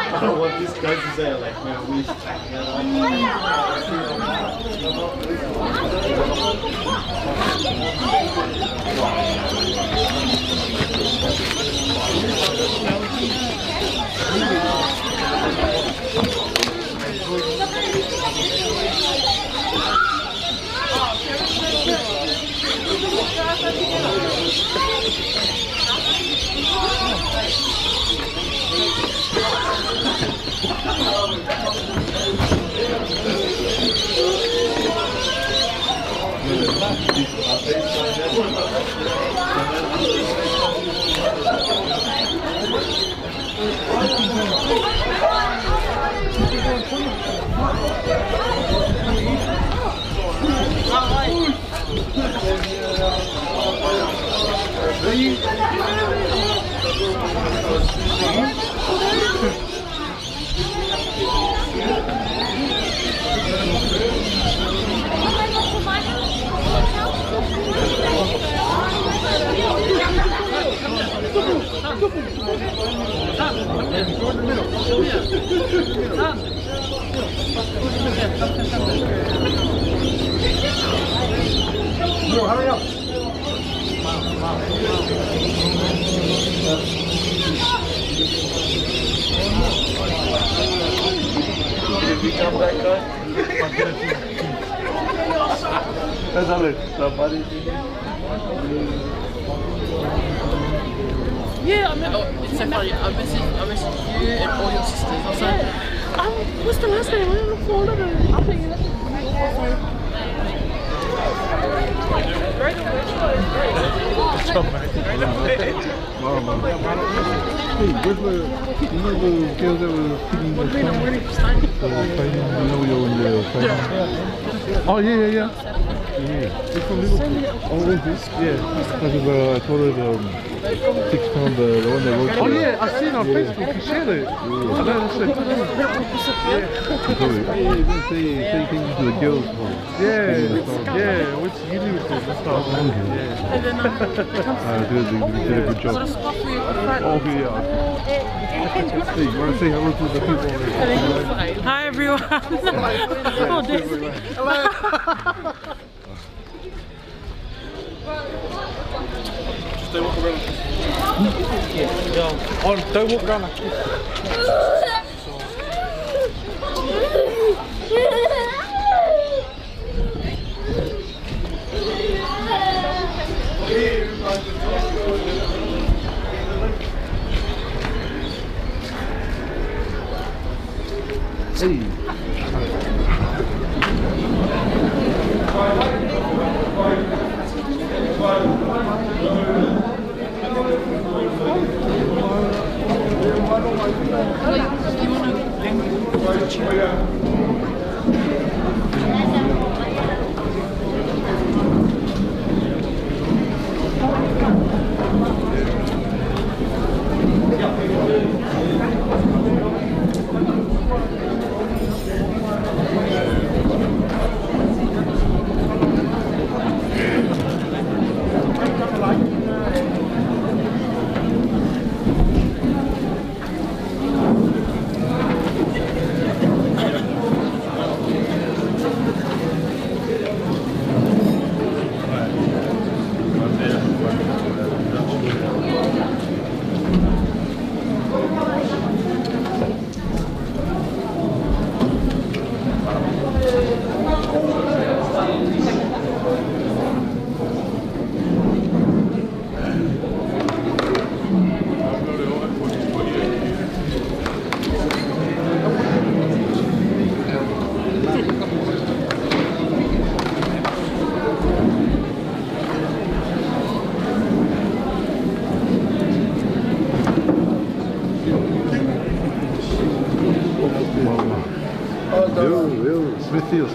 Speaker 14: I don't want these guys to say like, man, we
Speaker 15: Hurry up.
Speaker 14: Did we come back on? That's all it. Somebody.
Speaker 17: Yeah, I mean, it's so funny. I messaged you and all your sisters. I was like, what's the last name? I don't know for all of them. I'll tell you that.
Speaker 18: Hey, where's the, you know the girls that were picking the Oh, yeah. It's from Liverpool. Oh, this? Yeah. Because I told her the 6 pound, the one that wrote. Oh, yeah, I've seen it on Facebook. You shared it. I know that's it. Yeah. Say things to the girls. Yeah, which you do with this stuff.
Speaker 17: And then
Speaker 18: you did a good job. Oh, yeah. Hey, you want to say hello to the people?
Speaker 17: Hi, everyone. Oh,
Speaker 15: Just don't walk around. Yeah. Oh, don't walk around like this.
Speaker 18: Smithfield.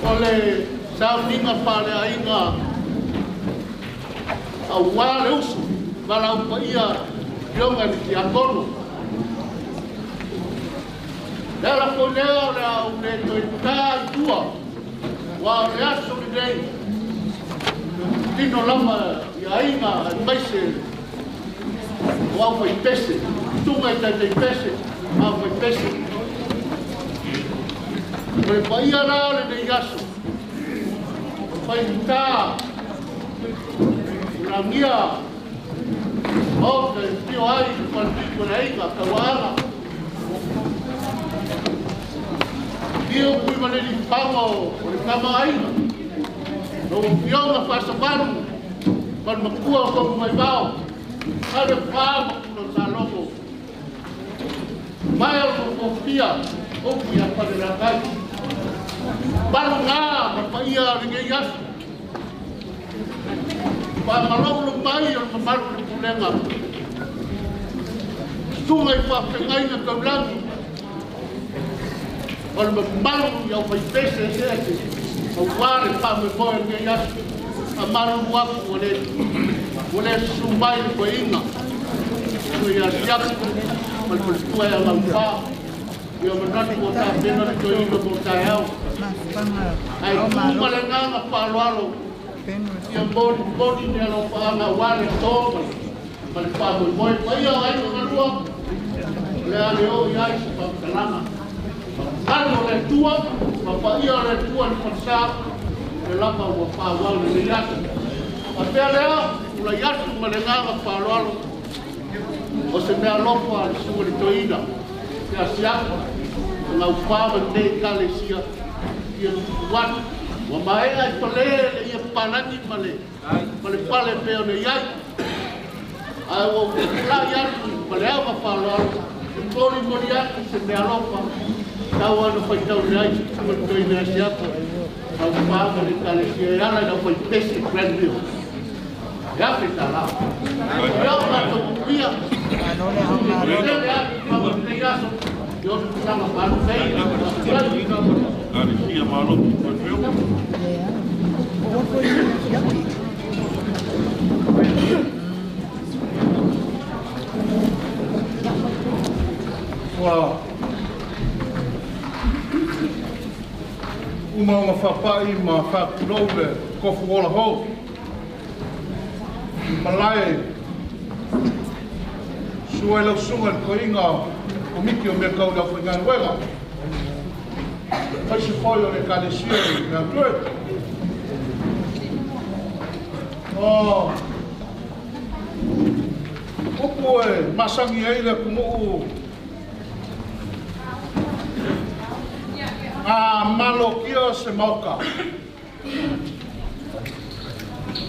Speaker 15: Ole sauninga pale ainga awale usu bala upaia yonga ni akono dela poneo la uneto ita tua wa reaso ni dei tino lama ya ainga maise wa upa ipese tunga ita ipese ma upa ipese Pai paia rao le nei aso. Pai ta. Na mia. O ke tio ai kwa tiko na inga kawana. Tio kui mane ni pango o kama ainga. No pionga pasa panu. Kon makua ko mai bao. Ade pa ko sa logo. Mai o pia. O pia pa de la calle. Baru nga, mapaia ringe yasu. Pa malau mai ang mamaru ni pulenga. Tungai pa pengai na kaulangi. Kalau mamaru yang paipese sese. Mawari pa me boy ringe yasu. Amaru waku wale sumbai ko inga. Kuya siak malpultua yang lampa. Yo menati ko ta pena ko inga ko tayo. Ai kuma le nga palualo. Yang bodi ni lo pa na wale to. Mal pa boy pa yo ai ko ngua. Le ale o ya pa kalama. Algo le tua, pa yo le tua ni pasa. Le la pa wa pa wale ni ya. Ape le ula ya su ma le nga palualo. O se me alopo al su ni toina. Ya sia. Na upa de kalesia. Wat wa mai ai pale ia palani male pale peo ne yai Ai o la ya pa le ma fa lo. Tori mo ya se me alopa. Tau ana fai tau rai, mo toi me sia ko. Tau pa le tale sia ala na fai pesi prendio. Ya pita la. Ya ma to pia. No le ha ma. Le ya ma te ya so. Yo sama pa sei.
Speaker 14: Ari sia ma lo.
Speaker 15: Wow. Uma whapai ma whakurole kofu ola hou. Malai. Suai lau sungan ko inga o miki o me kau lau whingan wela. Paisi whai o le kalesia me a tue. Oh. Upu e masangi eile kumu malokia se mauka.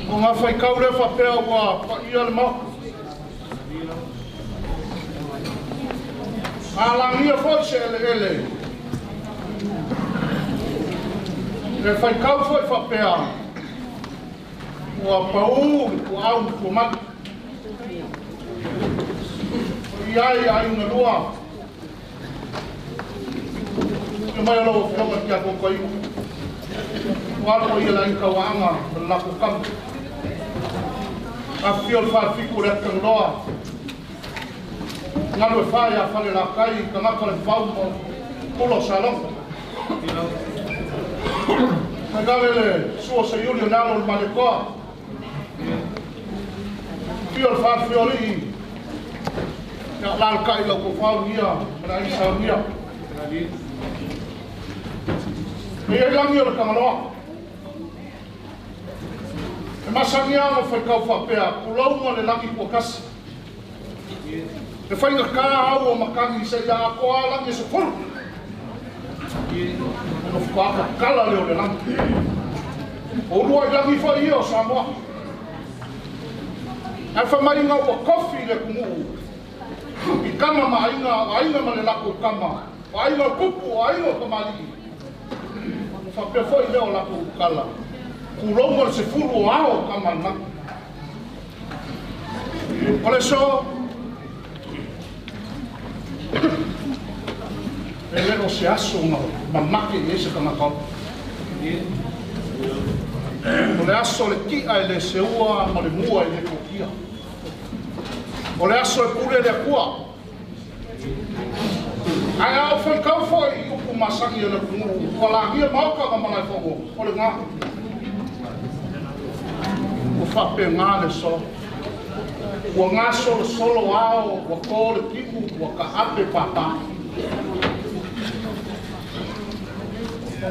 Speaker 15: O ngā whai kaure whapea wa ia le mauka. Langia whai se ele. Le whai kau whai whapea. Ua pau, ua au, ua maki. Iai ai ngā lua. Ke mai alo whionga ki a kōkai. Wālo i ala i kawaanga, me lako kamu. A whiol whāwhiku rea kangoa. Ngalo e whāia whale la kai, ka ngaka le whau mo pulo sa longa. Ka gare le sua se yuri o nalo le malekoa. Whiol whāwhioli i. Ka lal kai lau ko whau nia, mena i sa nia. E langi o le kangaloa. E masangi ana whai kau whapea, kulaunga le langi kua kasi. E whai ngā kā au o makangi se ia a koa langi se furu. Ono whaka kala leo le langi. O rua i langi whai ia o Samoa. E whamai ngā ua kofi le kumu. I kama ma ainga ma le lako kama. O ainga kupu, o ainga kamali. Whapea whai leo lako kala. Kuronga se furu o ao kamana. Ole so. E lero se aso ngā mamake e se kanakau. O le aso le kia e le se ua ma le mua e le kokia. O le aso e pule le akua. Ai au whai kau whai i upu masangi e le kumuru. Kua la hia mauka ma manai whango. O le ngā. O whape ngā le so. Ua ngā solo solo ao. Ua kō le kiku. Ua ka ape papa.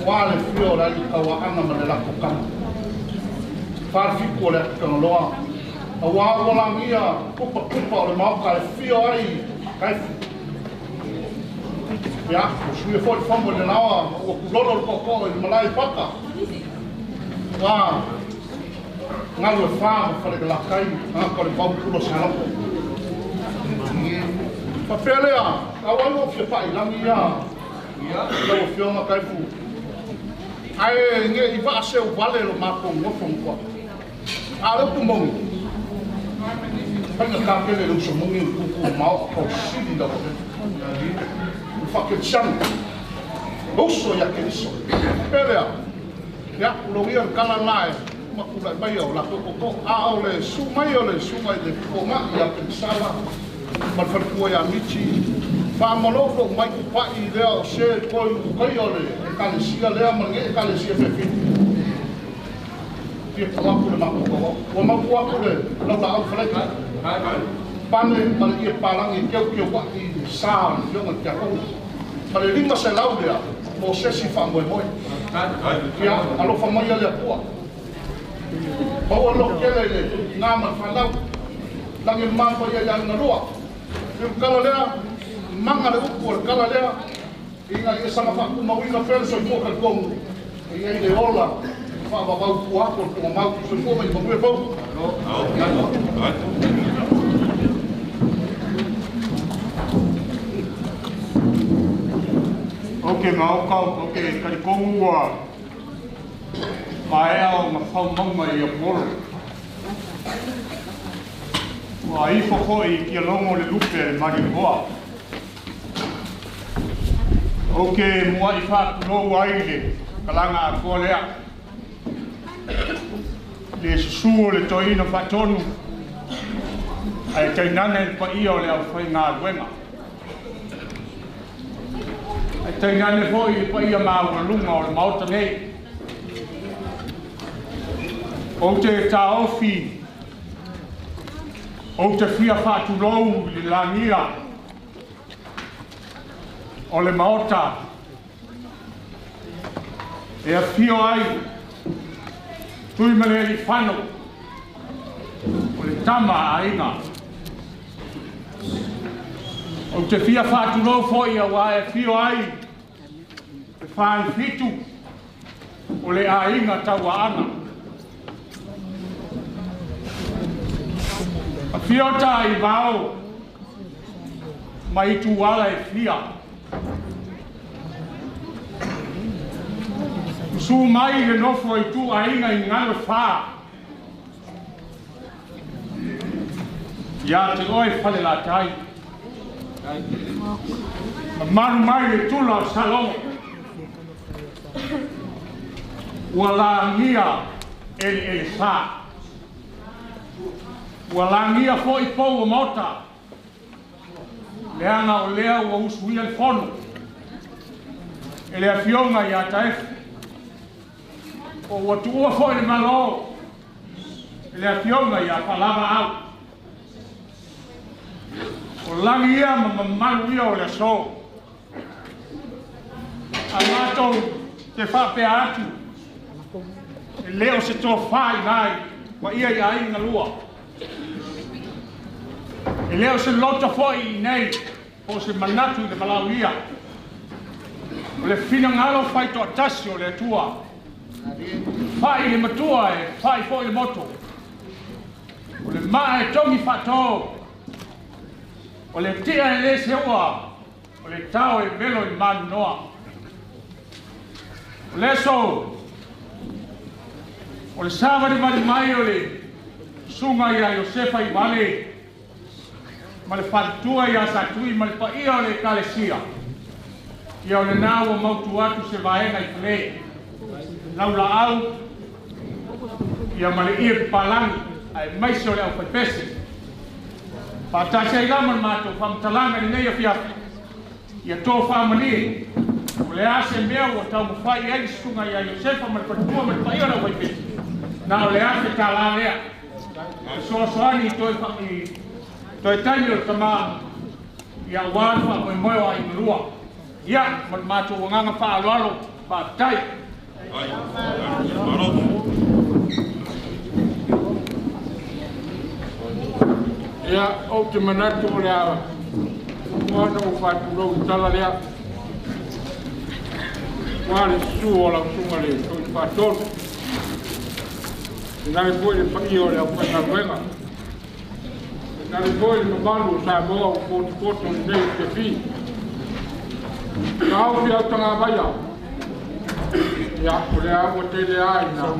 Speaker 15: Wā le whio rai kawa anga ma le lako kama. Whārwhiku o le kangaloa. A wā walangia kupa kupa o le mauka le whio ai kaifu. Ia, o sui e fōi whambo le nawa, o kulono le koko i malai paka. Wā, ngalu e whāma whare ke lakai, ngā kore wau kulo sanako. Whapea lea, a wau o whia pai langi ia. Lau o whionga kaifu. Ai, nge i wā se o wale lo mako ngofo mkwa. A reupu mongi. Painga kāpele le uso mongi o kuku o mao kau sili lau. Whaketianu. Oso ia ke iso. Pelea. Ia, ulogia kala nae. Makulai mai au la koko. A au le su mai o le su mai le konga ia ke sala. Malfarkua ia michi. Whamalofo mai kupai lea o se koi ukai o le kalesia lea mange kalesia pepi. Pia kawaku le makukoko. Ua makuaku le laula au whalaika. Pane mali ia palangi keu waki saa ni yonga kia kou. Mali lima se lau lea, mo sesi whamoe moe. Kia alofa mai a lea pua. Pau alo kele le ngā man whanau. Langi mampa ia ia ngā roa. Piu kala lea, manga le upu o kala lea. Inga i sama whaku mawina penso i moka kongu. Ia i le ola, whawa wau puako, tunga mau, so i koma i mawina pau. Ok, mau kau, ok, kari kongu wa. Mai au ma whau maunga i a polo. Wa i whako i kia longo le lupe le mari hoa. Ok, mua i whātunou ai le kalanga a kua lea. Le susuo le toina whatonu. Ai tainane le pa ia o le au whai ngā luenga. Ai tainane hoi le pa ia maua lunga o le maota nei. O te taofi, o te fia whātunou le langia, o le maota, e a fio ai, tui mele li whano, o le tama a inga. O te fia whātunou foi a wa e fio ai, e whāi fitu, o le a inga taua ana. A fiota I vao, mai tu wala e fia. Su mai le nofo I tu a inga I ngalo wha. Ia te oi whale la tai. Manu mai le tula o salongo. Ua la ngia ele wha. Ua langia fo I pou o mota. Leanga o lea ua usuia le fono. E lea fionga I a taefu. O ua tuua fo I le malo. E lea fionga I a palava au. O langia ma malu ia o le so. A matou te whapea atu. E leo se tō whai nai. Wa ia I a inga lua. E leo se lota foi nei, o se manatu I le malauia. O le fina ngalo fai to atasi o le atua. Fai le matua e fai foi le moto. O le maa e tongi fato. O le tia e le seua. O le tau e velo I manu noa. O le so. O le savari mai o le sunga I a Iosefa I vale. Ma le whatua I a satui, ma le pa ia o le kalesia. Ia o le nā o mautu atu se vaenga I whale. Nau la au, ia ma le ia palangi, ai maise o le au whaipese. Pātase I lama mātou, whamtalanga ni nei a whiafi. Ia tō whamani, o le ase mea o tau mwhai ai sunga I a Iosefa, ma le patua, ma le pa ia o le au whaipese. Nā o le ase tā la lea. Soasoani toi tani o tama ia wan fa mo mo ai lua ia mo macho nganga fa alo fa tai ia o te manatu o lea wana o fa tu lo tala lea wale su o la sunga le toi fa ton nai poi pa io le fa na venga nai poi no malu sa mo o foto nei te fi Kau dia tengah bayar. Ya, boleh aku tadi ai na.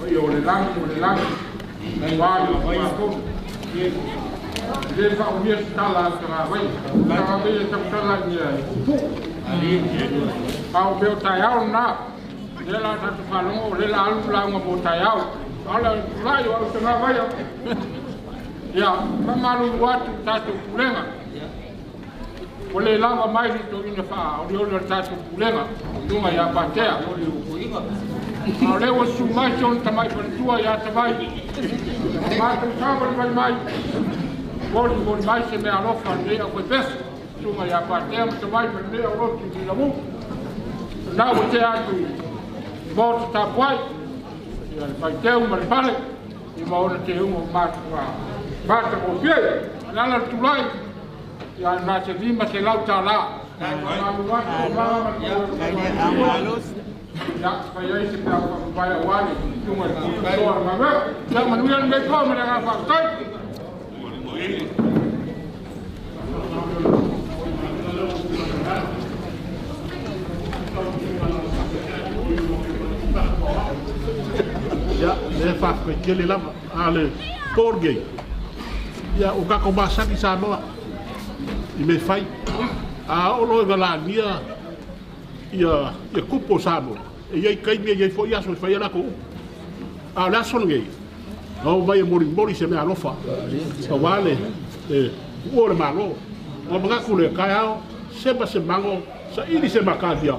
Speaker 15: Boleh lang. Bawa bayar pun. Dia tak boleh salah tengah bayar. Tengah bayar tak salah dia. Kau bel tayau na. Dia lah satu kalung, dia lah alu lang mau tayau. Kalau layu aku tengah bayar. Ya, mamalu waktu satu pulenga. Ole lava mai to ina fa, ole tatu pulenga, dunga ya patea. Ole o su mai ton tamai tua ya tamai. Ma tu sabe mai. Bol mai se me alofa ne a pes. Dunga ya patea tamai ne a roti di lamu. Na o te atu. Bot ta pai. Ya pai teu mal pale. I ma ora te un ma ba ta o pie. Ala tulai. Ya na se vima se lauta la. Ya, saya isi paya wali. Cuma keluar mana? Yang manusia mereka mereka fakta. le whakakele lava, a le tōrgei. Ia o kako masaki sa noa, I me whai. A olo e galania, ia kupo sa noa. E iei kaimi e iei fo iaso e whai anako u. A le aso ngei. O vai e mori se me alofa. Ka wale, uore malo. O mga kule kai ao, seba se mango, sa ini se makadia.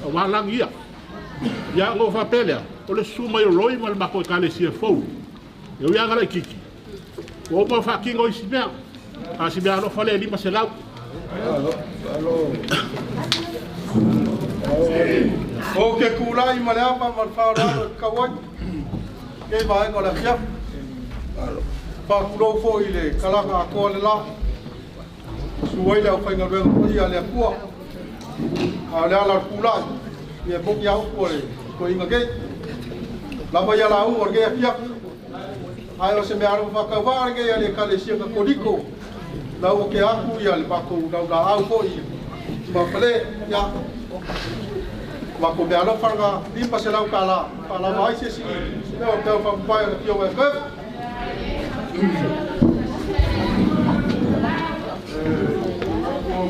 Speaker 15: O walang ia. Ia ngo whapelea, o le suma i roi ma le mako e kale si e fau. E ui angara I kiki. O ma whakingo I si mea. A si mea alofa le lima se lau.
Speaker 19: O ke kulai ma le apa ma le whaoraro e kawai. Kei vai ko le fia. Whakurou fo I le kalaka a koa le la. Suai le au whainga ruenga pui a le apua. A le ala kulai. Ia boki au ko inga kei. Lapa ia la u or kei a fia. Ai o se me aru whakaware kei a le kale sia ka kodiko. Lau o ke aku ia le bako dau da au fo I. Ma pale ia. Wako me alo wharanga limpa se lau kala. Kala mai se si. Leo teo whakupai ana pio e kef.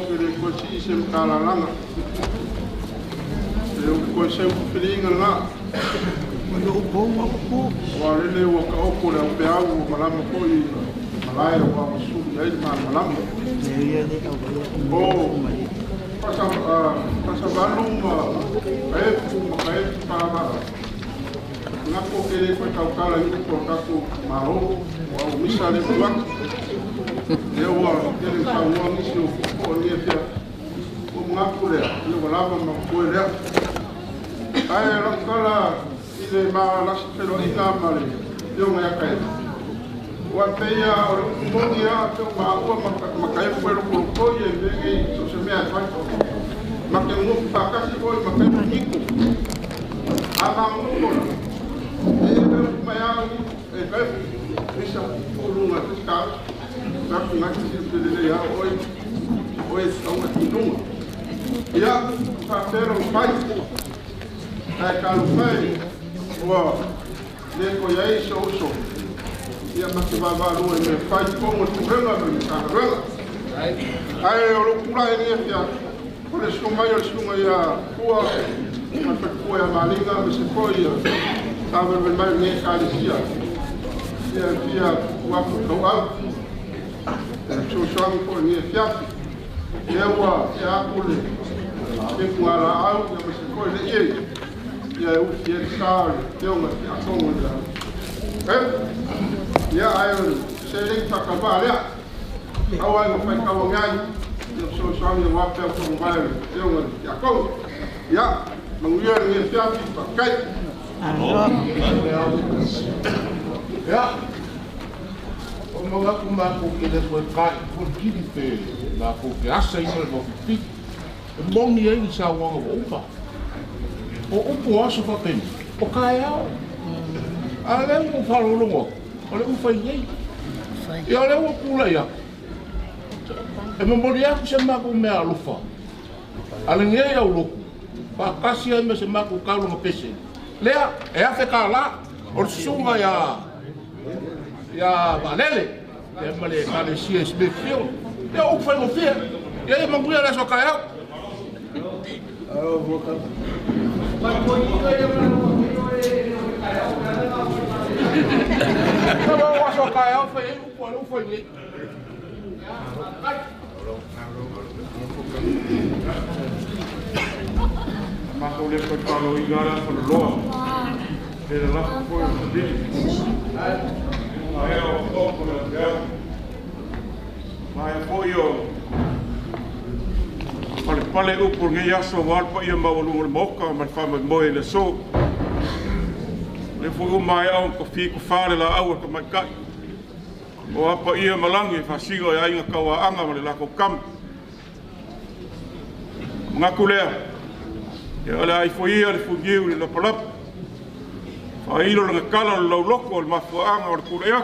Speaker 19: Kere koe si se mkala langa. Kere koe se mkiringa nga. Kere upo makupo. Warele waka opo le upe au malama koi. Malaya wa masu yaid ma malama. Pasa balum kaefu para ngako kere koe kaukala ni ko kako maro wa misa le tuak. Leo wa kere sa wa misi o ko ni fia. O ngako le le lava ma ko le. Ai rakala ile ma la pero ina male. Yo me akai. Wa peia o monia to ma o ma kai fuero por ko ye ngi so se me akai. Ma ke no pa kasi ko ma kai niko. Ama mo ma ya e kai bisa o lunga ska. Sa ku na ki se de ya oi são aqui numa. Ya pa pero pai. Ai kalu pai. Wa le ko ya so. Ia maki wawāru e me whai kongo tūrenga me kārenga. Ai o rukura e nia kia. Kore sungai o sungai ia kua. Ma whakua ia malinga me se koi ia. Tāwe me mai me kāresia. Ia kia wapu kau au. E tūswangi ko e nia fiafi. Ia ua e akule. Me kuara au ia me se koi le iei. Ia e ufi e sāre. Teonga ki a kongo ia. Ya ayo sering takabal ya. Awal mo fai kawangan. Yo so swami wa pe ko mobile. Yo ya ko. Ya, manguya ni fiafi pakai. Ya. O mga kumako kile ko kai ko kili pe la ko ke asa i mo fi. Mong ni ai sa wa opa. O opo aso fa pen. O kai ao. Ale mo falo longo. Ole u fai ei. E ole u pula ia. E mo mori aku se mako me alufa. Ale ngei au loku. Pa kasi ai me se mako kalu ma pese. Lea, e afe ka la. O sunga ya valele. E male kale si e spefio. E u fai mo fia. E mo mori ala so kai au. Au boka. Ma ko i Kalau masuk kaya apa ya? Lupa ini. Masuk dia ke kalau igara perlu. Dia lah pun sendiri. Ayo, mai foio. Pale upur ngi yaso war pa ia mawulung moka man fama moe le so. Le fugu mai au ko fi ko fale la au ko mai kai. O apa ia malangi fa sigo ia inga kawa anga ma le la ko kam. Ngakulea. Ya ala ai foi ia le fugiu le palap. Fa ilo le kala lo loko le mafu anga o kulea.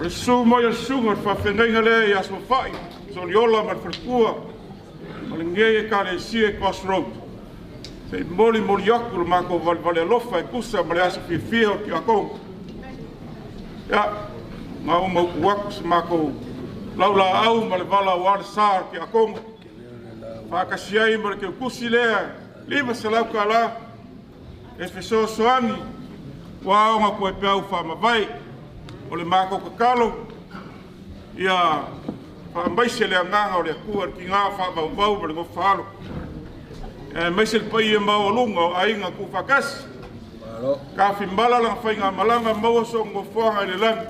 Speaker 19: Le su mai su ma fa fenga le ya so fai. So yola ma furkua. Ma le ngeye ka le sie crossroad. Pe moli aku le mako vale lofa e kusa ma le asa fia o ki ako. Ya, ma o mau kuaku se mako laula au ma le vala o ale sār ki ako. Whakasiai ma le ke kusi lea, lima se lau ka la, e feso soani, wa o ma koe peau whamawai, o le mako kakalo, ia whamaise lea ngaha o le kua ki ngā whamawau ma le ngofa halo. Maise le pai e mau alunga o ainga ku whakasi. Ka whimbala lang whainga malanga maua so ngofuanga i le langi.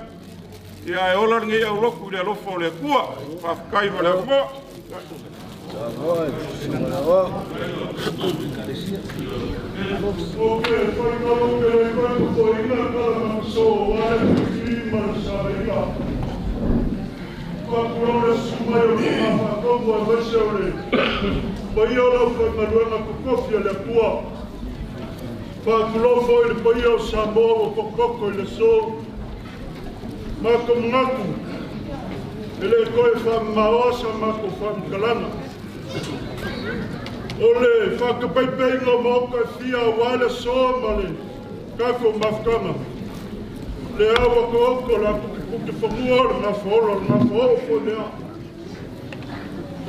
Speaker 19: Ia e ola ngi au loku le alofa o le kua. Whakakai ma le afumoa. Pai ora ko maruanga ko kofia le tua. Pa kulo foi le pai o sambo ko koko le so. Ma ko ngaku. Ele ko e fa maosa ma ko fa kalana. Ole fa ko pai pai no mo ko fia wale so male. Ka ko mafkama. Le awa ko la ku ke famuor na folo na fo le.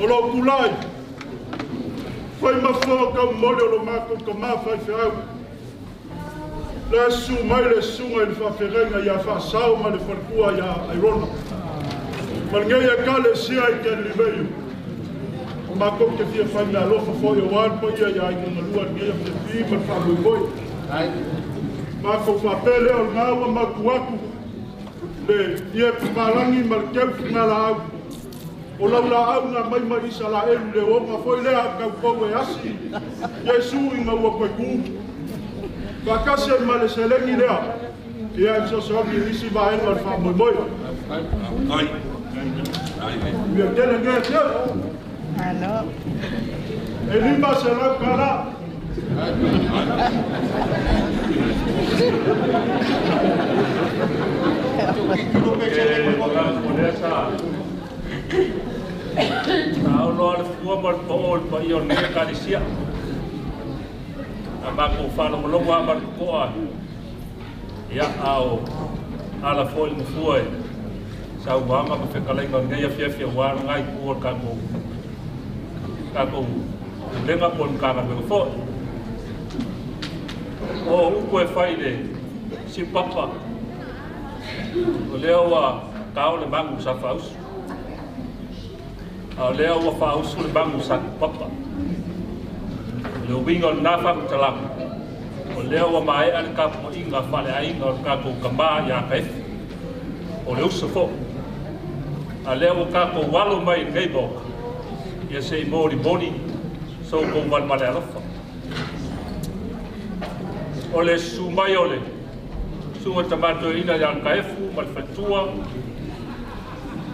Speaker 19: Olo kulai. Foi uma foca mole o maco com a fai ferro. La su mai le sunga il fa ferrenga ia fa sau ma le farcua ia irona. Ma ngai kale sia i ke liveio. O maco que fia fai na lofa foi o ar poi ia i na lua ngai pe fi per fa lui poi. Maco fa pele o nawa macuacu. Le ia palangi marqueu na la o laula au na mai isa la elu le oma foi lea kau kou e asi. Iesu inga ua koe ku. Kakase ma le selengi lea. Ia e so ki isi va enu al wha moi moi. Ai. Ia tele ngea teo. Ano. E lima se lau kala. Tau loa le fua mar to'o le pai o nea kalisia. A mako whana malongo a mar koa. Ia au ala foi mo fua e. Sau wama ka whekalainga ngeia fiafia wāra ngai kua kako. Kako lenga po nkanga me fo. O uko e whai le si papa. O leo wa tau le mangu sa fausu. A leo wa fausu le mangu sa papa. Le wingo nafa mtalang. O leo wa mai al kapo inga fale ainga o kapo kama ya kaif. O leo safo. A leo kapo walo mai ngeibo. Ia sei mori boni. So ko wan male alofa. O le sumai ole. Sunga tamato ina yang kaifu mal fatua.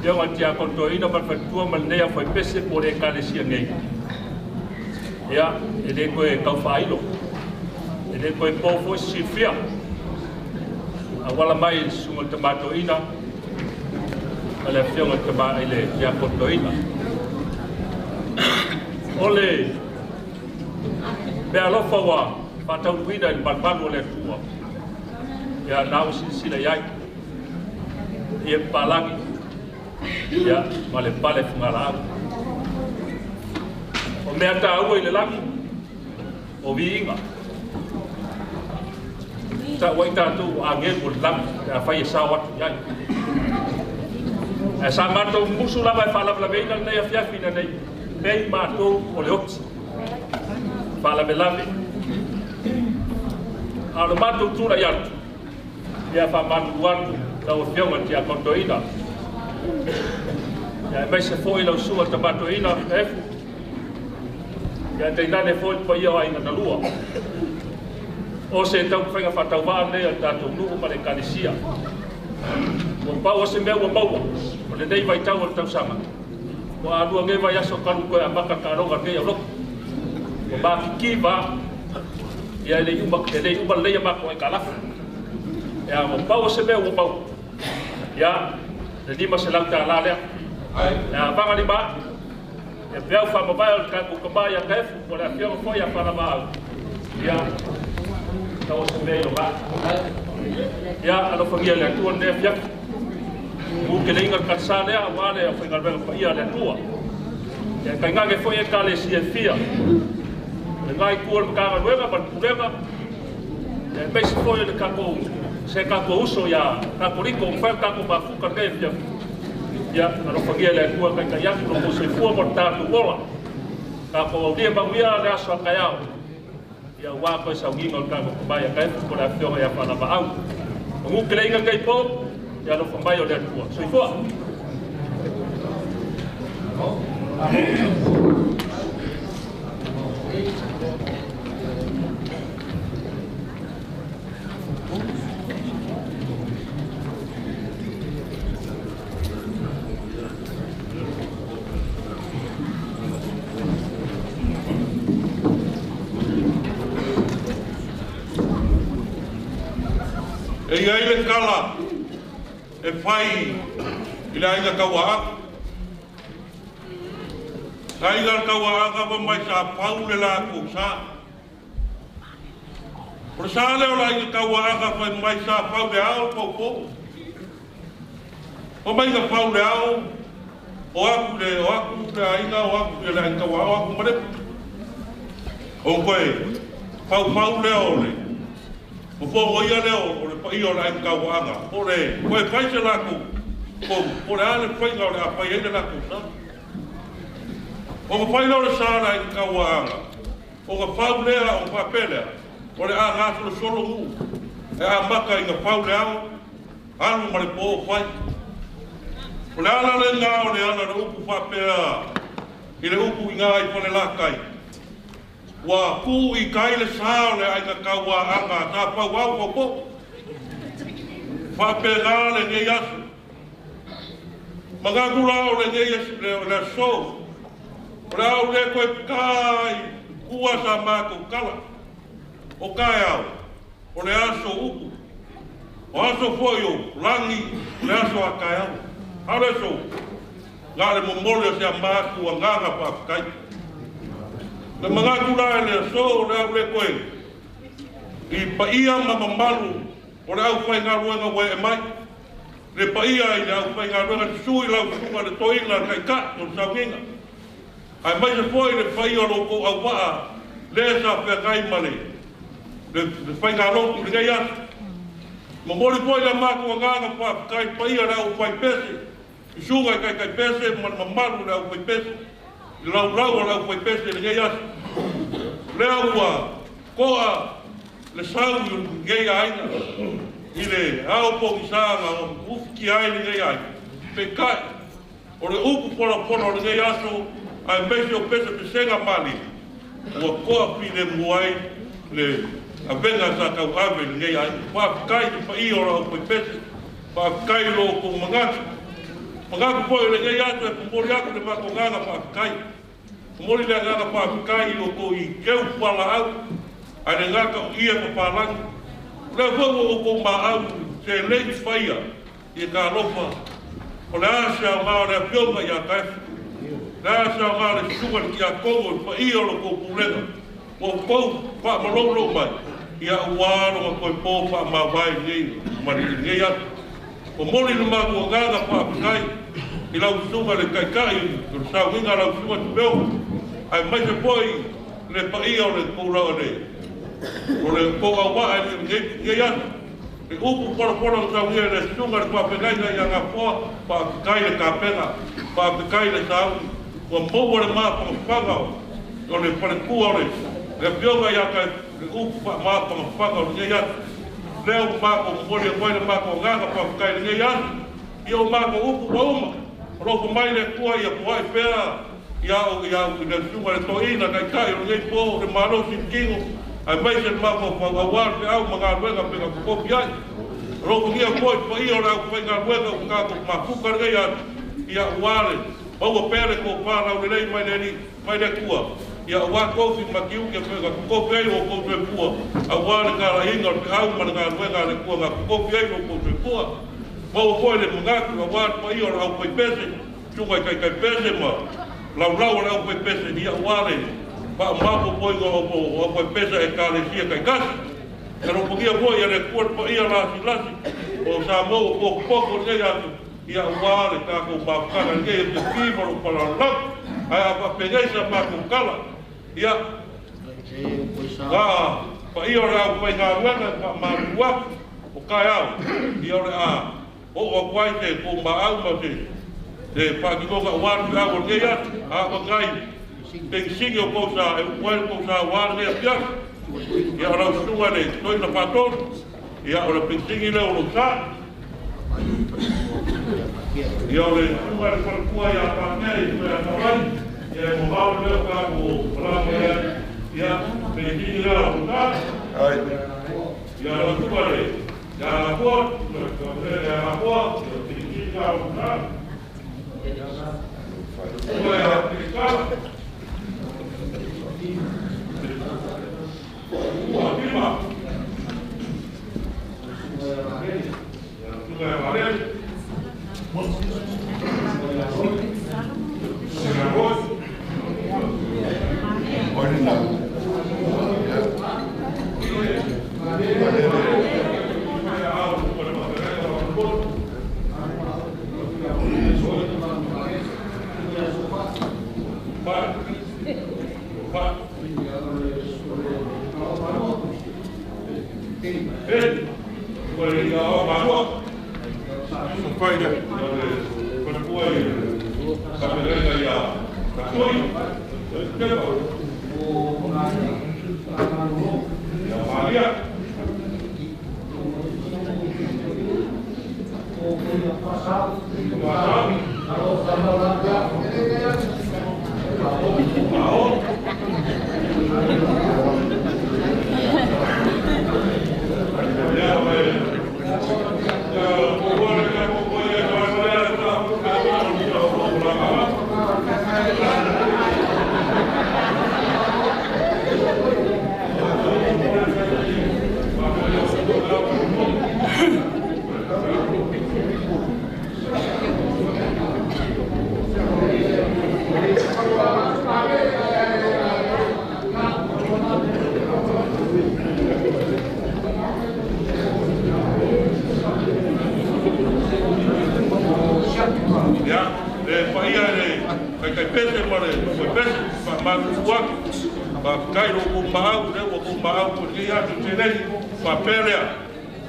Speaker 19: Dia wantia konto ina mal fatua mal nea foi pese por e kalesia nei. Ya, ele koe kau failo. Ele koe pofo sifia. Awala mai sunga tamato ina. Ale fiona tama ele ya konto ina. Ole. Be alofa wa patau wina il balbano le tua. Ya nau sila yai. Ia palangi. Ya male pale fungala. O mea ta au ile laki. O viinga. Ta waita tu angel bul lam ya fai sawat yai. Esa mato musula vai fala la veina nei afiafina nei. Nei mato o leots. Fala belave. Alo mato tura yatu. Ia fa manuatu tau fiona tia kontoina. Ya mai se foi la sua tamatoina efu. Ya te nane foi pa ia ai na lua. O se tau fenga fa tau va le ta tu nu ma le kalisia. O pa o se me o mau. O le dei vai tau o tau sama. O a lua nge vai aso kalu ko amaka karonga nge o lo. O ba ki va ia le uma le ma ko e kalafa. Ya o pau se me o pau. Ya le lima se lauta la le. Ya vanga lima. E pau fa mo vai ka ko ba ya kef o la fio foi ya para ba.
Speaker 3: Ya, tahu sendiri loh ya, ada pergi le tuan dia fiak. Mungkin ingat kasar dia, awal dia pergi ngal pergi le tua. Ya, kai ngai foi kali si fia. Ngai kuar ka nueva ban problema. Ya, besi foi de kako. Se kako uso ya, kako riko fa kako bafu ka kai fiak. Ya, ada pergi le tua kai kai yang no se fu morta tu bola. Kako dia bangwia dia so kaya. Ya, wa ko sa ngingo ka ko baya kai ko da fio ya fa na ba au. Mungkin ingat kai po, ya lo pembayo dan tua. So itu.
Speaker 15: E ai le kala e fai ila inga kawa inga kawa ka mai sa pau le la ku sa por sa le ola inga kawa ka mai sa pau le au po o mai ka pau le au o aku le inga o aku le inga kawa o aku mare o koe pau le ole o po ia leo o le pai o la ka wanga o le koe pai se la ku o le ale pai o le pai ele la ku sa o pai no le sa la ka wanga o ka pau le o pa pele o le a nga solo u e a maka i ka pau le au alu ma le po pai o le ala le nga o le ana le upu pa pea i le upu i nga i pone la kai wa ku i kai le sao le ai ka kawa anga ta pa wa po fa pega le nge yasu maga kula le nge yasu le so ora le ko kai kuwa sa ma ko kala o kai au o le aso upu o aso foyo langi le aso akai au ale so ga le momolo se ma ku anga pa kai le mga kula le so le koe i pa ia mamalu o le au whai ngā ruenga wai e mai le pa ia i le au whai ngā ruenga sui lau kunga le toinga kai ka o sauinga ai mai se foi le pa ia loko au waa le sa whea kai male le whai ngā rotu le ngai atu ma mori foi le māku a nganga pa kai pa ia le au whai pese i sunga kai pese mamalu le au whai pese lau o lau whai pese le ngai atu le aua koa le sau ngai aina i le au po ki sanga o ufki ai le ngai ai pe kai o le upu pona o le ngai aso ai mesi o pese pe senga mali o koa pi le muai le a venga sa kau ave le ngai ai pa kai ki pa i o lau po pese pa kai lo ko mangaku po le ngai aso e pumori aku le mako nganga pa kai mori le ngaka pa kai o ko i keu pala au ai le ngaka ia ko palang le fogo o ko ma au se le faia i ka lofa o le asa ma le pionga ia kai le asa ma le suwa ia kongo pa i o ko pulega o ko pa malolo mai ia waro ko po pa ma vai ni ma ni ia o mori le ma ko ngaka pa kai i lau suwa le kai kai o sa winga lau suwa tupeo ai mai se poi le pai o le pula o le po a wa e ya e upu por sa wi le sunga pa pegai ya nga po pa kai le kapena pa kai le sa o mo le ma pa paga o le pa ku o le pioga ya ka upu pa ma pa paga o ya le o ma ko le mo le ma ko nga pa kai le ya io ma ko upu o ma ro ko mai le ku ya po ai pea ia le sunga le toina kai o ngai po le malo sinkingo ai mai se ma po pa awar pe au manga luenga pe ko piai ro ko ia po pa ia ora ko nga luenga ko ka ko ma ku ka ia wale o pere ko pa na le mai le kua ia wa ko fi ma kiu ke pe ko pe o ko pe kua awar ka la inga pe au manga luenga le kua ko pe o ko pe kua mo ko le manga ko awar pa ia ora ko pese sunga kai pese ma lau lau pe pese dia wale Pa mapo poi go o pesa e kalesia kai kasi. Pero pokia poi e kuat pa ia lasi. O sa mo poko nei atu. Ia wale ka ko pakana nei te kifo para lak. Ai apa pegai sa mako kala. Ia pa ia ra ko nga wena pa marua o kai au. Ia ra o kwai te ko maau ma te pa ki ko ka wan ka o nei atu. A ko kai te singi o kosa e wale kosa wan nei pia. Ia ora stua nei toi na paton. Ia ora pinsingi le o sa. Ia ora stua le korkua ia pa nei ia tawai. Ia mo bau le ka ko rama ia pinsingi le o sa. Ai. Ia ora stua le. Ia la po, ia la po, pinsingi le o sa. Ia pinsingi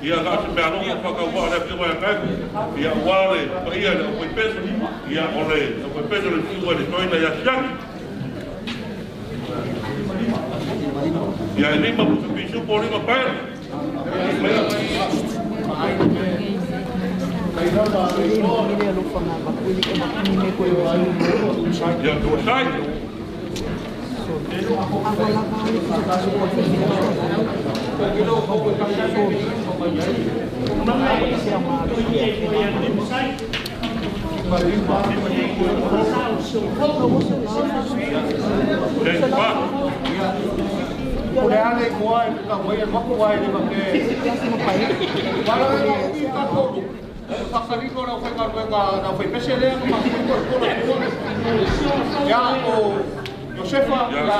Speaker 15: ia ga te mea rongo whakawha le pia mai kai ia wale pa ia le koe pesa ia ole koe pesa le tua le toina ia siaki ia e lima putu pisu po lima pae ia tua sai
Speaker 19: Ole ale koa e ka wai ma koa e ma ke. Wala e ki ka ko. Ka sari ko na ka na foi pese le ma ko. Ya o Josefa la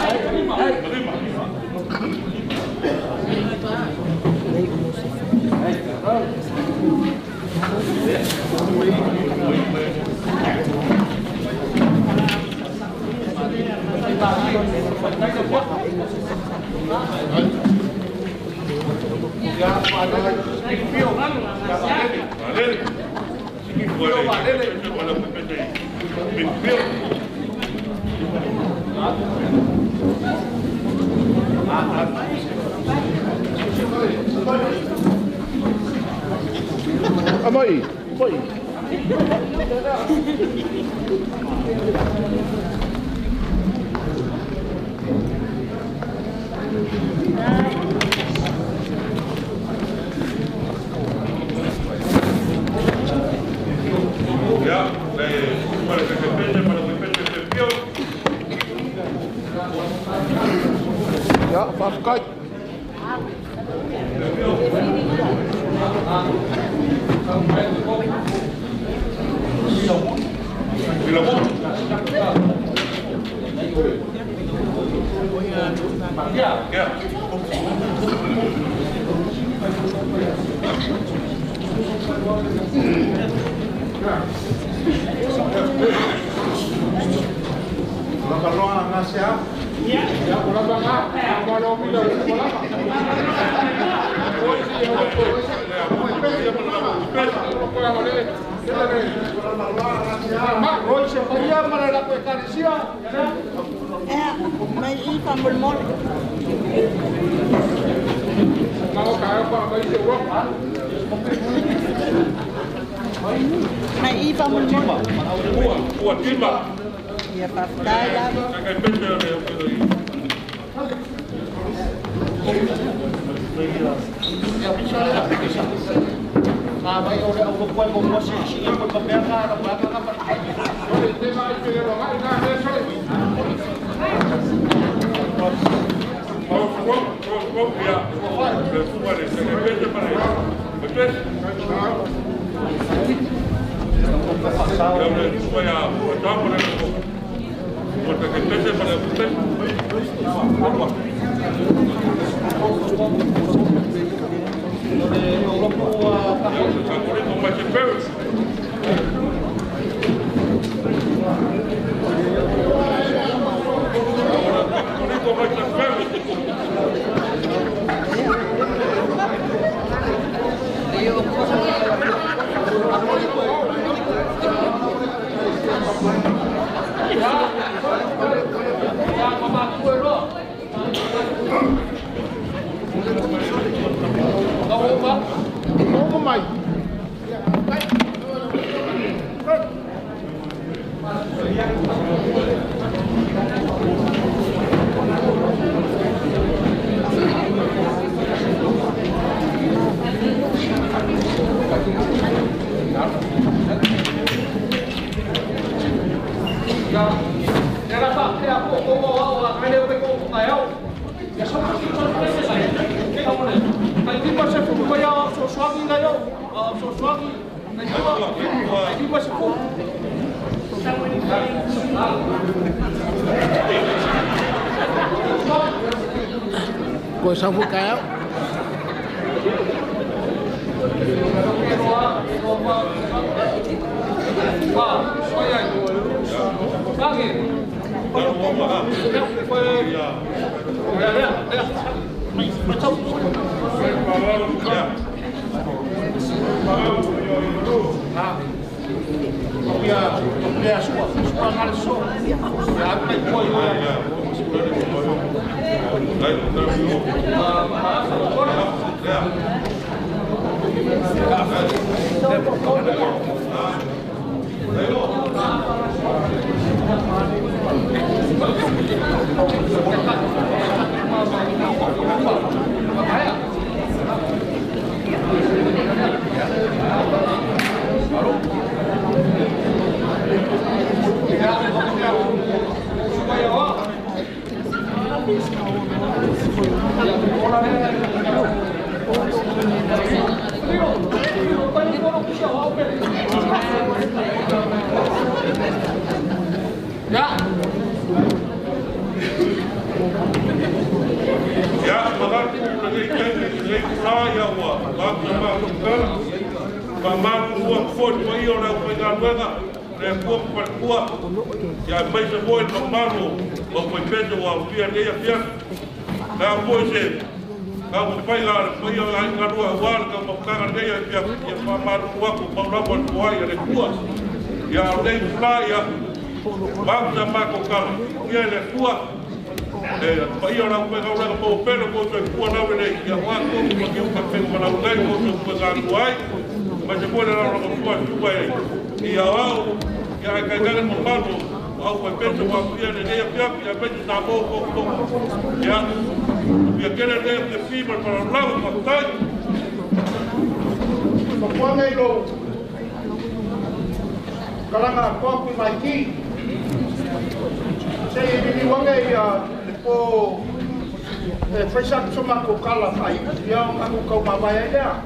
Speaker 15: Amai, foi. Ya, para que se pese,
Speaker 19: ya, faz cai. Loa nasia. Ya pula banga. Kalau bila pula. Mak, Roy siapa mana nak ikan sia?
Speaker 16: Mai ikan bermol.
Speaker 19: Kalau kaya apa mai sewa?
Speaker 16: Mai ikan bermol.
Speaker 19: Buat timba.
Speaker 16: Ya papaya.
Speaker 19: Kakak betul dia. Ya bicara. Mai orang aku buat promosi yang berberbeda belakang apa? Oleh tema itu yang ramai dah saya. Mau ya. Buat itu betul mana? Betul. Kalau supaya tahu mana tu. Buat betul mana betul. Apa?
Speaker 15: Kau sabu kaya. Kalanga kopi maiki. Saya ini wangai ya po faisak cuma ko kala fai. Yang aku kau mabaya dia.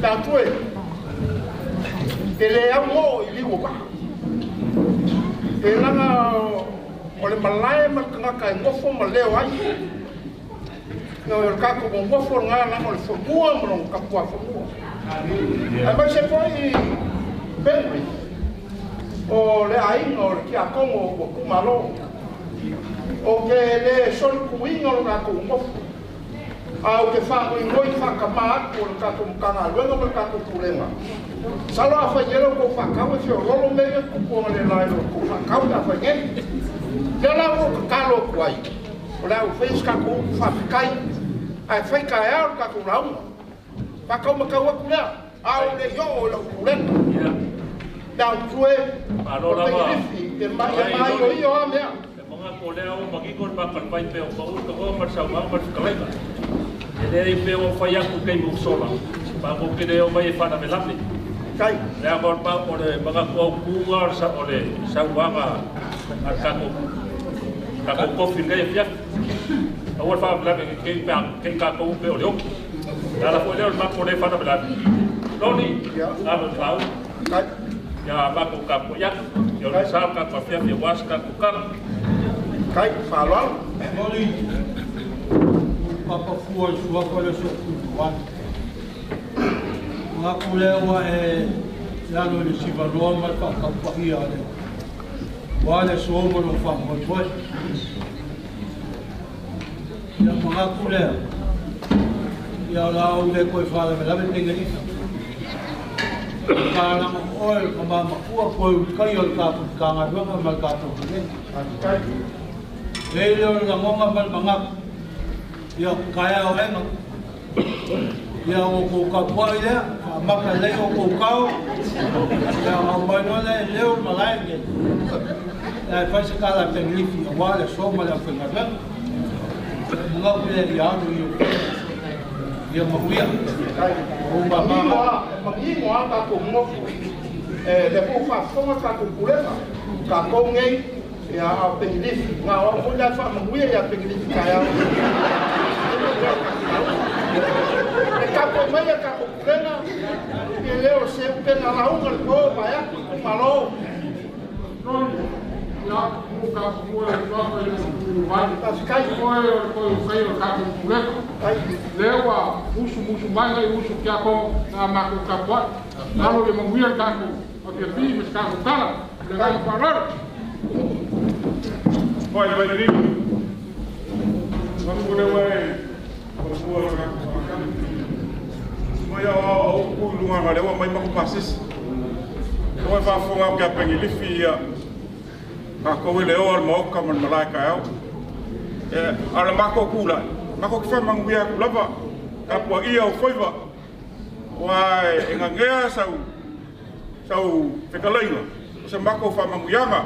Speaker 15: Tatue. Ele amo ili wopa. Elanga oleh malai makanga kai ngofo maleo ai. no el kako mo for nga na mo for mua mo ka kwa for mua ai mai se foi ben o le ai no ki a kongo o ku malo o ke le sol kuingo na ku mo au ke fa o ngoi fa ka ma ko ka ku kanga luego mo ka ku problema salo a fa yelo ko fa ka we fio rolo me ku ko le lai ko fa ka da fa nge ya la ko ka lo kwai o la o fez ka ku fa kai ai fai ka ya ka ku raung fa ka ma ka wa ku la au le yo lo ku le da tue
Speaker 3: alo la ba
Speaker 15: ke mai yo a me
Speaker 3: mga ko le o magikon ba kan pai pe o ko ma sa ma ma ka lai ele pe o fa ya ku kai bu sola ba ko ke de o mai fa na melapni
Speaker 15: kai
Speaker 3: le a pa o le mga ko ku ngar sa o le sa wa ma ka ko fin ga ya awal fa bla ke ka ko pe o yo la la fo le ma ko le fa na melapni loni a lo clau
Speaker 15: kai
Speaker 3: ya ba ko ka ko ya yo le sa ka pa fia was ka ku ka
Speaker 15: kai fa lo
Speaker 20: Oli papa fua sua ko le so ku wa nga ko le wa ya no le si va lo ma ka pa ia le wa le so mo no fa mo toi ya mga ko le ya la o le ko fa le la me tenga ni ka na mo oi ko ma ko ka yo ka ka nga ro ma ka to ni Leo la monga mal mangap. Ya kaya o enga. Ya o ko ka pa ile, maka leo ko ka. Ya o ba no le leo malai ke. Ya fa se kala penglifi, wa le so mala fa ngata. Nga ko le ya no yo. Ya mo kuya. O ba ma
Speaker 15: mo ka ko mo le ko fa so ka ko kulema. Ka ko ngei ya a penglifi nga o mo la fa mo ya penglifi ka ya ka ko mai ka ko plena e leo se pena la un ko ba ya malo
Speaker 19: ya ko ka ko mo la fa le va ta skai ko fai o ka ko plena lewa musu manga e musu kia ko na ma ko ka pa na lo le mo ya ka ko o ke pi me ka ko kala le ga pa ro Vai drin. Vamos por aí. Vamos por aí. Mas o cu luar ale o mai ma ko passes. Ko va fo ngam ka pengi li fia. Ka ko le o mo ka man malaika yo. Ala ma ko kula. Ma ko fa mang bia lava. Ka po ia o foiva. Wai enga ngea sau fekalainga. Sa ma ko fa mang yanga.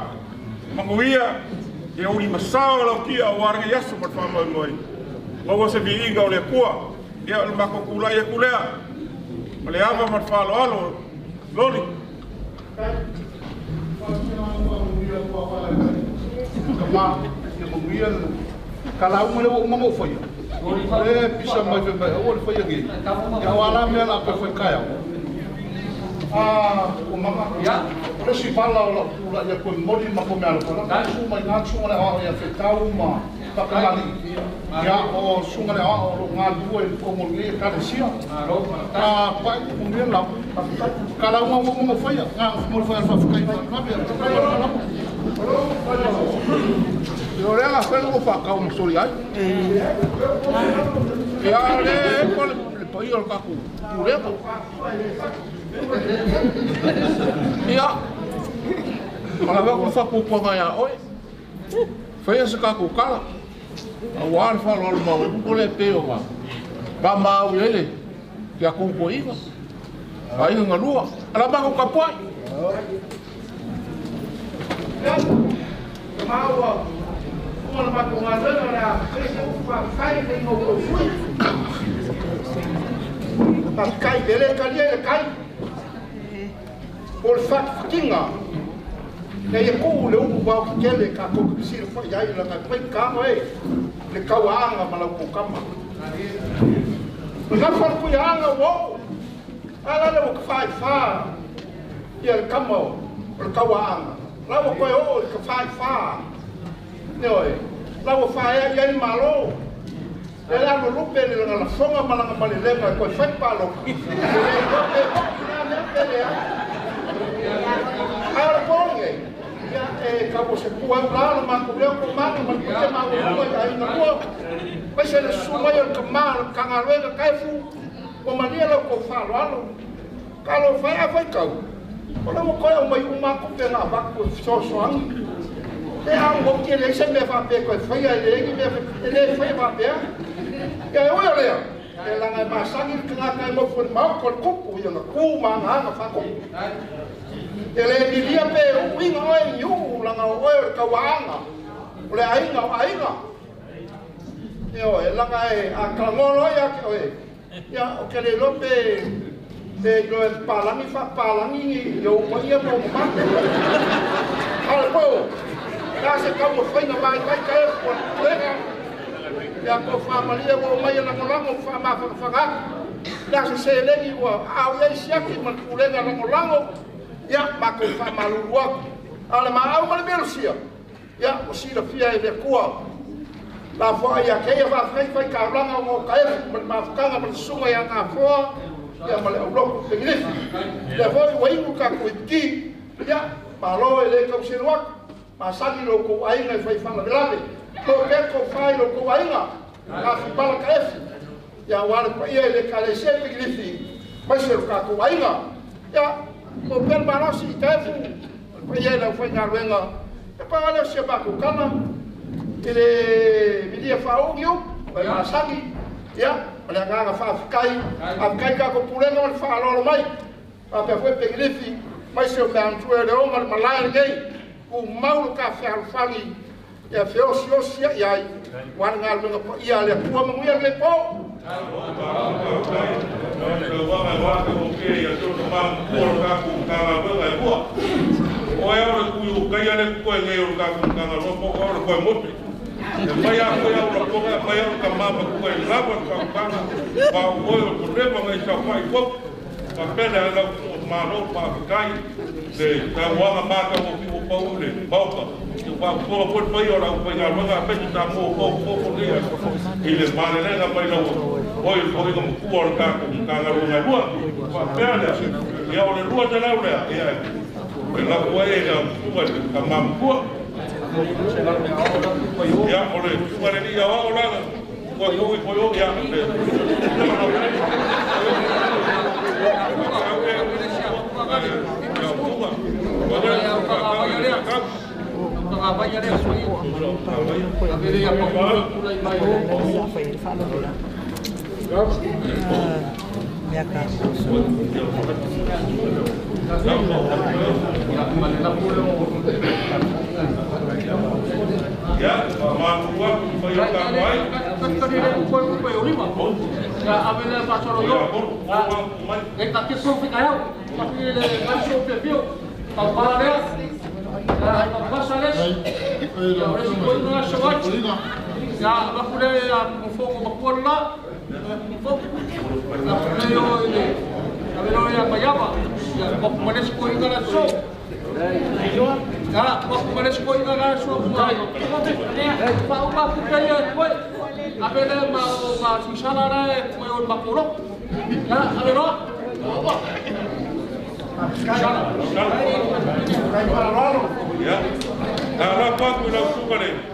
Speaker 19: Manguia e uli masao lo kia warga yasu mat fama ngoi mo se bi inga ole kua ya le mako kula ya kula ole ava mat falo alo loli
Speaker 15: kama ya manguia kala mo le mo foi e pisa mai fe mai o foi ngi ya wala me la pe foi kaya o mama ya o si fala o la ya ko moli ma ko me ala ko na su mai na su le o ya fe tau ma pa ka ni ya o su le o nga du e ko mo ngi ka sia pa ko ngi la kala mo foi ya mo foi fa kai na be yo le la fe lo fa ka mo sori ai ya le ko le pa yo ka ku le ko ya ala ba ko fa ko ko ya oi fa ya se ka ko kala a war fa lo ma ko le pe o ba ma u le ya ko ko iba ai nga lua ala ba ko ka pai ma wa ko ma ko ma le la ko fa kai de no ko fui ta kai de le kai o fat kinga ne ye ko le u ba ke le ka ko sir fa ya ile ka pe ka no e le ka wa nga mala ko kama na fa ku ya nga wo ala le ko fa ya le kama o ka wa nga la wo ko o ka fa ne oi la wo fa ya ni malo e la no lupe le la fonga malanga mali lenga ko fai palo e le lupe na pele ala ponge ya e cabo se pua la ma ko le ko ma ko te ma ko ai na ko pa se le suma yo ka ma ka nga luega kai fu ko mania lo ko fa lo kalo fai a fai kau ko le mo ko o mai uma ko te na ba ko so ang e a mo ke le se me fa pe ko fai a le ki me le fai fa pe ya o le e la nga ma sangi ka ka mo fu ma ko ku yo na ku ma nga fa ko ele milia pe o winga o e yu langa o e kawanga o le ainga e o e langa e a kangolo ya ke o e ya o ke le lope te lo e palangi yo mo ia mo mate al po ya se kamo faina mai kai kai ko lega ya ko fa malia mo mai na ngolango fa ma fa ya se legi wa au ya siaki man kulega na ngolango ya mako fa malua ala ma au mal belsia ya o sira fia e kua la fo ya ke ya va fai ka langa mo kai ma kanga ma sunga ya ka fo ya mal o lo te gile ya fo wai ku ka ku ki ya malo ele ka sirwa ma sagi lo ko ai na fai fa la belate ko ke ko fai lo ko ai na ka fi bala ka ya wal pa ia ele ka le se te gile ma se ka ko ai na ya o per barosi tefu pa ia la foi na luenga e pa ale se ba ku kana ele vidia faugio pa masaki ya ala nga fa kai ka ko pulenga mal fa lo mai pa pe foi pegrifi mai se o mantu ele o mal malai gei o mau ka fa alfangi ya feo sia ya wan nga luenga pa ia le ku mo ia le po
Speaker 14: Ile malenga baina oi foi como cuorca com cangaruna rua pa perna ya ole rua de laura ya la colega sua de mamam rua ya ole sua de ya ola foi ya
Speaker 15: ya ba kule ya mfogo bakola mfogo na yo ile abelo ya bayaba ya ko manes ko ingala so ya ko manes ko ingala so pa pa kaya ko abelo ma sisala ra ko yo bakolo ya abelo
Speaker 14: ya ala pa ku la sukare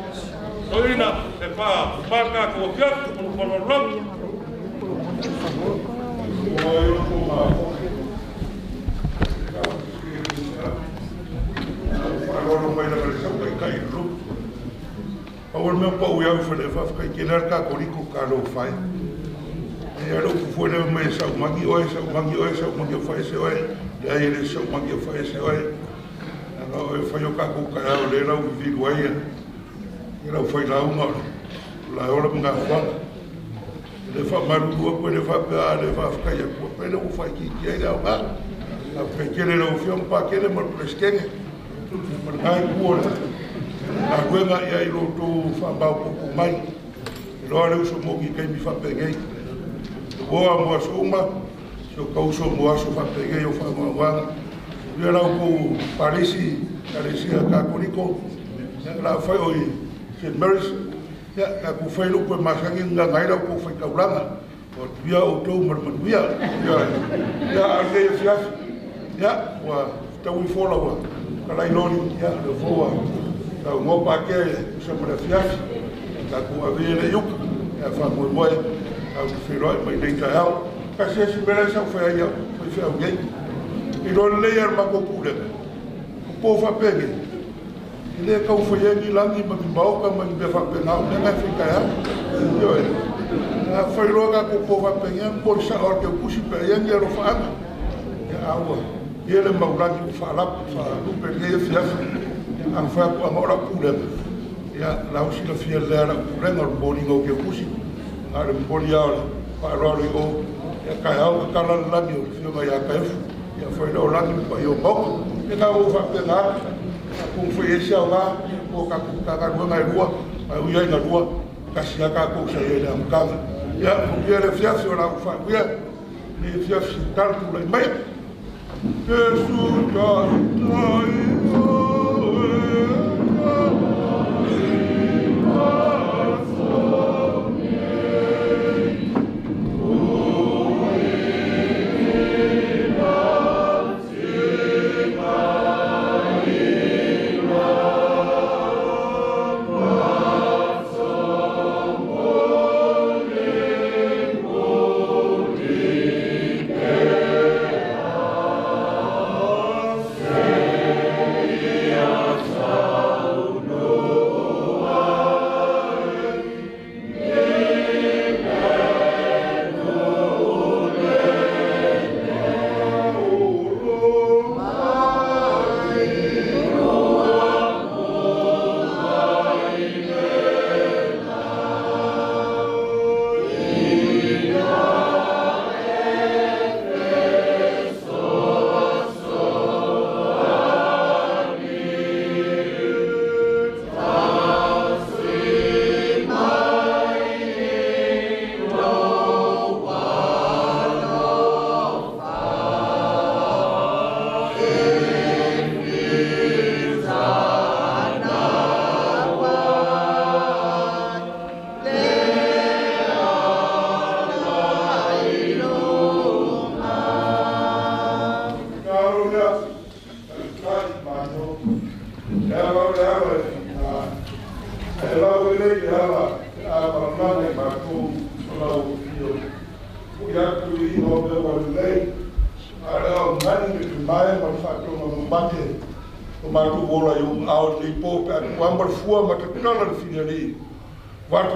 Speaker 14: Oina, e pa marca ko fiat ko ko rom. Oi, o ma. Agora vai na versão vai cair ru. Agora meu pau ia fazer vai que ler ka ko rico caro fai. E era o que foi na mesa, o magi oi, fai se oi. Daí ele só magi fai se oi. Agora eu fai o ka ko caro le o vivo aí. Era foi lá la hora nga fanga le fa maru ko le fa pa le fa ka ya ko pe le fa ki ki ya ba a pe ke le o fion pa ke le mo preskene mo ga ku ora a ko nga ya i lo to fa ba ko mai lo le so mo ki mi fa pe ge o mo so ma so ka so mo so fa pe ge o fa mo wa le la ko parisi ka ko liko la fa o St. Mary's,
Speaker 1: Ya, aku fai lo koe masangi nga ngai rau ko fai kauranga. O tia o tau marmanuia. Ya, ane e fiafi. Ya, wa tau I fola wa. Kalai lori, ya, le foa. Tau ngopa ke, usa mara fiafi. Aku avele yuka. Ya, fa moe moe. Tau te whiroi mai nei tai au. Kasi esi mera sa fai ai au. Fai fai au gei. I roi lei ar mako kūrega. Po fa pege. Ile kau fai engi langi ma ki mauka ma ki befa penau. Nenga fika ya. Yo e. Fai roga ko po fa pege. Por sa or ke kusi pe engi aro fa anga. Ya awa. Ele maurangi u fa alap. Fa lupe nge fiafi. Ang fa ku amora kūrega. Ya lau sila fia lera kūrenga o boni ngau ke kusi. Ngare mboni aole. Pa rori o. Ya kai au ka kala lani o. Fio mai a kaifu. Ya foi do lado pa yo mo e ka o fa pena ku foi esse ao lá o ka rua na rua ai o ia na rua ka sia ka ko sa ele am ka ya o ia le fiafi o la fa ia ni fiafi tal tu le mai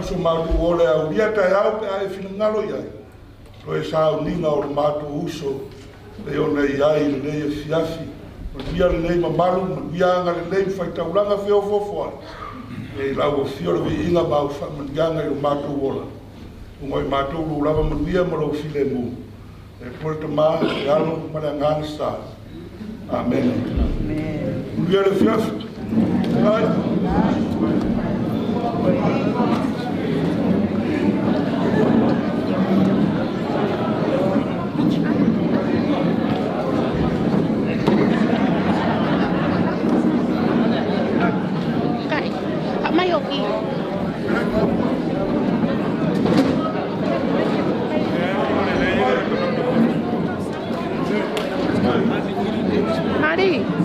Speaker 1: Jesus so mau tu ole au dia ta au pe ai fina ngalo ia lo e sa unina o mato uso le ona ia i le fiafi o dia le ma malu ma dia nga le fai taulanga fe o fofo e la o fiore vi inga ba fa ma dia nga o mato ola o mai mato lu lava ma dia ma lo file mu e porta ma ya no ma nga sta amen amen dia le fiafi ai
Speaker 16: Mari.